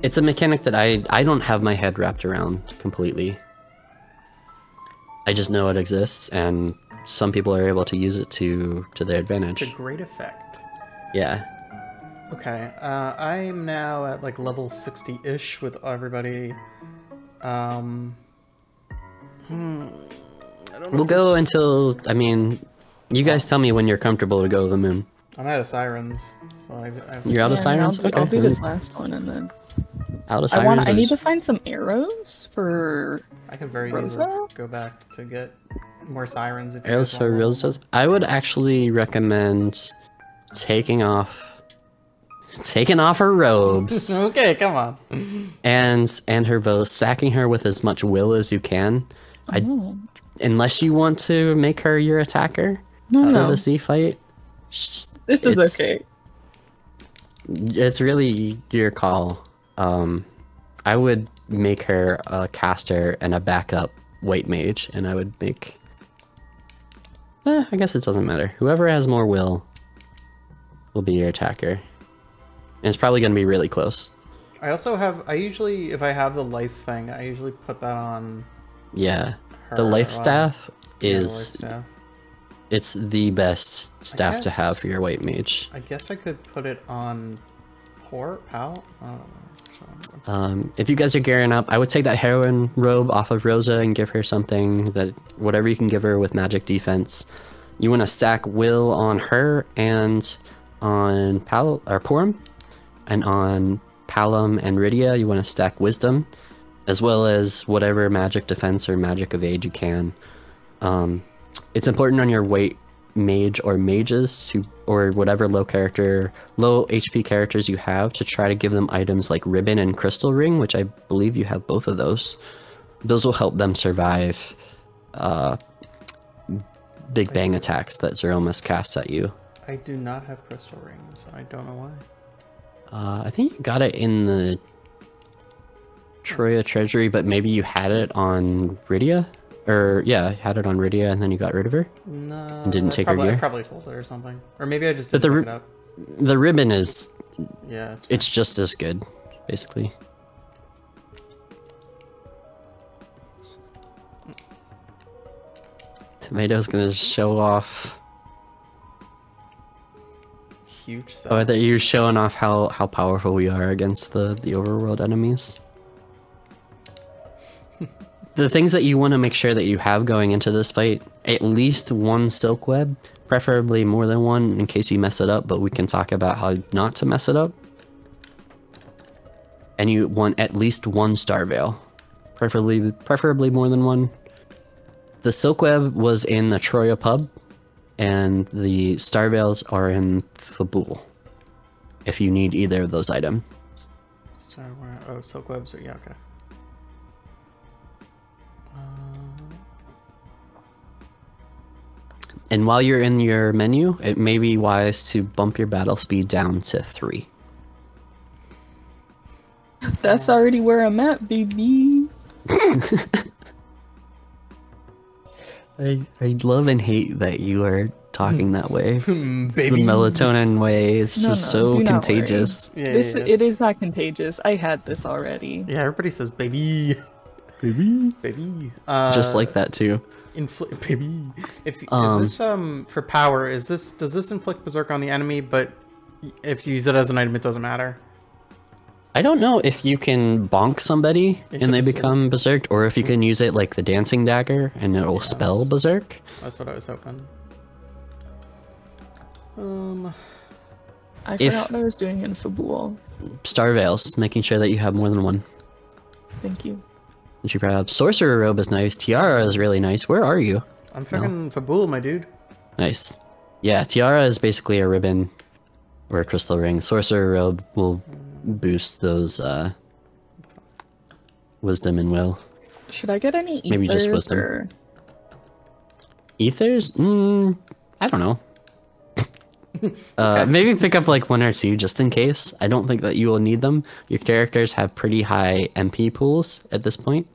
It's a mechanic that I don't have my head wrapped around completely. I just know it exists, and some people are able to use it to their advantage. To great effect. Yeah. Okay, I'm now at like level 60-ish with everybody. I don't know We'll if go until, I mean, you guys tell me when you're comfortable to go to the moon. I'm out of sirens, so I've You're out of Yeah, sirens? I'll do Okay. this last one and then Out of I sirens need is- to find some arrows for I can very Rosa? easily go back to get more sirens if you Arrows guys for want real more. says I would actually recommend taking off her robes Okay, come on. and her bow, sacking her with as much will as you can. Unless you want to make her your attacker No, for no. the sea fight. This is it's- okay. It's really your call. I would make her a caster and a backup white mage, and I would make. I guess it doesn't matter. Whoever has more will be your attacker, and it's probably going to be really close. I also have. I usually, if I have the life thing, I usually put that on Yeah, her. the life while- staff Yeah, the life is staff. it's the best staff to guess- have for your white mage. I guess I could put it on Pal. I don't know. If you guys are gearing up, I would take that heroine robe off of Rosa and give her something that whatever you can give her with magic defense. You want to stack will on her and on Purim, and on Palom and Rydia you want to stack wisdom, as well as whatever magic defense or magic evade you can. It's important on your white mage or mages or whatever low HP characters you have to try to give them items like ribbon and crystal ring, which I believe you have both of those. Those will help them survive big bang attacks that Zeromus casts at you. I do not have crystal rings. I don't know why. I think you got it in the Troya Treasury, but maybe you had it on Rydia? Or, yeah, had it on Rydia and then you got rid of her? No. And didn't take her gear? I probably sold it or something. Or maybe I just didn't pick it up. The ribbon is... Yeah, it's just as good, basically. Tomato's gonna show off... Huge set. Oh, I thought you were showing off how powerful we are against the overworld enemies. The things that you want to make sure that you have going into this fight, at least one silk web, preferably more than one in case you mess it up, but we can talk about how not to mess it up. And you want at least one star veil, preferably more than one. The silk web was in the Troya pub, and the star veils are in Fabul, if you need either of those items. Oh, silk webs, yeah, okay. And while you're in your menu, it may be wise to bump your battle speed down to 3. That's already where I'm at, baby. I love and hate that you are talking that way. It's the melatonin way. It's just so contagious. Yeah, it is not contagious. I had this already. Yeah, everybody says baby. Baby. Just like that too. Baby. Is this for power? Does this inflict berserk on the enemy? But if you use it as an item, it doesn't matter. I don't know if you can bonk somebody and they become berserked, or if you can use it like the dancing dagger and it'll spell berserk. That's what I was hoping. I forgot what I was doing in Fabul. Star veils, making sure that you have more than one. Thank you. And you grab Sorcerer Robe is nice. Tiara is really nice. Where are you? I'm fucking Fabul, my dude. Nice. Yeah, Tiara is basically a ribbon or a crystal ring. Sorcerer Robe will boost those wisdom and will. Should I get any ethers? Maybe just wisdom. Or... Ethers? I don't know. Maybe pick up like 1 or 2 just in case. I don't think that you will need them. Your characters have pretty high MP pools at this point.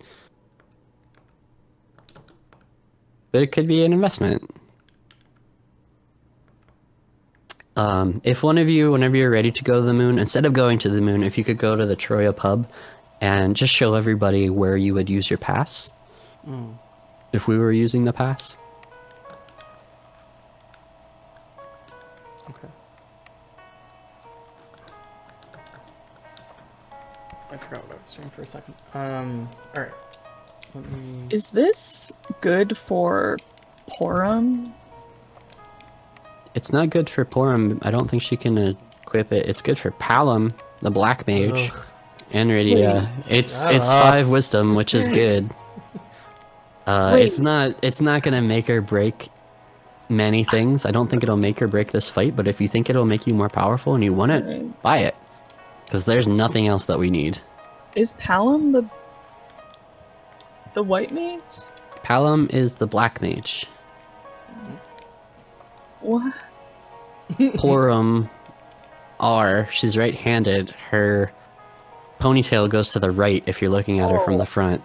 But it could be an investment. If one of you, whenever you're ready to go to the moon, instead of going to the moon, if you could go to the Troya pub and just show everybody where you would use your pass. If we were using the pass. Okay. I forgot what I was doing for a second. Alright. Is this good for Porum? It's not good for Porum. I don't think she can equip it. It's good for Palom, the black mage, and Rydia. It's 5 wisdom, which is good. It's not gonna make or break many things. I don't think it'll make or break this fight, but if you think it'll make you more powerful and you want it, buy it. Because there's nothing else that we need. Is Palom the white mage? Palom is the black mage. What? Porum she's right-handed. Her ponytail goes to the right if you're looking at her from the front.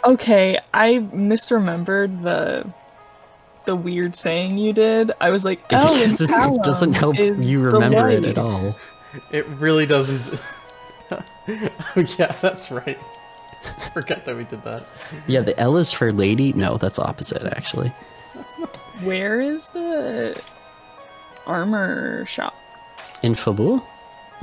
Okay, I misremembered the weird saying you did. I was like, oh, it doesn't help you remember it at all. It really doesn't. Oh yeah, that's right. I forgot that we did that. Yeah, the L is for lady. No, that's opposite actually. Where is the armor shop? In Fabul?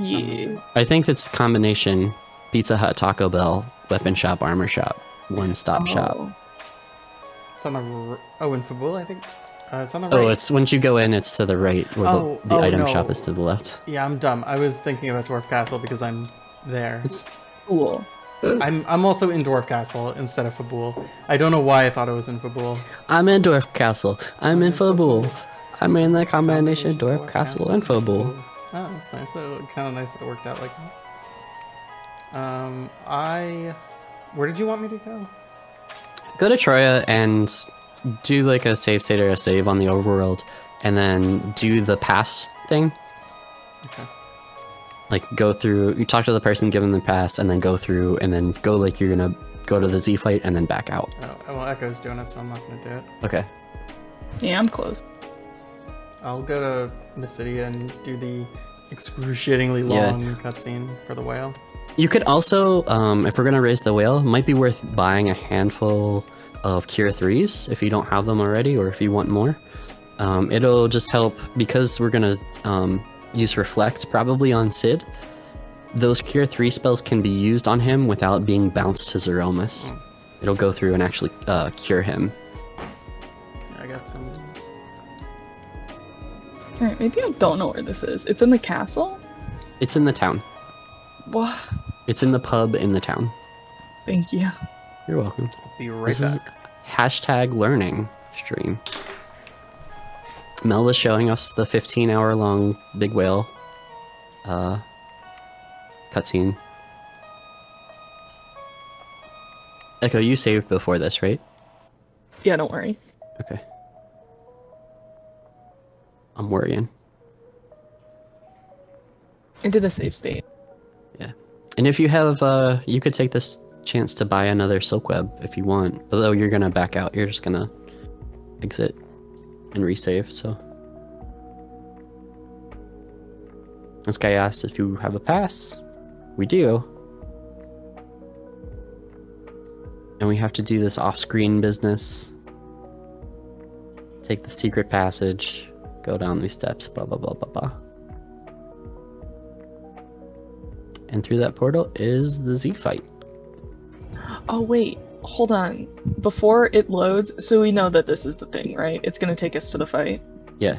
Yeah. I think it's combination Pizza Hut, Taco Bell, weapon shop, armor shop, one-stop shop. It's on the in Fabul, I think. It's on the right. Oh, it's once you go in, it's to the right, where the item shop is to the left. Yeah, I'm dumb. I was thinking about Dwarf Castle because I'm there. It's cool. I'm also in Dwarf Castle instead of Fabul. I don't know why I thought it was in Fabul. I'm in Dwarf Castle. I'm in Fabul. I'm in the combination dwarf castle info bowl. Oh, that's nice. Kind of nice that it worked out like that. Where did you want me to go? Go to Troya and do like a save state or a save on the overworld, and then do the pass thing. Okay. Like go through, you talk to the person, give them the pass, and then go through, and then go like you're gonna go to the Z fight and then back out. Oh, well, Echo's doing it, so I'm not gonna do it. Okay. Yeah, I'm close. I'll go to the city and do the excruciatingly long cutscene for the whale. You could also, if we're gonna raise the whale, it might be worth buying a handful of Cure 3s if you don't have them already, or if you want more. It'll just help, because we're gonna use Reflect probably on Sid. Those Cure 3 spells can be used on him without being bounced to Zeromus. It'll go through and actually cure him. I got some of those. Alright, maybe I don't know where this is. It's in the castle? It's in the town. What? It's in the pub in the town. Thank you. You're welcome. I'll be right This is back. #learning stream. Melda's showing us the 15-hour long big whale cutscene. Echo, you saved before this, right? Yeah, don't worry. Okay. I'm worrying. I did a save state. Yeah. And if you have, you could take this chance to buy another silk web if you want. Although you're gonna back out, you're just gonna exit and resave, so. This guy asked if you have a pass. We do. And we have to do this off-screen business. Take the secret passage, go down these steps, blah, blah, blah, blah, blah. And through that portal is the Z fight. Oh, wait. Hold on. Before it loads, so we know that this is the thing, right? It's gonna take us to the fight. Yeah.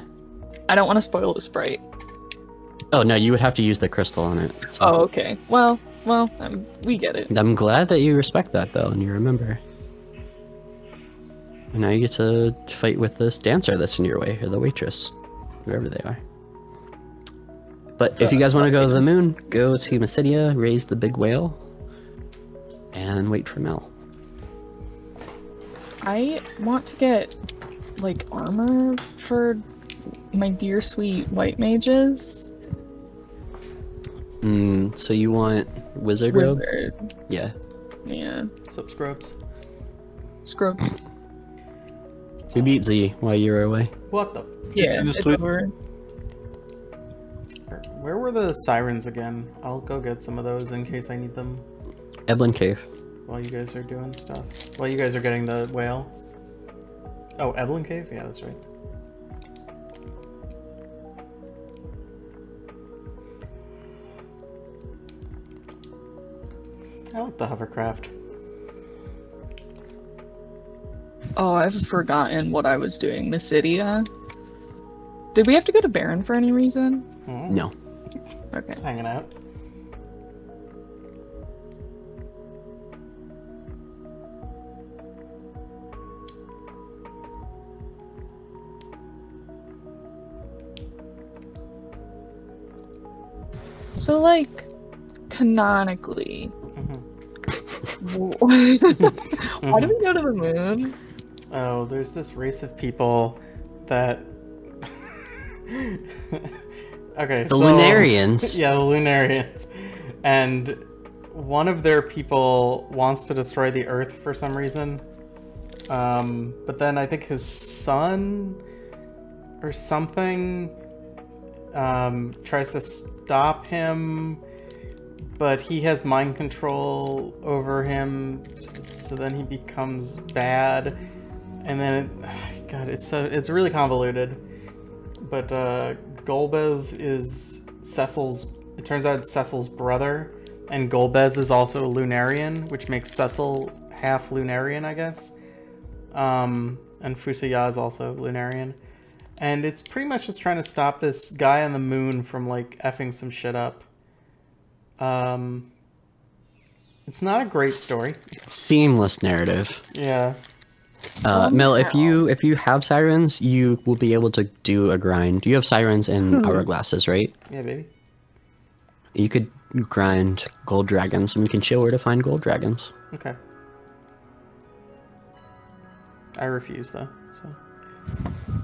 I don't want to spoil the sprite. Oh, no, you would have to use the crystal on it. So. Oh, okay. Well, we get it. I'm glad that you respect that, though, and you remember. And now you get to fight with this dancer that's in your way, or the waitress, whoever they are. But if you guys want to go to the moon, go to Mysidia, raise the big whale, and wait for Mel. I want to get, like, armor for my dear sweet white mages. So you want wizard robe? Wizard. Yeah. Yeah. Sup, scrubs? Scrubs. We beat Z while you were away. What the? Yeah, In the it's street. over. Where were the sirens again? I'll go get some of those in case I need them Eblin Cave. while you guys are doing stuff. While you guys are getting the whale. Oh, Evelyn Cave? Yeah, that's right. I like the hovercraft. Oh, I've forgotten what I was doing. Mysidia. Did we have to go to Baron for any reason? No. Okay. Just hanging out. So, like, canonically, why do we go to the moon? Oh, there's this race of people that... Okay, The Lunarians. Yeah, the Lunarians. And one of their people wants to destroy the Earth for some reason. But then I think his son or something tries to stop him, but he has mind control over him, so then he becomes bad. And then God, it's really convoluted. But Golbez is Cecil's. It turns out it's Cecil's brother, and Golbez is also a Lunarian, which makes Cecil half Lunarian, I guess. And Fusaya is also Lunarian, and it's pretty much just trying to stop this guy on the moon from like effing some shit up. It's not a great story. Seamless narrative. Yeah. Mel, if you have sirens, you will be able to do a grind. You have sirens and hourglasses, right? Yeah, baby. You could grind gold dragons, and we can show where to find gold dragons. Okay. I refuse though. So.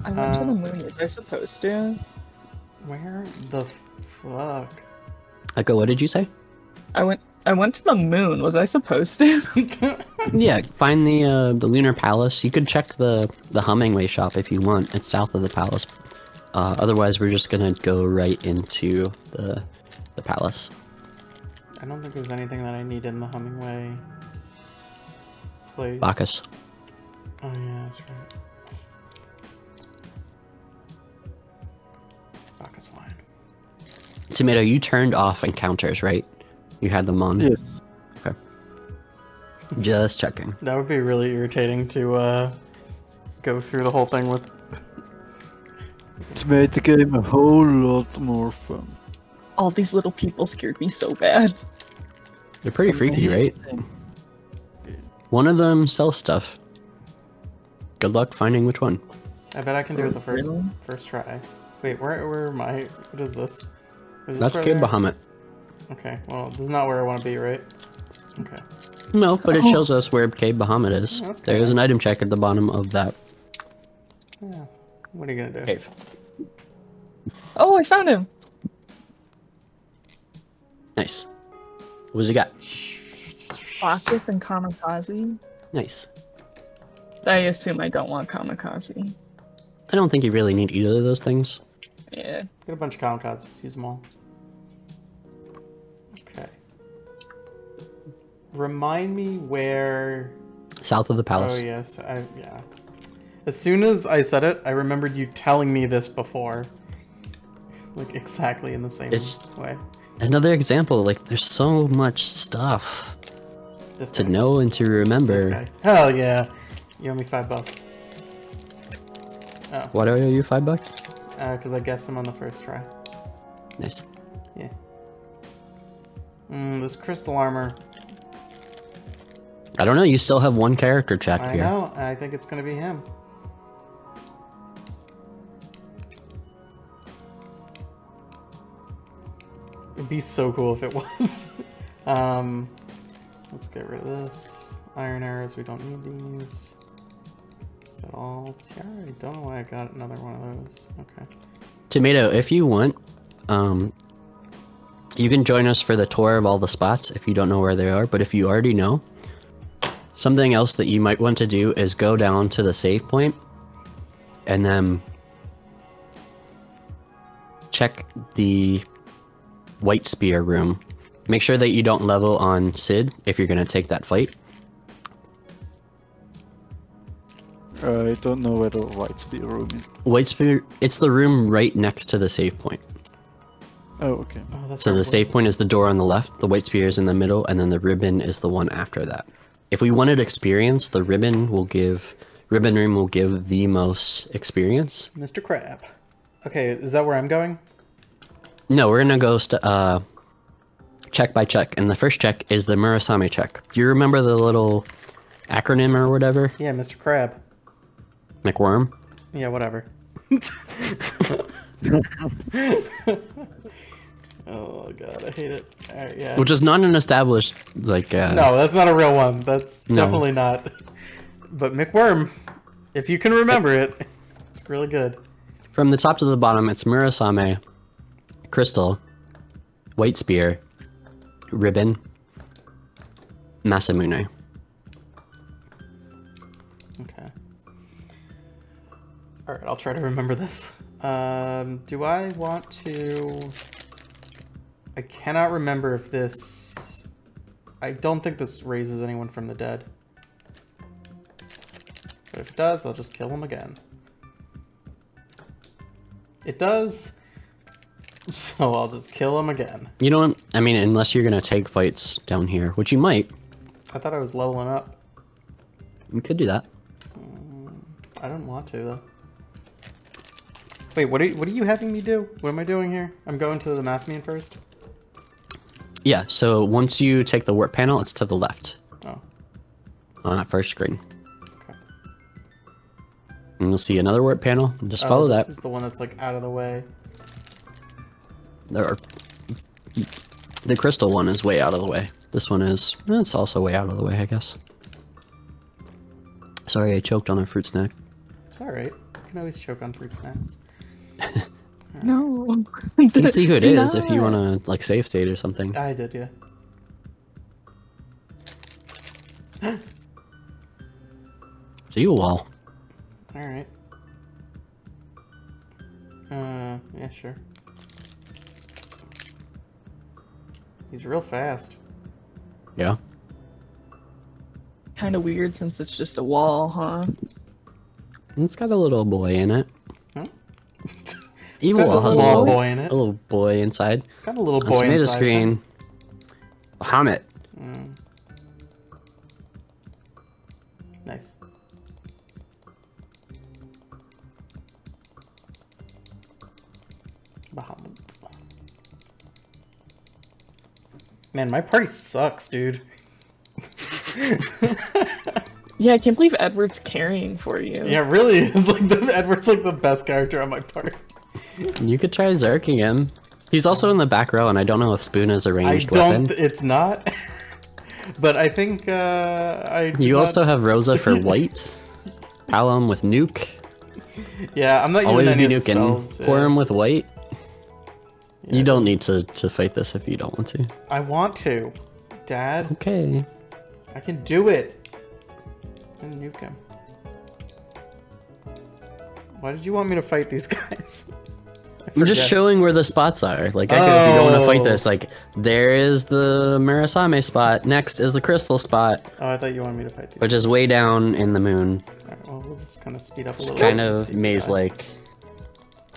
I went to the moon. Was I supposed to? Where the fuck? Echo, what did you say? I went to the moon. Was I supposed to? Yeah, find the lunar palace. You could check the Hummingway shop if you want. It's south of the palace. Otherwise, we're just gonna go right into the palace. I don't think there's anything that I need in the Hummingway place. Bacchus. Oh yeah, that's right. Bacchus wine. Tomato, you turned off encounters, right? You had them on? Yes. Okay. Just checking. That would be really irritating to go through the whole thing with. It made the game a whole lot more fun. All these little people scared me so bad. They're pretty freaky, right? One of them sells stuff. Good luck finding which one. I bet I can do it the Really? first try. Wait, where am I? What is this? Is this That's right Cave there? Bahamut. Okay, well, this is not where I want to be, right? Okay. No, but it shows us where Cave Bahamut is. Oh, that's There is an nice. item check at the bottom of that Yeah. What are you gonna do? cave. Oh, I found him. Nice. What does he got? Bacchus and Kamikaze. Nice. I assume I don't want Kamikaze. I don't think you really need either of those things. Yeah. Get a bunch of kamikazes. Use them all. Okay. Remind me where. South of the palace. Oh yes, yeah. As soon as I said it, I remembered you telling me this before. Like exactly in the same way. Another example, like there's so much stuff This to guy. know and to This remember. guy. Hell yeah! You owe me $5. Oh, Why do I owe you $5? because I guessed him on the first try. Nice. Yeah. This crystal armor. I don't know, you still have one character check I here. know. I think it's gonna be him. It'd be so cool if it was. Let's get rid of this. Iron arrows, we don't need these. Is that all? Tiara, I don't know why I got another one of those. Okay. Tomato, if you want, you can join us for the tour of all the spots if you don't know where they are, but if you already know, something else that you might want to do is go down to the save point and then check the White Spear room. Make sure that you don't level on Sid if you're going to take that fight. I don't know where the White Spear room is. White Spear, it's the room right next to the save point. Oh, okay. Oh, that's So not the cool. save point is the door on the left, the White Spear is in the middle, and then the ribbon is the one after that. If we wanted experience, the ribbon room will give the most experience. Mr. Crab. Okay, is that where I'm going? No, we're gonna go check by check, and the first check is the Murasame check. Do you remember the little acronym or whatever? Yeah, Mr. Crab. McWorm? Yeah, whatever. Oh god, I hate it. Alright, yeah. Which is not an established, like, No, that's not a real one. That's No. definitely not. But McWorm, if you can remember it, it's really good. From the top to the bottom, it's Murasame, Crystal, White Spear, Ribbon, Masamune. Okay. Alright, I'll try to remember this. Do I want to... I cannot remember if this... I don't think this raises anyone from the dead. But if it does, I'll just kill him again. It does. So I'll just kill him again. You don't, I mean, unless you're gonna take fights down here, which you might. I thought I was leveling up. You could do that. I don't want to, though. Wait, what are you having me do? What am I doing here? I'm going to the Massman first? Yeah, so once you take the warp panel, it's to the left Oh, on that first screen. okay. And you'll see another warp panel. Just follow that. This is the one that's like out of the way. There are... The crystal one is way out of the way. This one is... It's also way out of the way, I guess. Sorry, I choked on a fruit snack. It's alright. You can always choke on fruit snacks. No. You can see who it is if you want to, like, save state or something. I did, yeah. See you wall. Alright. Yeah, sure. He's real fast. Yeah. Kind of weird since it's just a wall, huh? It's got a little boy in it. Huh? Evil Just a wall has small boy in it. a little boy inside. It's got a little On boy tomato inside. screen. Bahamut. Mm. Nice. Bahamut. Man, my party sucks, dude. Yeah, I can't believe Edward's carrying for you. Yeah, it really is. Like, Edward's like the best character on my party. You could try zerking him. He's also in the back row, and I don't know if Spoon is a ranged weapon. It's not. But I think, You also have Rosa for white. Alum with nuke. Yeah, I'm not using Always any be of the nuking. spells. Quorum with white. Yeah. You don't need to fight this if you don't want to. I want to. Dad, Okay. I can do it. And nuke him. Why did you want me to fight these guys? I'm just showing where the spots are. Like, I could, if you don't want to fight this, like, there is the Murasame spot. Next is the crystal spot, Oh, I thought you wanted me to fight these. which is way down in the moon. Alright, well, we'll just kind of speed up a It's little. kind bit and of see if we maze-like.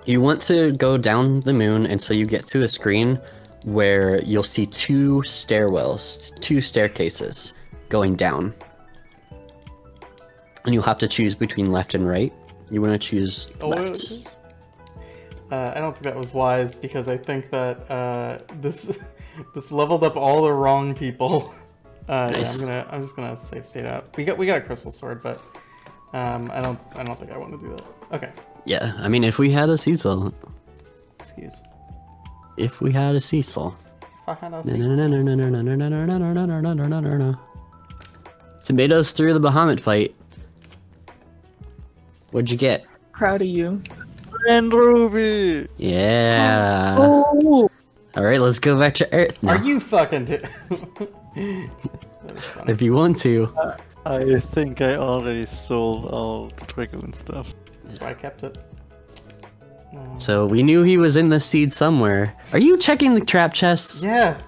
You want to go down the moon until you get to a screen where you'll see two stairwells, two staircases going down. And you'll have to choose between left and right. You want to choose left. I don't think that was wise because I think that this leveled up all the wrong people. Nice. Yeah, I'm just gonna save state out. We got a crystal sword, but I don't think I want to do that. Okay. Yeah, I mean, if we had a Cecil. Excuse. If we had a Cecil. If I had a Tomatoes through the Bahamut fight. What'd you get? Proud of you. And Ruby! Yeah. Oh! Alright, let's go back to Earth now. Are you fucking that was funny. If you want to. I think I already sold all the Dragoon stuff. That's why I kept it. Oh. So we knew he was in the seed somewhere. Are you checking the trap chests? Yeah.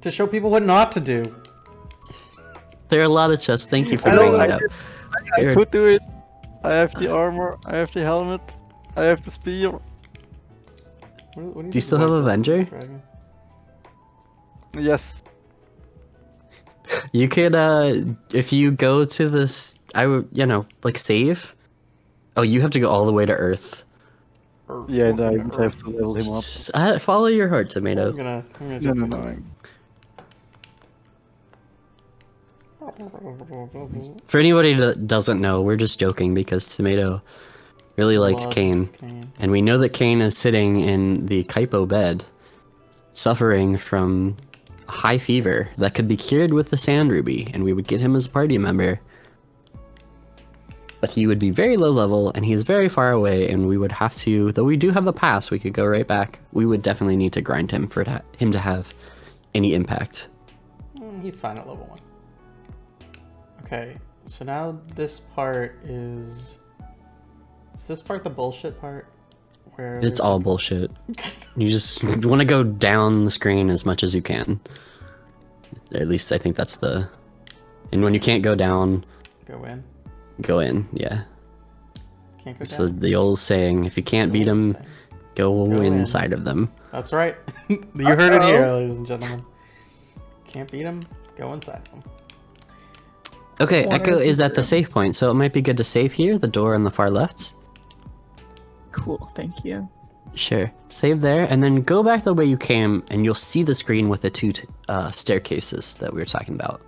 To show people what not to do. There are a lot of chests. Thank you for I know, bringing it I up. I could do it. I have the armor, I have the helmet, I have the spear. What Do you still have Avenger? Yes. You could, if you go to this, I would, like save. Oh, you have to go all the way to Earth. Yeah, and I would have to level him up. Follow your heart, Tomato. I'm gonna No, just no, do no. this. For anybody that doesn't know, we're just joking because Tomato really likes Loves Kane. And we know that Kane is sitting in the Kaipo bed, suffering from high fever that could be cured with the Sand Ruby, and we would get him as a party member. But he would be very low level, and he's very far away, and we would have to, though we do have the pass, we could go right back. We would definitely need to grind him for him to have any impact. He's fine at level 1. Okay, so now this part is this part the bullshit part? Where It's all bullshit. You just want to go down the screen as much as you can. At least I think that's the... And when you can't go down... Go in. Go in, yeah. Can't go It's down. the old saying, if you can't beat them, go inside of them. That's right. You heard it here, ladies and gentlemen. Can't beat them, go inside them. Okay, Water Echo is at the room. save point, so it might be good to save here, the door on the far left. Cool, thank you. Sure. Save there, and then go back the way you came, and you'll see the screen with the two staircases that we were talking about.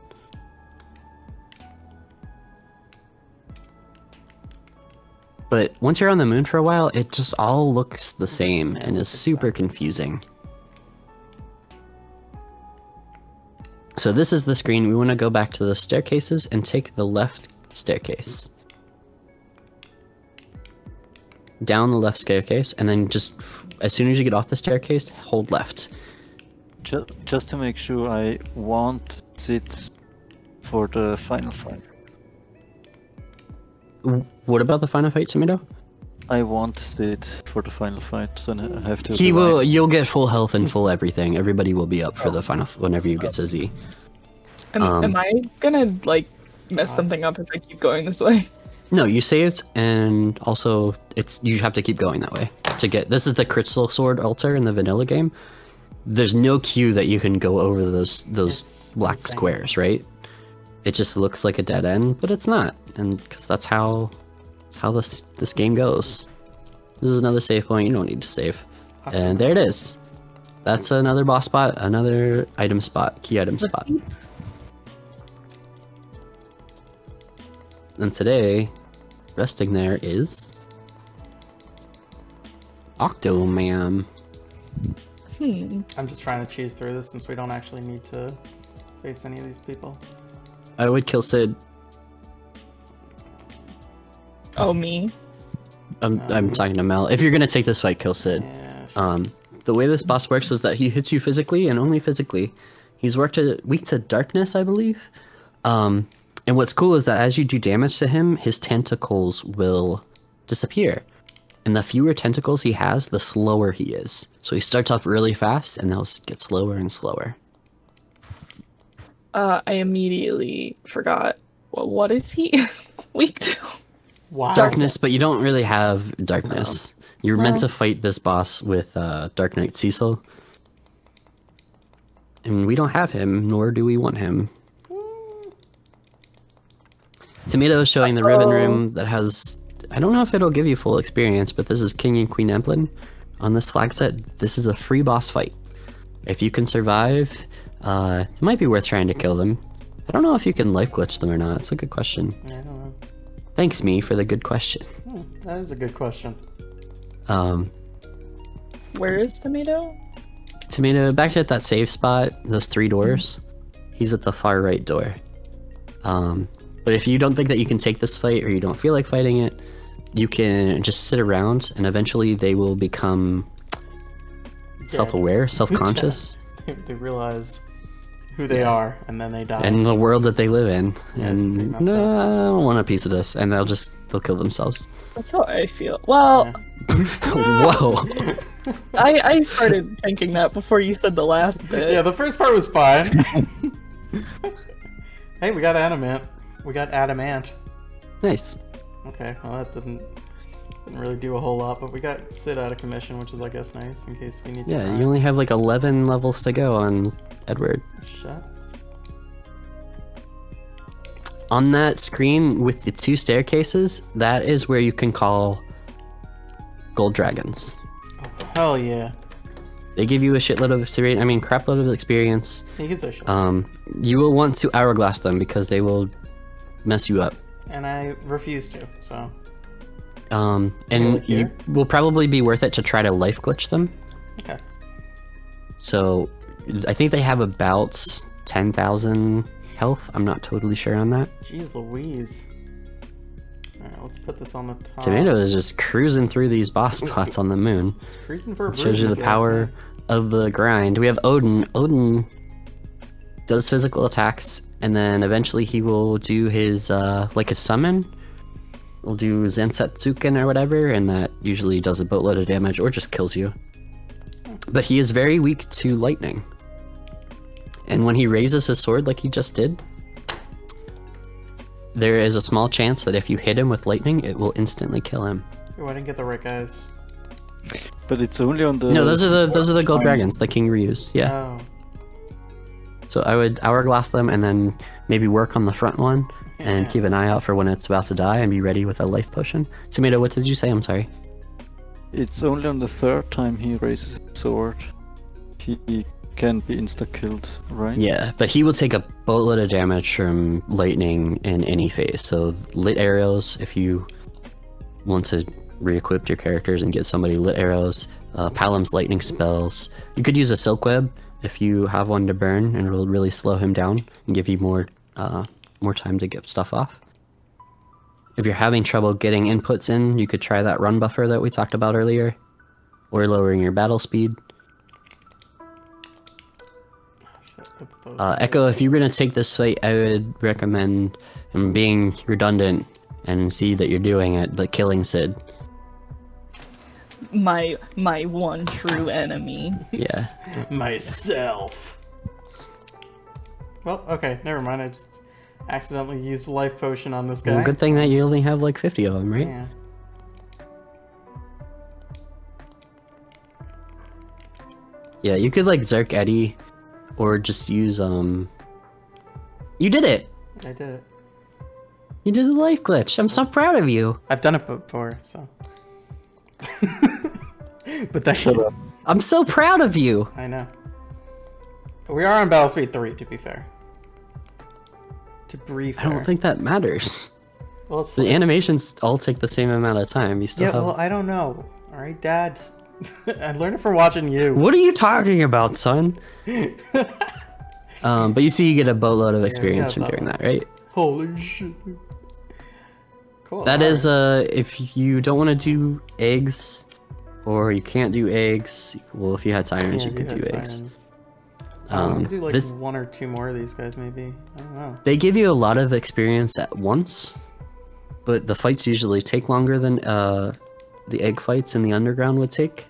But once you're on the moon for a while, it just all looks the same and is super confusing. So this is the screen. We want to go back to the staircases and take the left staircase. Down the left staircase, and then just as soon as you get off the staircase, hold left. Just to make sure, I want it for the final fight. What about the final fight, Tomato? I want it for the final fight, so I have to. He will. You'll get full health and full everything. Everybody will be up for the final whenever you get to Z. Am I gonna like mess something up if I keep going this way? No, you saved, and also you have to keep going that way to get. This is the Crystal Sword altar in the vanilla game. There's no queue that you can go over those black squares, right? It just looks like a dead end, but it's not, and because that's how this game goes. This is another save point. You don't need to save, and there it is. That's another boss spot, another item spot, key item spot. And today, resting there is Octoman. I'm just trying to cheese through this since we don't actually need to face any of these people. I would kill Sid. Oh, me? I'm talking to Mel. If you're gonna take this fight, kill Sid. Yeah, sure. The way this boss works is that he hits you physically and only physically. He's weak to darkness, I believe. And what's cool is that as you do damage to him, his tentacles will disappear. And the fewer tentacles he has, the slower he is. So he starts off really fast, and they'll get slower and slower. I immediately forgot. What is he weak to? Wow. Darkness, but you don't really have darkness. You're meant to fight this boss with Dark Knight Cecil. And we don't have him, nor do we want him. Tomato is showing the ribbon room that has... I don't know if it'll give you full experience, but this is King and Queen Emblem. On this flag set, this is a free boss fight. If you can survive, it might be worth trying to kill them. I don't know if you can life glitch them or not. It's a good question. I don't know. Thanks, me, for the good question. That is a good question. Where is Tomato? Tomato, back at that save spot, those 3 doors. He's at the far right door. But if you don't think that you can take this fight, or you don't feel like fighting it, you can just sit around, and eventually they will become self-aware, self-conscious. They realize who they are, and then they die. And the world that they live in. Yeah, and no, I don't want a piece of this. And they'll kill themselves. That's how I feel. Well, Whoa. I started thinking that before you said the last bit. Yeah, the first part was fine. Hey, we got adamant. We got adamant. Nice. Okay, well that didn't really do a whole lot, but we got Sid out of commission, which is I guess nice in case we need to. Yeah, you only have like 11 levels to go on Edward. Shut. On that screen with the 2 staircases, that is where you can call gold dragons. Oh, hell yeah. They give you a shitload of experience. I mean, crapload of experience. You can say shit. You will want to hourglass them because they will mess you up. And I refuse to, so. And like you here? will probably be worth it to try to life glitch them. Okay. So, I think they have about 10,000 health. I'm not totally sure on that. Jeez Louise. Alright, let's put this on the top. Tomato is just cruising through these boss spots on the moon. It's cruising for a It shows you breeze, the I guess, power man. of the grind. We have Odin. Odin does physical attacks, and then eventually he will do his, like a summon. We'll do Zansetsuken or whatever, and that usually does a boatload of damage or just kills you. But he is very weak to lightning. And when he raises his sword like he just did, there is a small chance that if you hit him with lightning, it will instantly kill him. Oh, I didn't get the right guys. But it's only on the... No, those are the gold dragons, the King Ryus. Yeah. Oh. So I would hourglass them and then maybe work on the front one and keep an eye out for when it's about to die and be ready with a life potion. Tomato, what did you say? I'm sorry. It's only on the 3rd time he raises his sword. He can be insta-killed, right? Yeah, but he will take a boatload of damage from lightning in any phase. So lit arrows, if you want to re-equip your characters and give somebody lit arrows, Palam's lightning spells. You could use a silk web if you have one to burn, and it'll really slow him down and give you more time to get stuff off. If you're having trouble getting inputs in, you could try that run buffer that we talked about earlier, or lowering your battle speed. Echo, if you're gonna take this fight, I would recommend being redundant and see that you're doing it, but killing Sid. My one true enemy. Yeah. Myself. Well, okay, never mind. I just accidentally used life potion on this guy. Well, good thing that you only have like 50 of them, right? Yeah. Yeah, you could like Zerk Eddy, or just use You did it! I did it. You did the life glitch. I'm so proud of you. I've done it before, so. But thank you. I'm so proud of you. I know. We are on battle speed 3, to be fair. To be fair. I don't think that matters. Well, The animations all take the same amount of time. You still Yeah, have... well, I don't know. Alright, Dad. I learned it from watching you. What are you talking about, son? But you see, you get a boatload of experience from doing that, right? Holy shit. Cool. That is, if you don't want to do eggs, or you can't do eggs, well, if you had sirens, you could do eggs. We could do like 1 or 2 more of these guys, maybe. I don't know. They give you a lot of experience at once, but the fights usually take longer than the egg fights in the underground would take.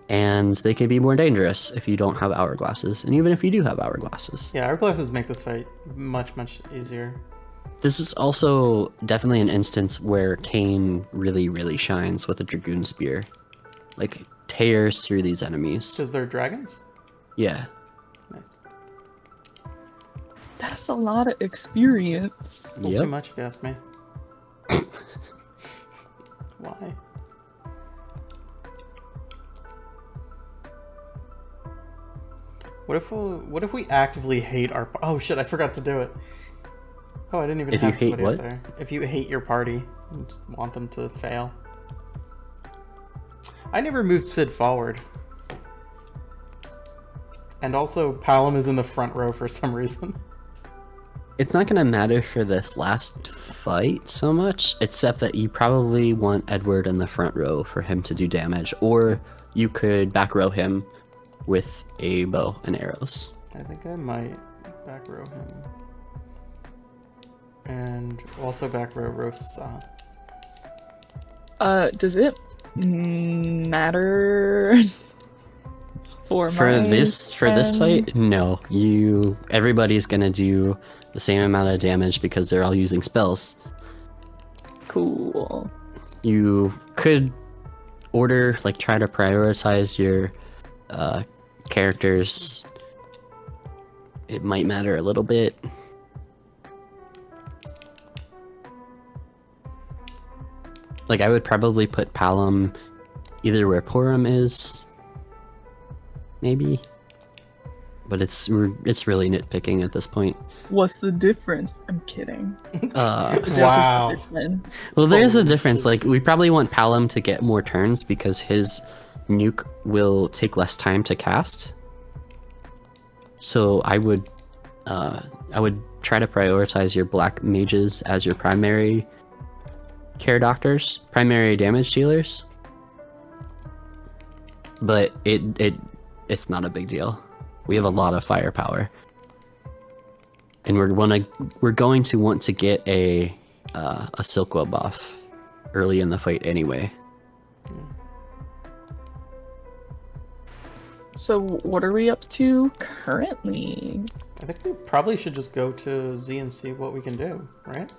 And they can be more dangerous if you don't have hourglasses, and even if you do have hourglasses. Yeah, hourglasses make this fight much easier. This is also definitely an instance where Kain really shines with a Dragoon Spear. Like, tears through these enemies. Because they're dragons? Yeah. Nice. That's a lot of experience. A little too much, if you ask me. Why? What if we actively hate our... Oh shit, I forgot to do it. Oh, I didn't even have somebody hate what? up there. If you hate your party, you just want them to fail. I never moved Sid forward. And also, Palom is in the front row for some reason. It's not gonna matter for this last fight so much, except that you probably want Edward in the front row for him to do damage, or you could back row him with a bow and arrows. I think I might back row him. And also back row Rosa. Does it matter for this fight? No. Everybody's gonna do the same amount of damage because they're all using spells. Cool. You could try to prioritize your characters. It might matter a little bit. Like, I would probably put Palom either where Porum is, maybe. But it's really nitpicking at this point. What's the difference? I'm kidding. Wow. Well, there's a difference. Like, we probably want Palom to get more turns because his nuke will take less time to cast. So I would try to prioritize your black mages as your primary care doctors, primary damage dealers. But it's not a big deal. We have a lot of firepower, and we're going to want to get a silk web off early in the fight anyway. So what are we up to currently? I think we probably should just go to Z and see what we can do, right?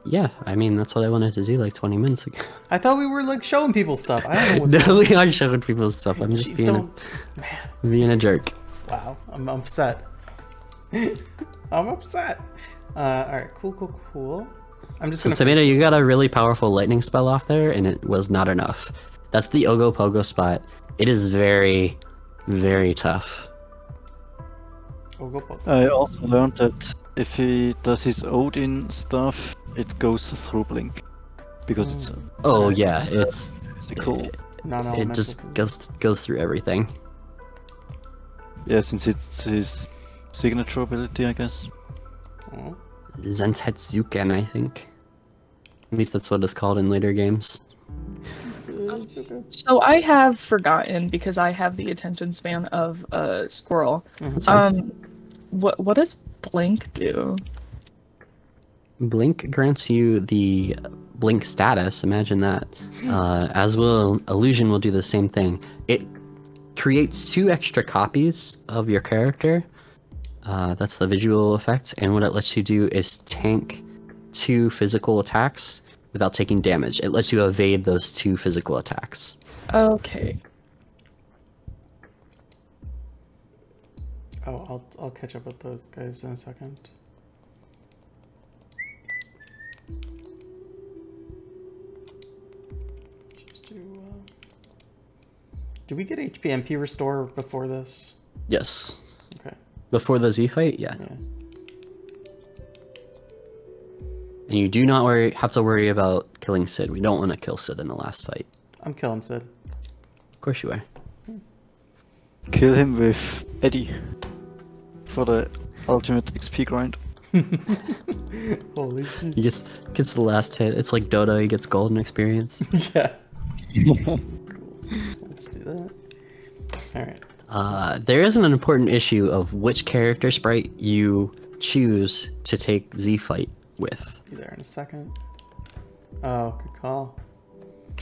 Yeah, I mean, that's what I wanted to do like 20 minutes ago. I thought we were like showing people stuff. I don't know what's No, we are showing people stuff. I'm just being a jerk. Wow, I'm upset. I'm upset. Alright, cool. I'm just gonna... Tomato, you got a really powerful lightning spell off there, and it was not enough. That's the Ogopogo spot. It is very, very tough. I also learned that if he does his Odin stuff, it goes through Blink. because it's Oh yeah, it's cool. it Non-elemental. just goes through everything. Yeah, since it's his signature ability, I guess. Oh. Zentetsuken, I think. At least that's what it's called in later games. It's okay. So I have forgotten because I have the attention span of a squirrel. That's fine. What does blink do? Blink grants you the blink status. Imagine that. As will illusion will do the same thing. It creates 2 extra copies of your character. That's the visual effect, and what it lets you do is tank 2 physical attacks without taking damage. It lets you evade those 2 physical attacks. Okay. Oh, I'll catch up with those guys in a second. Just do we get HPMP restore before this? Yes. Okay. Before the Z fight, yeah. Yeah. And you do not have to worry about killing Sid. We don't want to kill Sid in the last fight. I'm killing Sid. Of course you are. Kill him with Eddie for the ultimate XP grind. Holy shit. He gets the last hit. It's like Dota, he gets golden experience. Yeah. Cool. Let's do that. Alright. There isn't an important issue of which character sprite you choose to take Z fight with. Be there in a second. Oh, good call.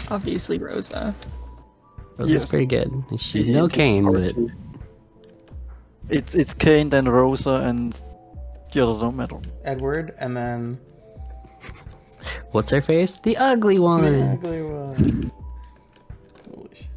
Obviously Rosa. Rosa's Yes. pretty good. She's It- no it's Kane, hard but to- It's Kane, then Rosa, and the others don't matter. Edward, and then what's her face? The ugly one. the ugly one. Holy shit.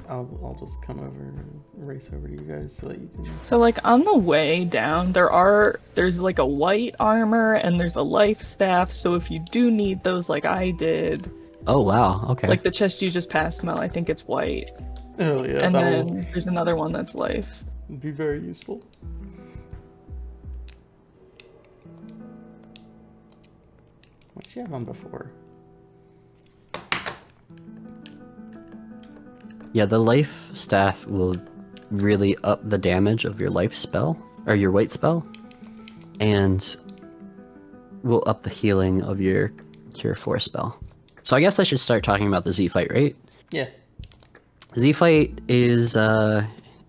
I'll just come over and race over to you guys so that you can. So like on the way down, there's like a white armor and there's a life staff. So if you do need those, like I did, Oh wow. Okay. like the chest you just passed, Mel, I think it's white, Oh yeah, and that then there's another one that's life. will be very useful. What did you have on before? Yeah, the life staff will really up the damage of your life spell, or your white spell, and will up the healing of your Cure 4 spell. So I guess I should start talking about the Z fight, right? Yeah. Z fight is,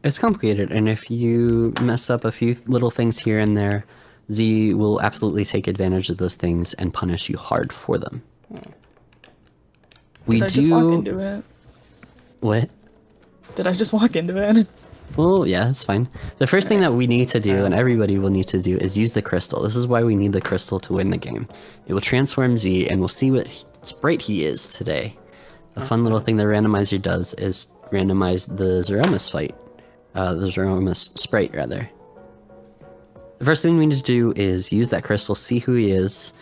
it's complicated, and if you mess up a few little things here and there, Z will absolutely take advantage of those things and punish you hard for them. We Did I just walk into it? What? Did I just walk into it? Well, yeah, that's fine. The first thing that we need to do, and everybody will need to do, is use the crystal. This is why we need the crystal to win the game. It will transform Z, and we'll see what sprite he is today. The fun little thing the randomizer does is randomize the Zeromus fight. The Zeromus sprite, rather. The first thing we need to do is use that crystal, see who he is.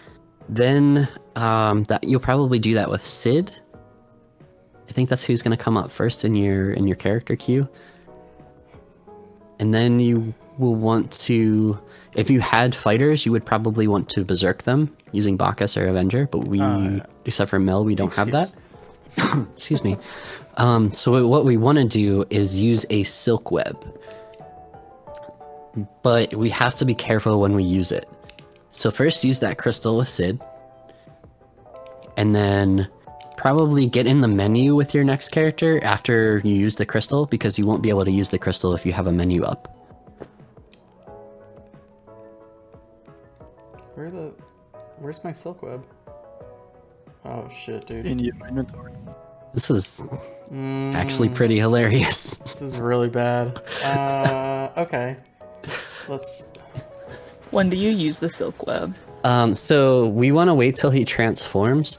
Then, that you'll probably do that with Sid. I think that's who's going to come up first in your character queue. And then you will want to, if you had fighters, you would probably want to berserk them using Bacchus or Avenger, but we, except for Mel, we don't have that. Excuse me. So what we want to do is use a silk web. But we have to be careful when we use it. So first use that crystal with Sid. And then probably get in the menu with your next character after you use the crystal, because you won't be able to use the crystal if you have a menu up. Where's my silk web? Oh shit, dude. In your inventory. This is actually pretty hilarious. This is really bad. Okay. Let's. When do you use the silk web? So we want to wait till he transforms,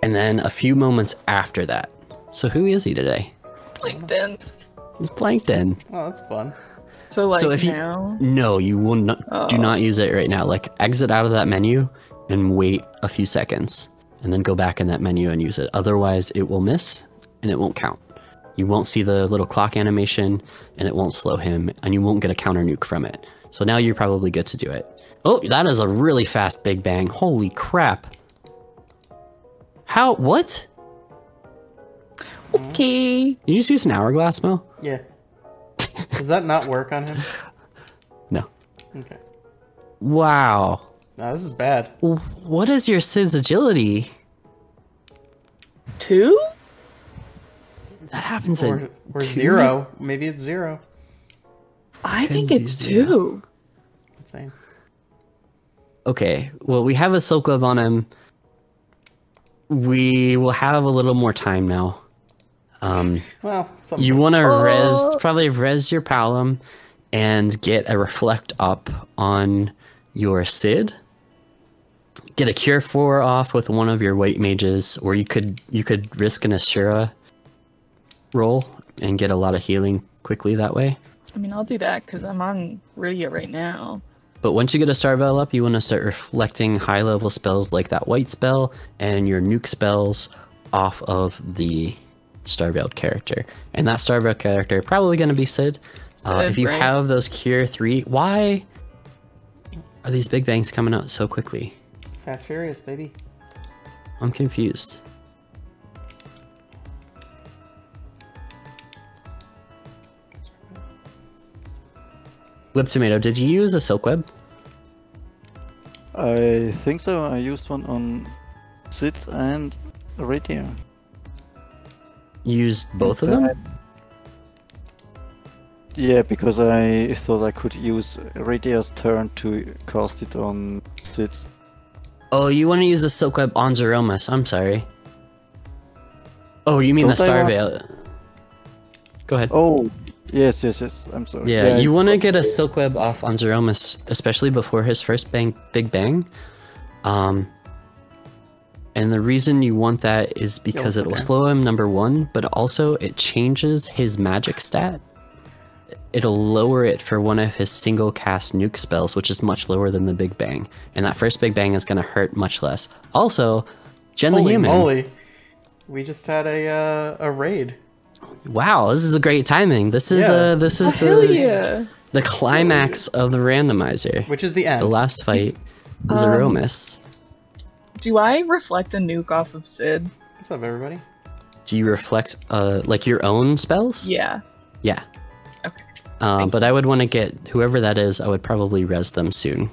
and then a few moments after that. So who is he today? LinkedIn. He's Plankton. Oh, that's fun. So like So if now? No, you will not. Do not use it right now. Like exit out of that menu and wait a few seconds, and then go back in that menu and use it. Otherwise, it will miss and it won't count. You won't see the little clock animation, and it won't slow him, and you won't get a counter nuke from it. So now you're probably good to do it. Oh, that is a really fast Big Bang. Holy crap. How? What? Okay. Can you just use an hourglass, Mo? Yeah. Does that not work on him? No. Okay. Wow. No, this is bad. What is your Sid's agility? 2? That happens Or at 2? 0. Maybe it's 0. I think Could be it's 0. 2. Insane. Okay, well, we have a Silk Web on him. We will have a little more time now. Well, You want to probably res your Palom and get a Reflect up on your Sid. Get a Cure 4 off with one of your White Mages, or you could risk an Ashura roll and get a lot of healing quickly that way. I mean, I'll do that because I'm on Rydia right now. But once you get a Star Veil up, you want to start reflecting high-level spells like that White spell and your nuke spells off of the Star Veiled character. And that Star Veiled character probably going to be Sid. If you right? have those Cure 3, why are these Big Bangs coming out so quickly? Fast Furious, baby. I'm confused. Whip Tomato, did you use a Silk Web? I think so. I used one on Sid and Radio. You used both of them? Yeah, because I thought I could use Radia's turn to cast it on Sid. Oh, you want to use the Silk Web on Zeromus. I'm sorry. Oh, you mean Don't the I Star want- Veil. Go ahead. Oh, yes. I'm sorry. Yeah, you want to get a Silk Web off on Zeromus, especially before his first Big Bang. And the reason you want that is because it will slow him, number one, but also it changes his magic stat. It'll lower it for one of his single cast nuke spells, which is much lower than the Big Bang. And that first Big Bang is going to hurt much less. Also, Jen the Holy Human. moly. We just had a raid. Wow, this is a great timing. This is Yeah. Hell yeah. the climax of the randomizer. Which is the end. The last fight, Zeromus. Do I reflect a nuke off of Sid? What's up, everybody? Do you reflect like your own spells? Yeah. Yeah. Okay. But I would want to get whoever that is. I would probably res them soon.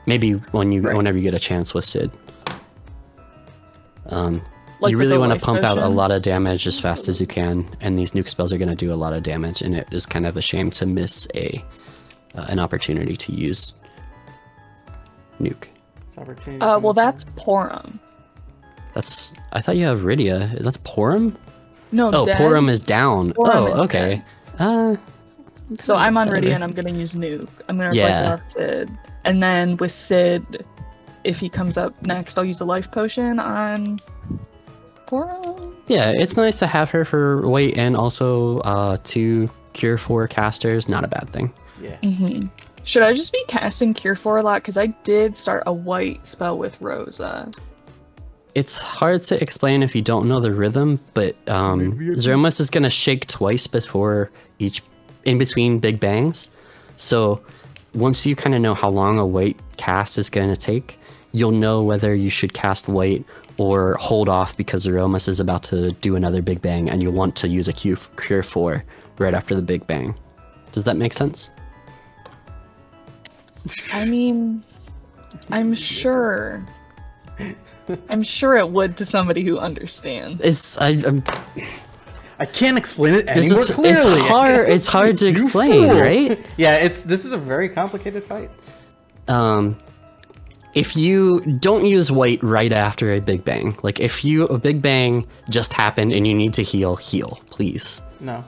Maybe whenever you get a chance with Sid. Like you with really the want life to pump out a potion? lot of damage as fast as you can, and these nuke spells are going to do a lot of damage, and it is kind of a shame to miss an opportunity to use nuke. It's opportunity. Well, that's Porum. I thought you have Rydia. That's Porum? No, Oh, dead. Porum is down. Porum is Okay. So I'm on Whatever. Rydia and I'm gonna use nuke. I'm gonna reflect Yeah. it off Sid. And then with Sid, if he comes up next, I'll use a life potion on Porum. Yeah, it's nice to have her for weight and also 2 Cure 4 casters. Not a bad thing. Yeah. Should I just be casting Cure 4 a lot? Because I did start a white spell with Rosa. It's hard to explain if you don't know the rhythm, but Zeromus is going to shake twice in between Big Bangs. So once you kind of know how long a white cast is going to take, you'll know whether you should cast white or hold off because Zeromus is about to do another Big Bang and you'll want to use a Cure 4 right after the Big Bang. Does that make sense? I mean, I'm sure it would to somebody who understands. I can't explain it any This more is clearly. it's hard to You explain, fool. right? Yeah, this is a very complicated fight. If you don't use white right after a Big Bang, like if a Big Bang just happened and you need to heal, please. No.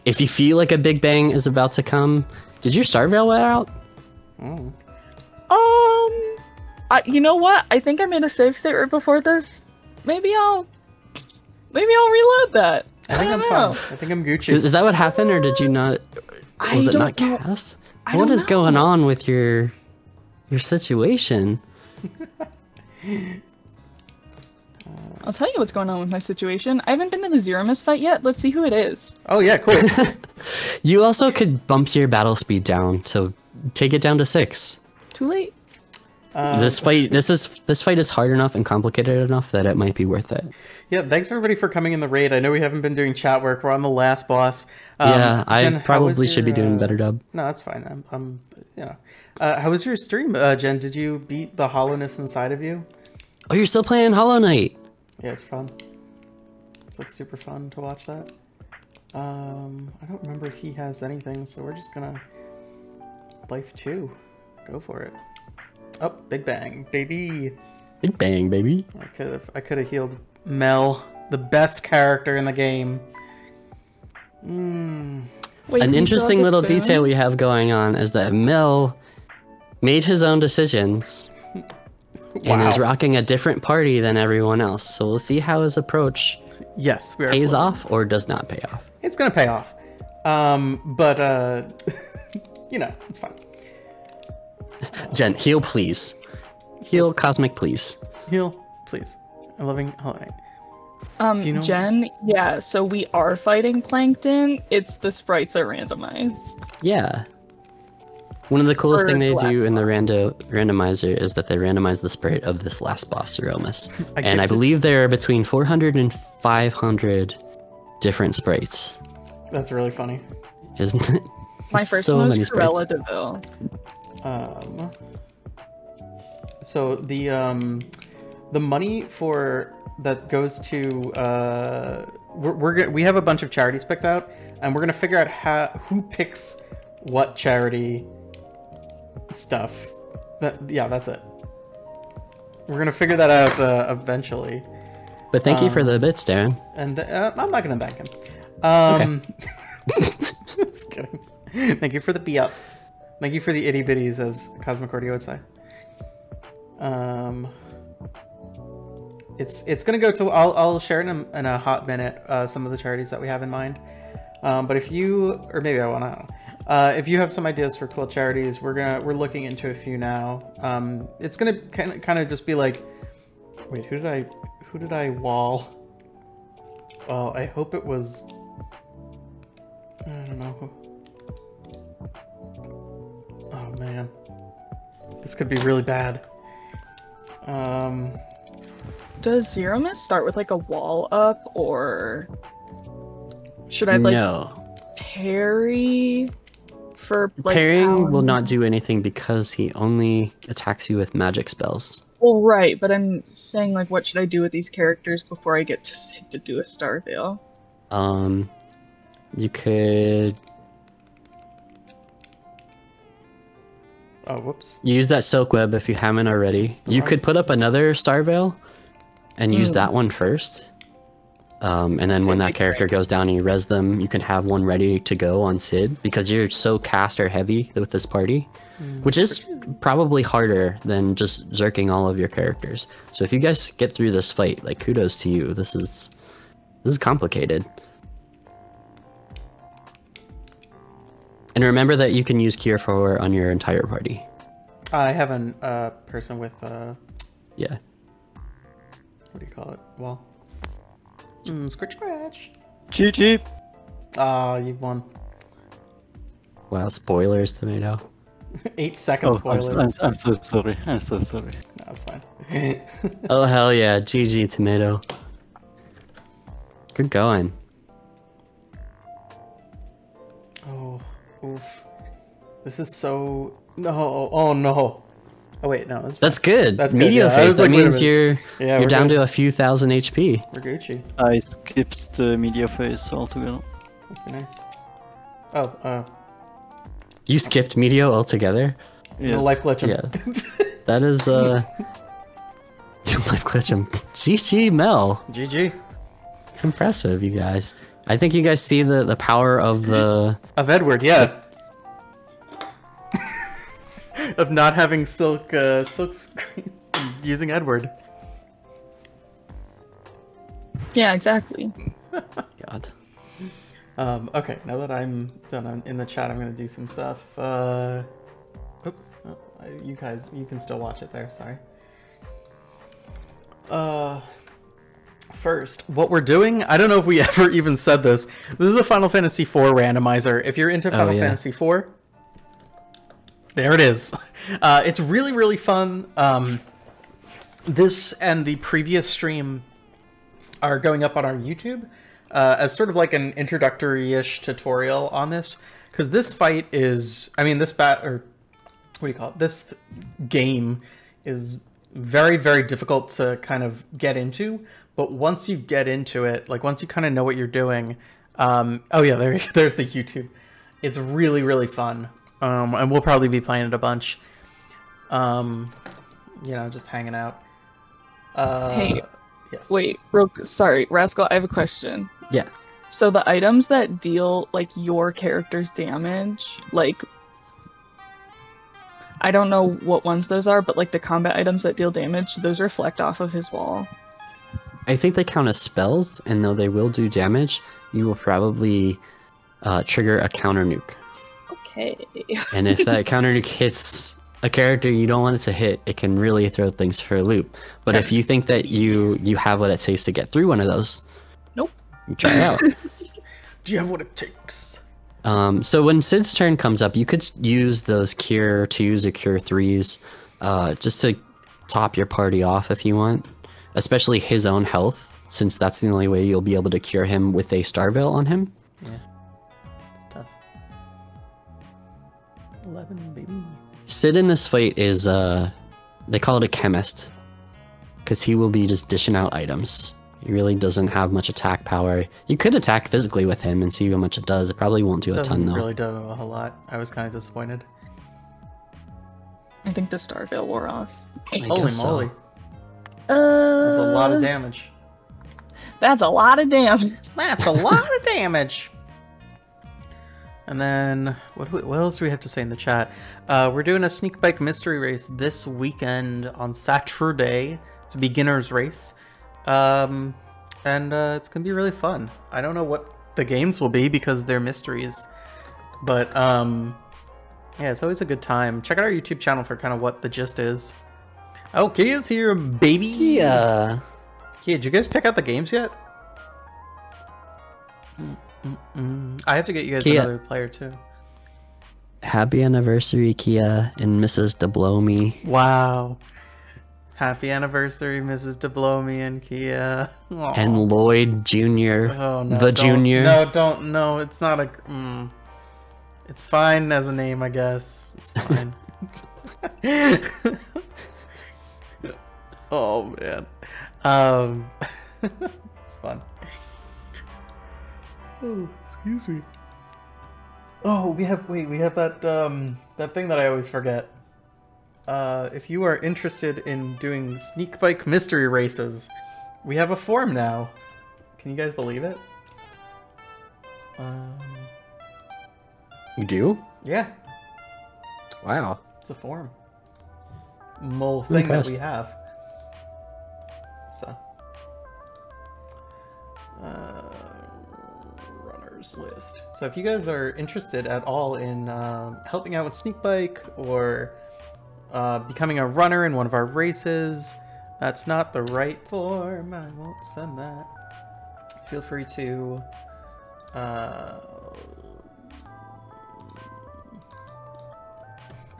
If you feel like a Big Bang is about to come, did your Star Veil wear out? Oh. You know what? I think I'm in a safe state right before this. Maybe I'll reload that. I think I'm don't know. fine. I think I'm Gucci. Is that what happened, or did you not? Was it not don't know. cast? I What don't is going know. on with your situation? I'll tell you what's going on with my situation. I haven't been to the Zeromus fight yet. Let's see who it is. Oh yeah, cool. You also could bump your battle speed down to take it down to 6. Too late. This fight is hard enough and complicated enough that it might be worth it. Yeah, thanks everybody for coming in the raid. I know we haven't been doing chat work. We're on the last boss. Yeah, I Jen, probably should be doing a better job. No, that's fine. How was your stream, Jen? Did you beat the hollowness inside of you? Oh, you're still playing Hollow Knight. Yeah, it's fun. It's like super fun to watch that. I don't remember if he has anything, so we're just gonna life 2. Go for it. Oh, Big Bang, baby. Big Bang, baby. I could have healed Mel, the best character in the game. Wait, An do you still interesting have the little spoon? detail we have going on is that Mel made his own decisions and is rocking a different party than everyone else. So we'll see how his approach Yes, we are pays flirting. off or does not pay off. It's gonna pay off. But you know, it's fine. Jen, heal please. Heal Cosmic please. Heal, please. I'm loving Hollow Knight. Do you know- Jen, yeah, so we are fighting Plankton. It's the sprites are randomized. Yeah. One of the coolest Or thing they black do in the randomizer is that they randomize the sprite of this last boss, Aromas. And I believe there are between 400 and 500 different sprites. That's really funny. Isn't it? My It's first so one many was sprites. Corella DeVille. So the money for that goes to we have a bunch of charities picked out, and we're gonna figure out who picks what charity stuff. That's it. We're gonna figure that out eventually. But thank you for the bits, Darren. And I'm not gonna thank him. Just kidding. Thank you for the beats. Thank you for the itty bitties, as Cosmic Cordio would say. It's gonna go to. I'll share in a hot minute some of the charities that we have in mind. But if you, or maybe I wanna, if you have some ideas for cool charities, we're looking into a few now. It's gonna kind of just be like, wait, who did I wall? Well, I hope it was. I don't know. Oh man, this could be really bad. Does Zero Mist start with like a wall up, or should I like No. parry for like Parrying will pound? not do anything because he only attacks you with magic spells. Well, right, but I'm saying like, what should I do with these characters before I get to do a Star Veil? You could Oh, whoops. use that silk web if you haven't already. You could put up another star veil and use that one first. And then when that character goes down and you res them, you can have one ready to go on Sid because you're so caster heavy with this party, which is probably harder than just zerking all of your characters. So if you guys get through this fight, like kudos to you. This is complicated. And remember that you can use Cure for on your entire party. I have a person with Yeah. what do you call it? Well, scratch scratch. GG. Ah, you won. Wow, spoilers, Tomato. 8-second Oh, spoilers. I'm so sorry. I'm so sorry. No, it's fine. Oh hell yeah, GG Tomato. Good going. Oh, oof. This is so no. Oh no. Oh wait, no. That's good. That's good, Meteor yeah. I phase. was That like, wait a means minute. you're we're down good. to a few thousand HP. We're Gucci. I skipped the media phase altogether. Must be nice. Oh, You skipped Meteo altogether. Yes. no life glitch. Yeah. That is life glitch him. GG Mel. GG. Impressive, you guys. I think you guys see the power of the Of Edward, yeah. Of not having silk screen, using Edward. Yeah, exactly. God. Okay, now that I'm done in the chat, I'm gonna do some stuff. Oops. Oh, you guys, you can still watch it there. Sorry. First, what we're doing, I don't know if we ever even said this. This is a Final Fantasy IV randomizer. If you're into Final yeah. Fantasy IV, There it is. It's really, really fun. This and the previous stream are going up on our YouTube as sort of like an introductory-ish tutorial on this. Because this fight is, I mean, what do you call it? This game is very, very difficult to kind of get into. But once you get into it, like once you kind of know what you're doing, oh yeah, there's the YouTube. It's really, really fun. And we'll probably be playing it a bunch. You know, just hanging out. Hey, yes. wait, sorry, Rascal, I have a question. Yeah. So the items that deal, like, your character's damage, like, I don't know what ones those are, but, like, the combat items that deal damage, those reflect off of his wall. I think they count as spells, and though they will do damage, you will probably trigger a counter nuke. Okay. And if that counter nuke hits a character you don't want it to hit, it can really throw things for a loop. But if you think that you have what it takes to get through one of those, Nope. you try it out. Do you have what it takes? So when Sid's turn comes up, you could use those Cure 2s or Cure 3s just to top your party off if you want, especially his own health, since that's the only way you'll be able to cure him with a Star Veil on him. Yeah. It's tough. 11, baby. Sid in this fight is, they call it a chemist, because he will be just dishing out items. He really doesn't have much attack power. You could attack physically with him and see how much it does. It probably won't do a ton, though. Doesn't really do a whole lot. I was kind of disappointed. I think the Star Veil wore off. Holy moly. That's a lot of damage. That's a lot of damage. That's a lot of damage. And then, what else do we have to say in the chat? We're doing a Sneakbike mystery race this weekend on Saturday. It's a beginner's race. And it's going to be really fun. I don't know what the games will be because they're mysteries. But, yeah, it's always a good time. Check out our YouTube channel for kind of what the gist is. Oh, Kia's here, baby! Yeah. Kia, did you guys pick out the games yet? I have to get you guys Kia. another player too. Happy anniversary, Kia and Mrs. DeBlow-me. Wow. Happy anniversary, Mrs. DeBlow-me and Kia. Aw. And Lloyd Jr. Oh, no, the don't- Junior. No, it's not a... It's fine as a name, I guess. It's fine. Oh, man. It's fun. Oh, excuse me. Oh, we have that that thing that I always forget. If you are interested in doing Sneakbike mystery races, we have a forum now. Can you guys believe it? You do? Yeah, Wow. it's a forum. Mole thing that we Impressed. have. So. Runners list. So if you guys are interested at all in helping out with Sneakbike or becoming a runner in one of our races, that's not the right form. I won't send that. Feel free to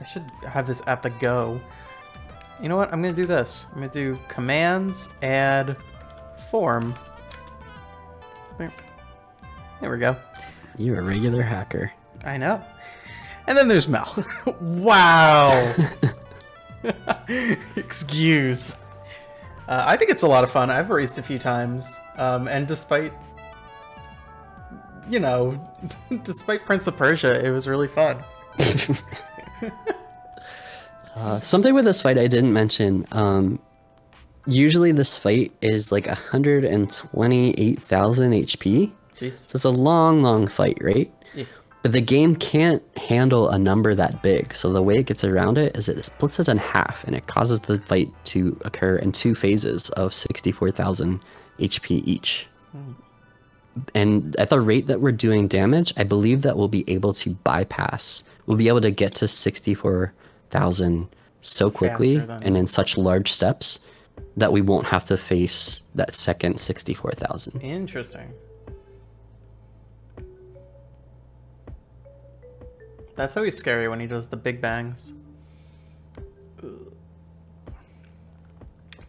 I should have this at the go. You know what? I'm gonna do this. I'm gonna do commands, add, form. There we go. You're a regular hacker. I know. And then there's Mel. Wow. Excuse. I think it's a lot of fun. I've raced a few times. And despite, you know, despite Prince of Persia, it was really fun. Something with this fight I didn't mention. Usually this fight is like 128,000 HP. Jeez. So it's a long fight, right? Yeah. But the game can't handle a number that big. So the way it gets around it is it splits it in half, and it causes the fight to occur in 2 phases of 64,000 HP each. And at the rate that we're doing damage, I believe that we'll be able to bypass. We'll be able to get to 64,000 so quickly Faster than- and in such large steps that we won't have to face that second 64,000. Interesting. That's always scary when he does the big bangs.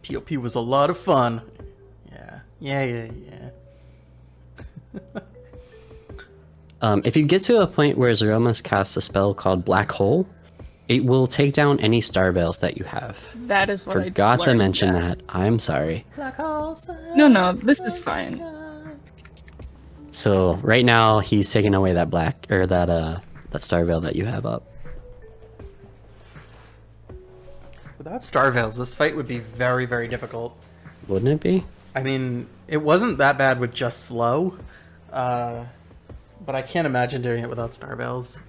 POP was a lot of fun. Yeah. If you get to a point where Zeromus casts a spell called Black Hole, it will take down any star veils that you have. That is what Forgot I to learned, mention yeah. that. I'm sorry. No, this is fine. So right now he's taking away that that star veil that you have up. Without star veils, this fight would be very, very difficult. Wouldn't it be? I mean, it wasn't that bad with just slow, but I can't imagine doing it without star veils.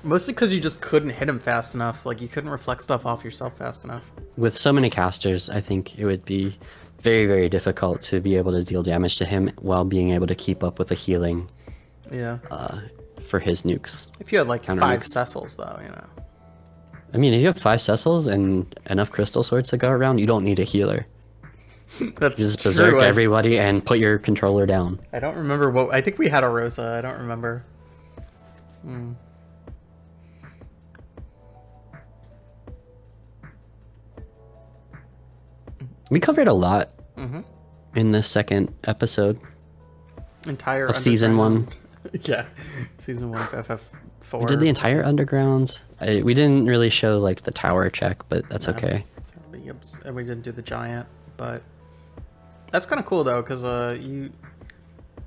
Mostly because you just couldn't hit him fast enough. Like, you couldn't reflect stuff off yourself fast enough. With so many casters, I think it would be very, very difficult to be able to deal damage to him while being able to keep up with the healing. Yeah. For his nukes. If you had like Counter 5 nukes. Cecils, though, you know. I mean, if you have 5 Cecils and enough crystal swords to go around, you don't need a healer. That's You just true. berserk everybody and put your controller down. I don't remember what... I think we had a Rosa. I don't remember. We covered a lot Mm-hmm. in this second episode Entire of season 1. Underground. Yeah. Season 1 of FF4. We did the entire underground. We didn't really show like the tower check, but that's okay. And we didn't do the giant, but that's kind of cool though, because you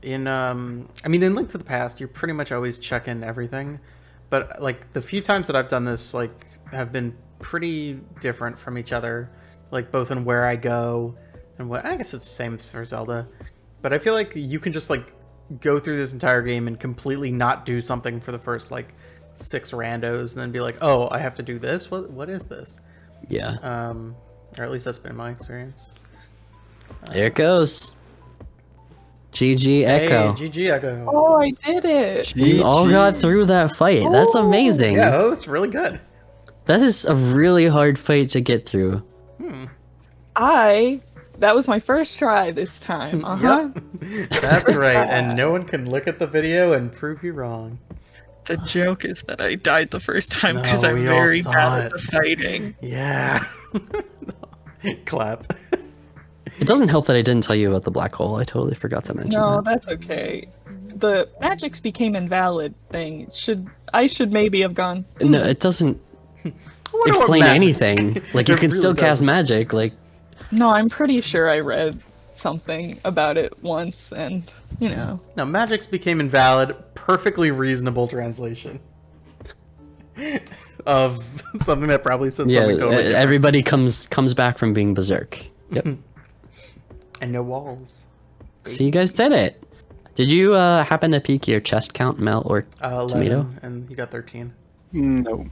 in I mean, in Link to the Past, you're pretty much always checking everything, but like the few times that I've done this, like, have been pretty different from each other, like both in where I go and what. I guess it's the same for Zelda, but I feel like you can just like go through this entire game and completely not do something for the first like 6 randos, and then be like, oh, I have to do this. What is this? Yeah. Or at least that's been my experience. There it goes. GG Echo. Hey, GG Echo. Oh, I did it! You all got through that fight. That's amazing. Yeah, that was really good. That is a really hard fight to get through. That was my first try this time. Yep. That's right, and no one can look at the video and prove you wrong. The joke is that I died the first time No, because I'm we all very saw bad it. at the fighting. Yeah. Clap. It doesn't help that I didn't tell you about the black hole. I totally forgot to mention No, that. that's okay. The magics became invalid thing. I should maybe have gone. No, it doesn't I wonder what explain magic- anything. Like, you It can still really cast doesn't. magic. Like, No, I'm pretty sure I read something about it once, and you know. No, magics became invalid. Perfectly reasonable translation of something that probably said yeah, something totally different. everybody comes back from being berserk. Yep. And no walls. So you guys did it. Did you happen to peek your chest count, Mel or 11, Tomato? and you got 13. No.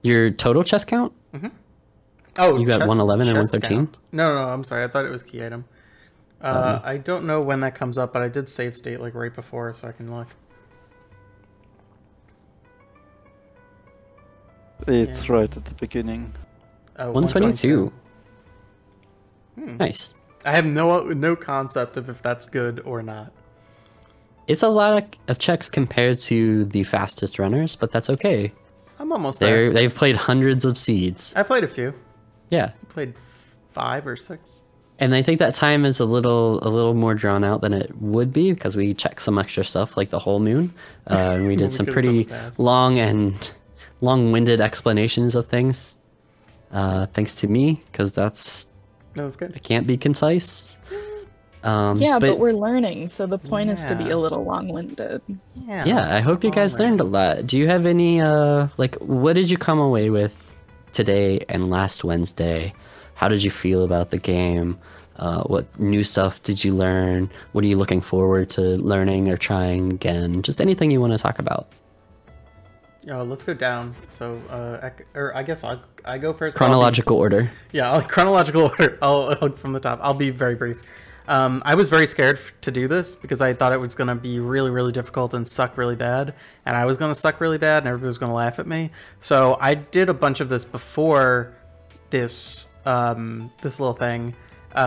Your total chest count? Oh, You got 111 and chest 113? count. No, I'm sorry. I thought it was key item. I don't know when that comes up, but I did save state like right before, so I can look. It's right at the beginning. 122. Nice. I have no concept of if that's good or not. It's a lot of checks compared to the fastest runners, but that's okay. I'm almost there. They've played hundreds of seeds. I played a few. Yeah. I played 5 or 6. And I think that time is a little more drawn out than it would be because we checked some extra stuff like the whole moon. And we did We some could've pretty done fast. long and long-winded explanations of things. Thanks to me, because That was I good. can't be concise. Yeah, but we're learning, so the point is to be Yeah. a little long-winded. Yeah, I hope you guys learned a lot. Do you have any, like, what did you come away with today and last Wednesday? How did you feel about the game? What new stuff did you learn? What are you looking forward to learning or trying again? Just anything you want to talk about. Let's go down. So, I guess I go first. Chronological order. Chronological order. I'll from the top. I'll be very brief. I was very scared to do this because I thought it was going to be really, really difficult and suck really bad. And I was going to suck really bad and everybody was going to laugh at me. So I did a bunch of this before this this little thing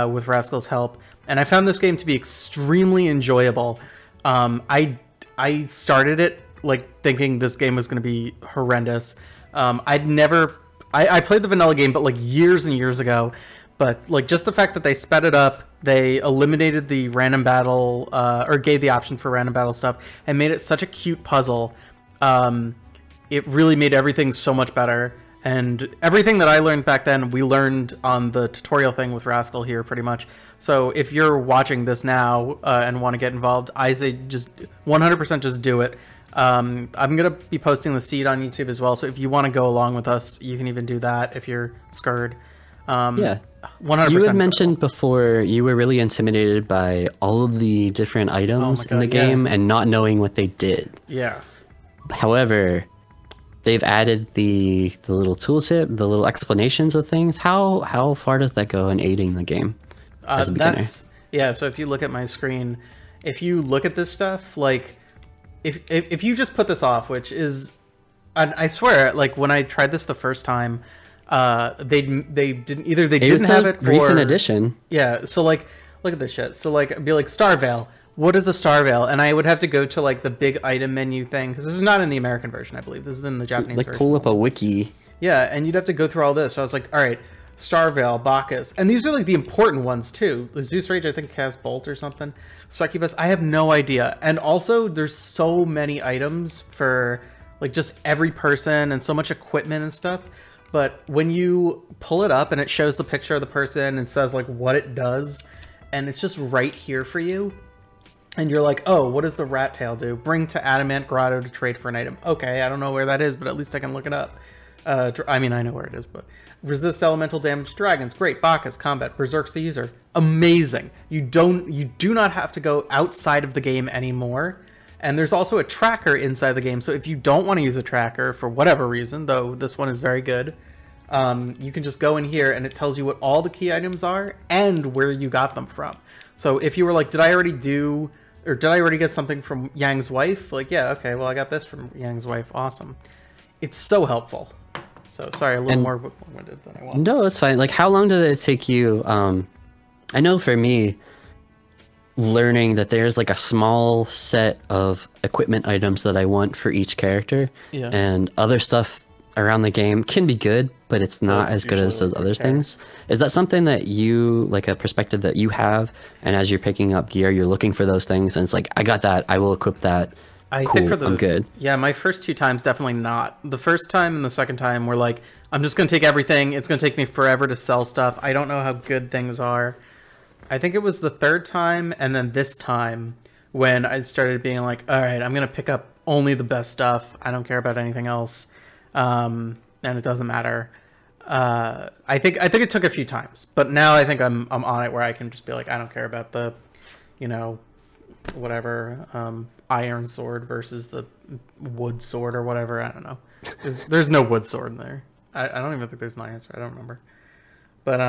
with Rascal's help. And I found this game to be extremely enjoyable. I I started it like thinking this game was going to be horrendous. I played the vanilla game, but like years and years ago. But like just the fact that they sped it up, they eliminated the random battle, or gave the option for random battle stuff, and made it such a cute puzzle. It really made everything so much better. And everything that I learned back then, we learned on the tutorial thing with Rascal here, pretty much. So if you're watching this now and want to get involved, I say just 100% just do it. I'm going to be posting the seed on YouTube as well, so if you want to go along with us, you can even do that if you're scared. Yeah. 100%. You had mentioned before you were really intimidated by all of the different items in the game and not knowing what they did. Yeah. However, they've added the little tooltip, the little explanations of things. How far does that go in aiding the game as a beginner? Yeah, so if you look at my screen, if you look at this stuff, like if you just put this off, which is, I swear, like when I tried this the first time, they didn't have it, or recent edition. Yeah, so like look at this shit. So like I'd be like Star Veil. What is a Star Veil? And I would have to go to like the big item menu thing, because this is not in the American version, I believe. This is in the Japanese version. Like pull up a wiki. Yeah, and you'd have to go through all this. So I was like, all right, Star Veil, Bacchus, and these are like the important ones too. The Zeus Rage, I think, has Bolt or something. Succubus, I have no idea. And also, there's so many items for like just every person and so much equipment and stuff. But when you pull it up and it shows the picture of the person and says like what it does, and it's just right here for you, and you're like, oh, what does the rat tail do? Bring to Adamant Grotto to trade for an item. Okay, I don't know where that is, but at least I can look it up. I mean, I know where it is, but resist elemental damage to dragons. Great. Bacchus, combat. Berserks the user. Amazing. You do not have to go outside of the game anymore. And there's also a tracker inside the game. So if you don't want to use a tracker for whatever reason, though this one is very good, you can just go in here and it tells you what all the key items are and where you got them from. So if you were like, did I already get something from Yang's wife? Like, yeah, okay, well, I got this from Yang's wife. Awesome. It's so helpful. So sorry, a little more long-winded than I wanted. No, it's fine. Like, how long did it take you? I know for me, learning that there's like a small set of equipment items that I want for each character, and other stuff around the game can be good, but it's not as good as those other things. Is that something that you, like a perspective that you have, and as you're picking up gear, you're looking for those things, and it's like, I got that, I will equip that. I cool, think for I'm good. Yeah, my first two times, definitely not. The first time and the second time were like, I'm just going to take everything. It's going to take me forever to sell stuff. I don't know how good things are. I think it was the third time and then this time when I started being like, all right, I'm going to pick up only the best stuff. I don't care about anything else. And it doesn't matter. I think it took a few times, but now I think I'm on it where I can just be like, I don't care about the, you know, whatever, iron sword versus the wood sword or whatever. I don't know. There's no wood sword in there. I don't even think there's an iron sword. I don't remember. But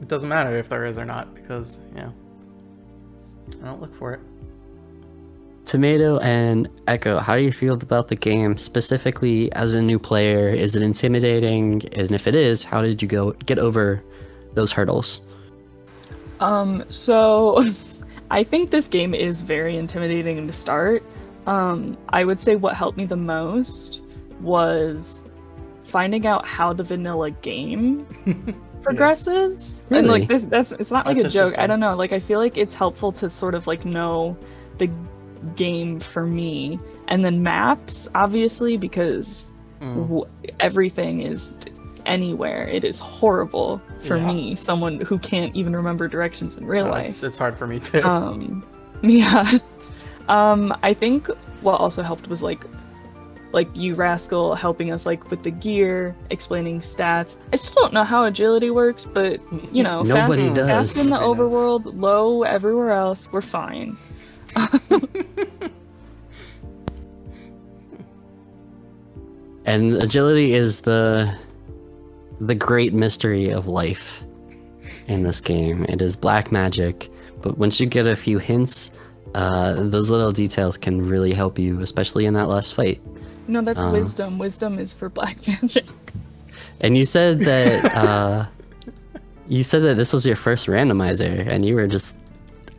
it doesn't matter if there is or not, because I don't look for it. Tomato and Echo, how do you feel about the game specifically as a new player? Is it intimidating? And if it is, how did you get over those hurdles? So I think this game is very intimidating to start. I would say what helped me the most was finding out how the vanilla game progresses. Really? And like it's not like a joke. I don't know. Like I feel like it's helpful to sort of like know the game for me, and then maps obviously, because everything is anywhere. It is horrible for me, someone who can't even remember directions in real life. It's hard for me too. I think what also helped was like you, Rascal, helping us like with the gear, explaining stats. I still don't know how agility works, but you know, fast in the overworld, low everywhere else, we're fine. And agility is the great mystery of life in this game. It is black magic, but once you get a few hints, those little details can really help you, especially in that last fight. No, that's wisdom. Wisdom is for black magic. And you said that this was your first randomizer, and you were just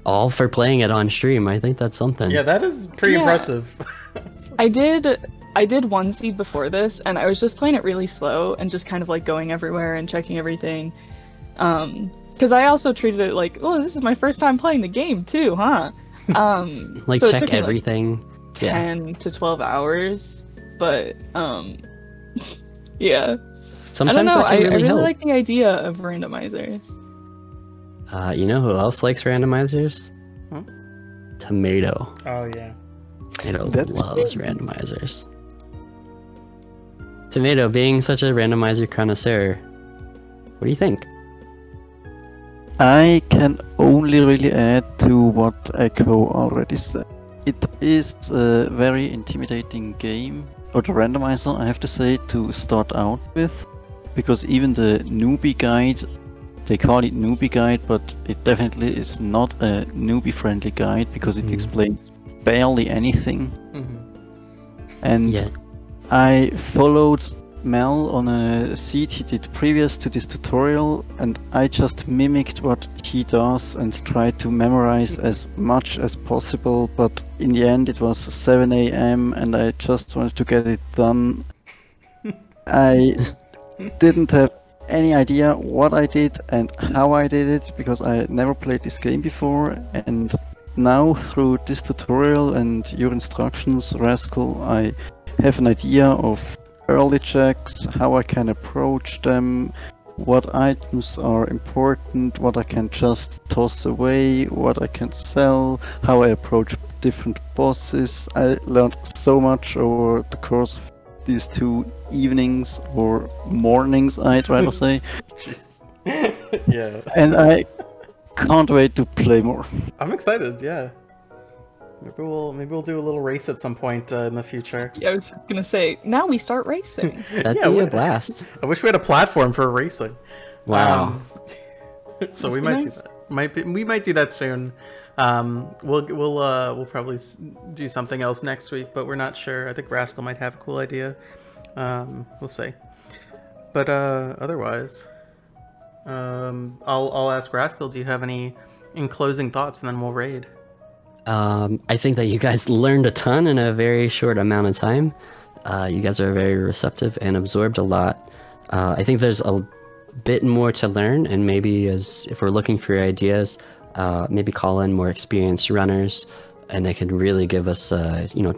all for playing it on stream. I think that's something. Yeah, that is pretty impressive. I did one seed before this, and I was just playing it really slow and just kind of like going everywhere and checking everything. Because I also treated it like, oh, this is my first time playing the game too, huh? Like so check everything. Like 10 to 12 hours, but yeah. Sometimes I don't know. that can I really really help. like the idea of randomizers. You know who else likes randomizers? Huh? Tomato. Oh yeah. Tomato That's loves randomizers. Tomato, being such a randomizer connoisseur, what do you think? I can only really add to what Echo already said. It is a very intimidating game, or the randomizer, I have to say, to start out with, because even the newbie guide, they call it newbie guide, but it definitely is not a newbie-friendly guide because it explains barely anything. And Yeah. I followed Mel on a seed he did previous to this tutorial, and I just mimicked what he does and tried to memorize as much as possible, but in the end it was 7 AM and I just wanted to get it done. I didn't have any idea what I did and how I did it because I never played this game before, and now through this tutorial and your instructions, Rascal, I have an idea of early checks, how I can approach them, what items are important, what I can just toss away, what I can sell, how I approach different bosses. I learned so much over the course of these 2 evenings or mornings, I'd rather say. Yeah. And I can't wait to play more. I'm excited. Yeah. Maybe we'll do a little race at some point in the future. Yeah, I was gonna say, now we start racing. That'd Yeah, be a what- blast. I wish we had a platform for racing. Wow. So Must we be might nice. do that. We might do that soon. We'll probably do something else next week, but we're not sure. I think Rascal might have a cool idea. We'll see. But otherwise, I'll ask Rascal. Do you have any in closing thoughts, and then we'll raid. I think that you guys learned a ton in a very short amount of time. You guys are very receptive and absorbed a lot. I think there's a bit more to learn, and maybe if we're looking for ideas, maybe call in more experienced runners, and they can really give us,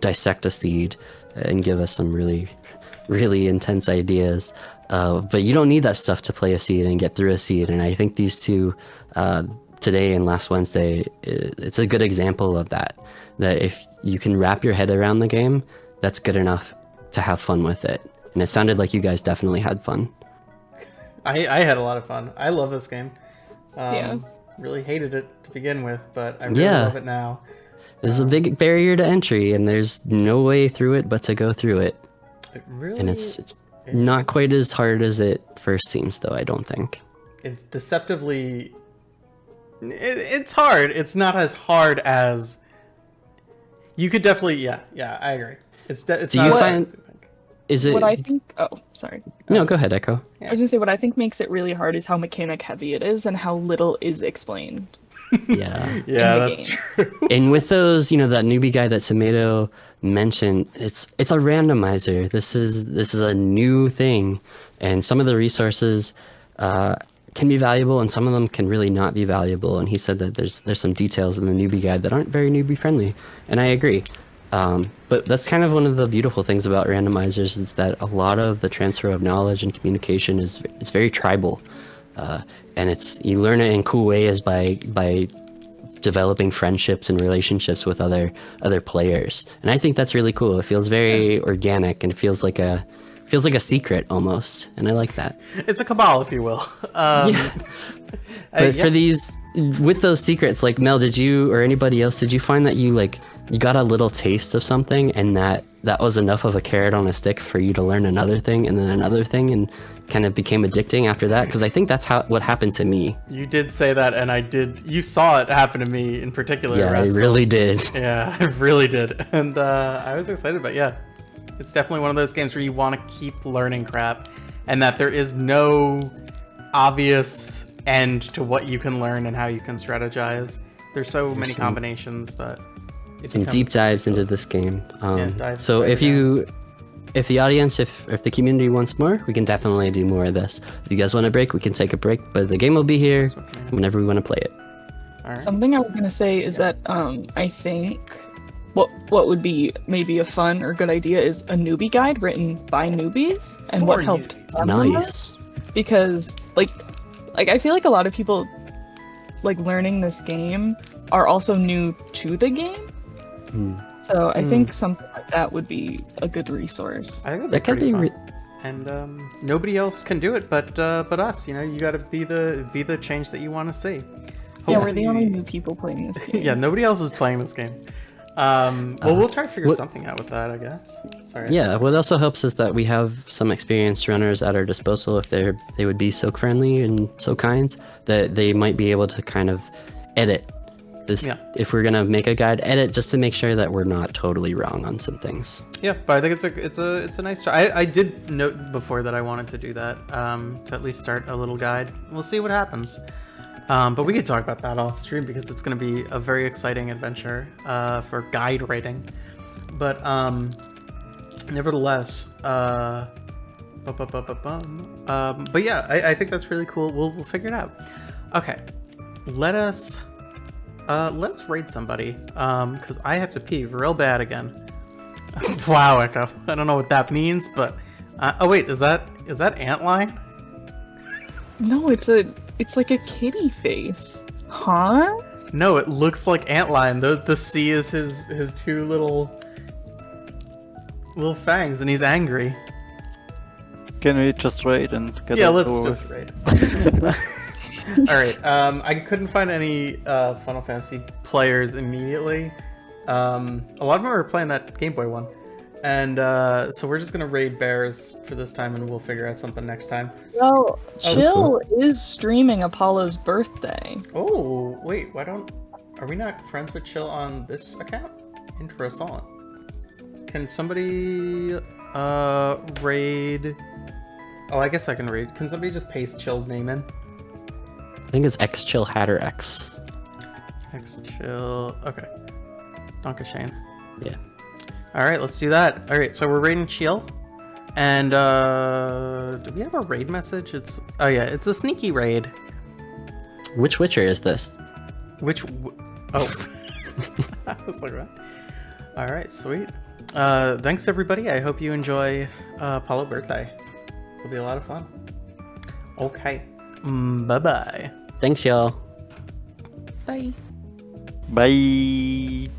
dissect a seed and give us some really, really intense ideas. But you don't need that stuff to play a seed and get through a seed, and I think these two, today and last Wednesday, it's a good example of that. That if you can wrap your head around the game, that's good enough to have fun with it. And it sounded like you guys definitely had fun. I had a lot of fun. I love this game. Yeah. Really hated it to begin with, but I really Yeah. love it now. There's a big barrier to entry, and there's no way through it but to go through it. It really, And it's not quite as hard as it first seems, though, I don't think. it's deceptively. It's hard. It's not as hard as. You could definitely, yeah, I agree. It's Do not you as hard find- as you think. Is it... What I think, oh, sorry. No, go ahead, Echo. I was gonna say, what I think makes it really hard is how mechanic heavy it is and how little is explained. Yeah. Yeah, the that's game. true. And with those, that newbie guy that Tomato mentioned, it's a randomizer. This is a new thing, and some of the resources can be valuable, and some of them can really not be valuable. And he said that there's some details in the newbie guide that aren't very newbie friendly, and I agree. But that's kind of one of the beautiful things about randomizers, is that a lot of the transfer of knowledge and communication it's very tribal, and you learn it in cool ways by developing friendships and relationships with other players, and I think that's really cool. It feels very organic, and it feels like a secret almost, and I like that. It's a cabal, if you will. But for these, with those secrets, like Mel, did you or anybody else, did you find that you got a little taste of something, and that was enough of a carrot on a stick for you to learn another thing and then another thing, and kind of became addicting after that? Because I think that's what happened to me. You did say that, and I did. You saw it happen to me in particular. Yeah, I Rascal. really did. Yeah, I really did, and I was excited. But yeah, it's definitely one of those games where you want to keep learning crap, and that there is no obvious end to what you can learn and how you can strategize. There's so many some- combinations that it Some deep dives into this game. dive So right if the audience, if the community wants more, we can definitely do more of this. If you guys want a break, we can take a break, but the game will be here whenever we want to play it. All right. Something I was gonna say is that I think what would be maybe a fun or good idea is a newbie guide written by newbies and For what helped newbies. them the most. Nice. Because like I feel like a lot of people like learning this game are also new to the game. So I think something like that would be a good resource. I think That could be. and nobody else can do it but us. You know, you got to be the change that you want to see. Yeah, we're the only new people playing this game. Yeah, nobody else is playing this game. Well, we'll try to figure something out with that, I guess. Sorry. Yeah, what also helps is that we have some experienced runners at our disposal. If they would be so friendly and so kind, that they might be able to kind of edit this. Yeah. If we're gonna make a guide, edit just to make sure that we're not totally wrong on some things. Yeah, but I think it's a nice try. I did note before that I wanted to do that, to at least start a little guide. We'll see what happens. But we could talk about that off stream because it's going to be a very exciting adventure for guide writing. But nevertheless, but yeah, I think that's really cool. We'll figure it out. Okay, let's raid somebody because I have to pee real bad again. Wow, Echo. I don't know what that means, but oh wait, is that Antline? No, it's like a kitty face. Huh? No, it looks like Antline. The C is his two little fangs, and he's angry. Can we just raid and get Yeah, it let's over just raid. All right. I couldn't find any Final Fantasy players immediately. A lot of them are playing that Game Boy one, and so we're just gonna raid bears for this time, and we'll figure out something next time. Well, Chill cool. is streaming Apollo's birthday. Oh wait, are we not friends with Chill on this account? Interessant. Can somebody raid? Oh, I guess I can raid. Can somebody just paste Chill's name in? I think it's X Chill Hatter X. X Chill. Okay. Donka Shane. Yeah. All right, let's do that. All right, so we're raiding Chill, and do we have a raid message? It's a sneaky raid. Which Witcher is this? Oh, I was like, what? All right, sweet. Thanks everybody. I hope you enjoy Apollo birthday. It'll be a lot of fun. Okay. Bye bye. Thanks, y'all. Bye. Bye.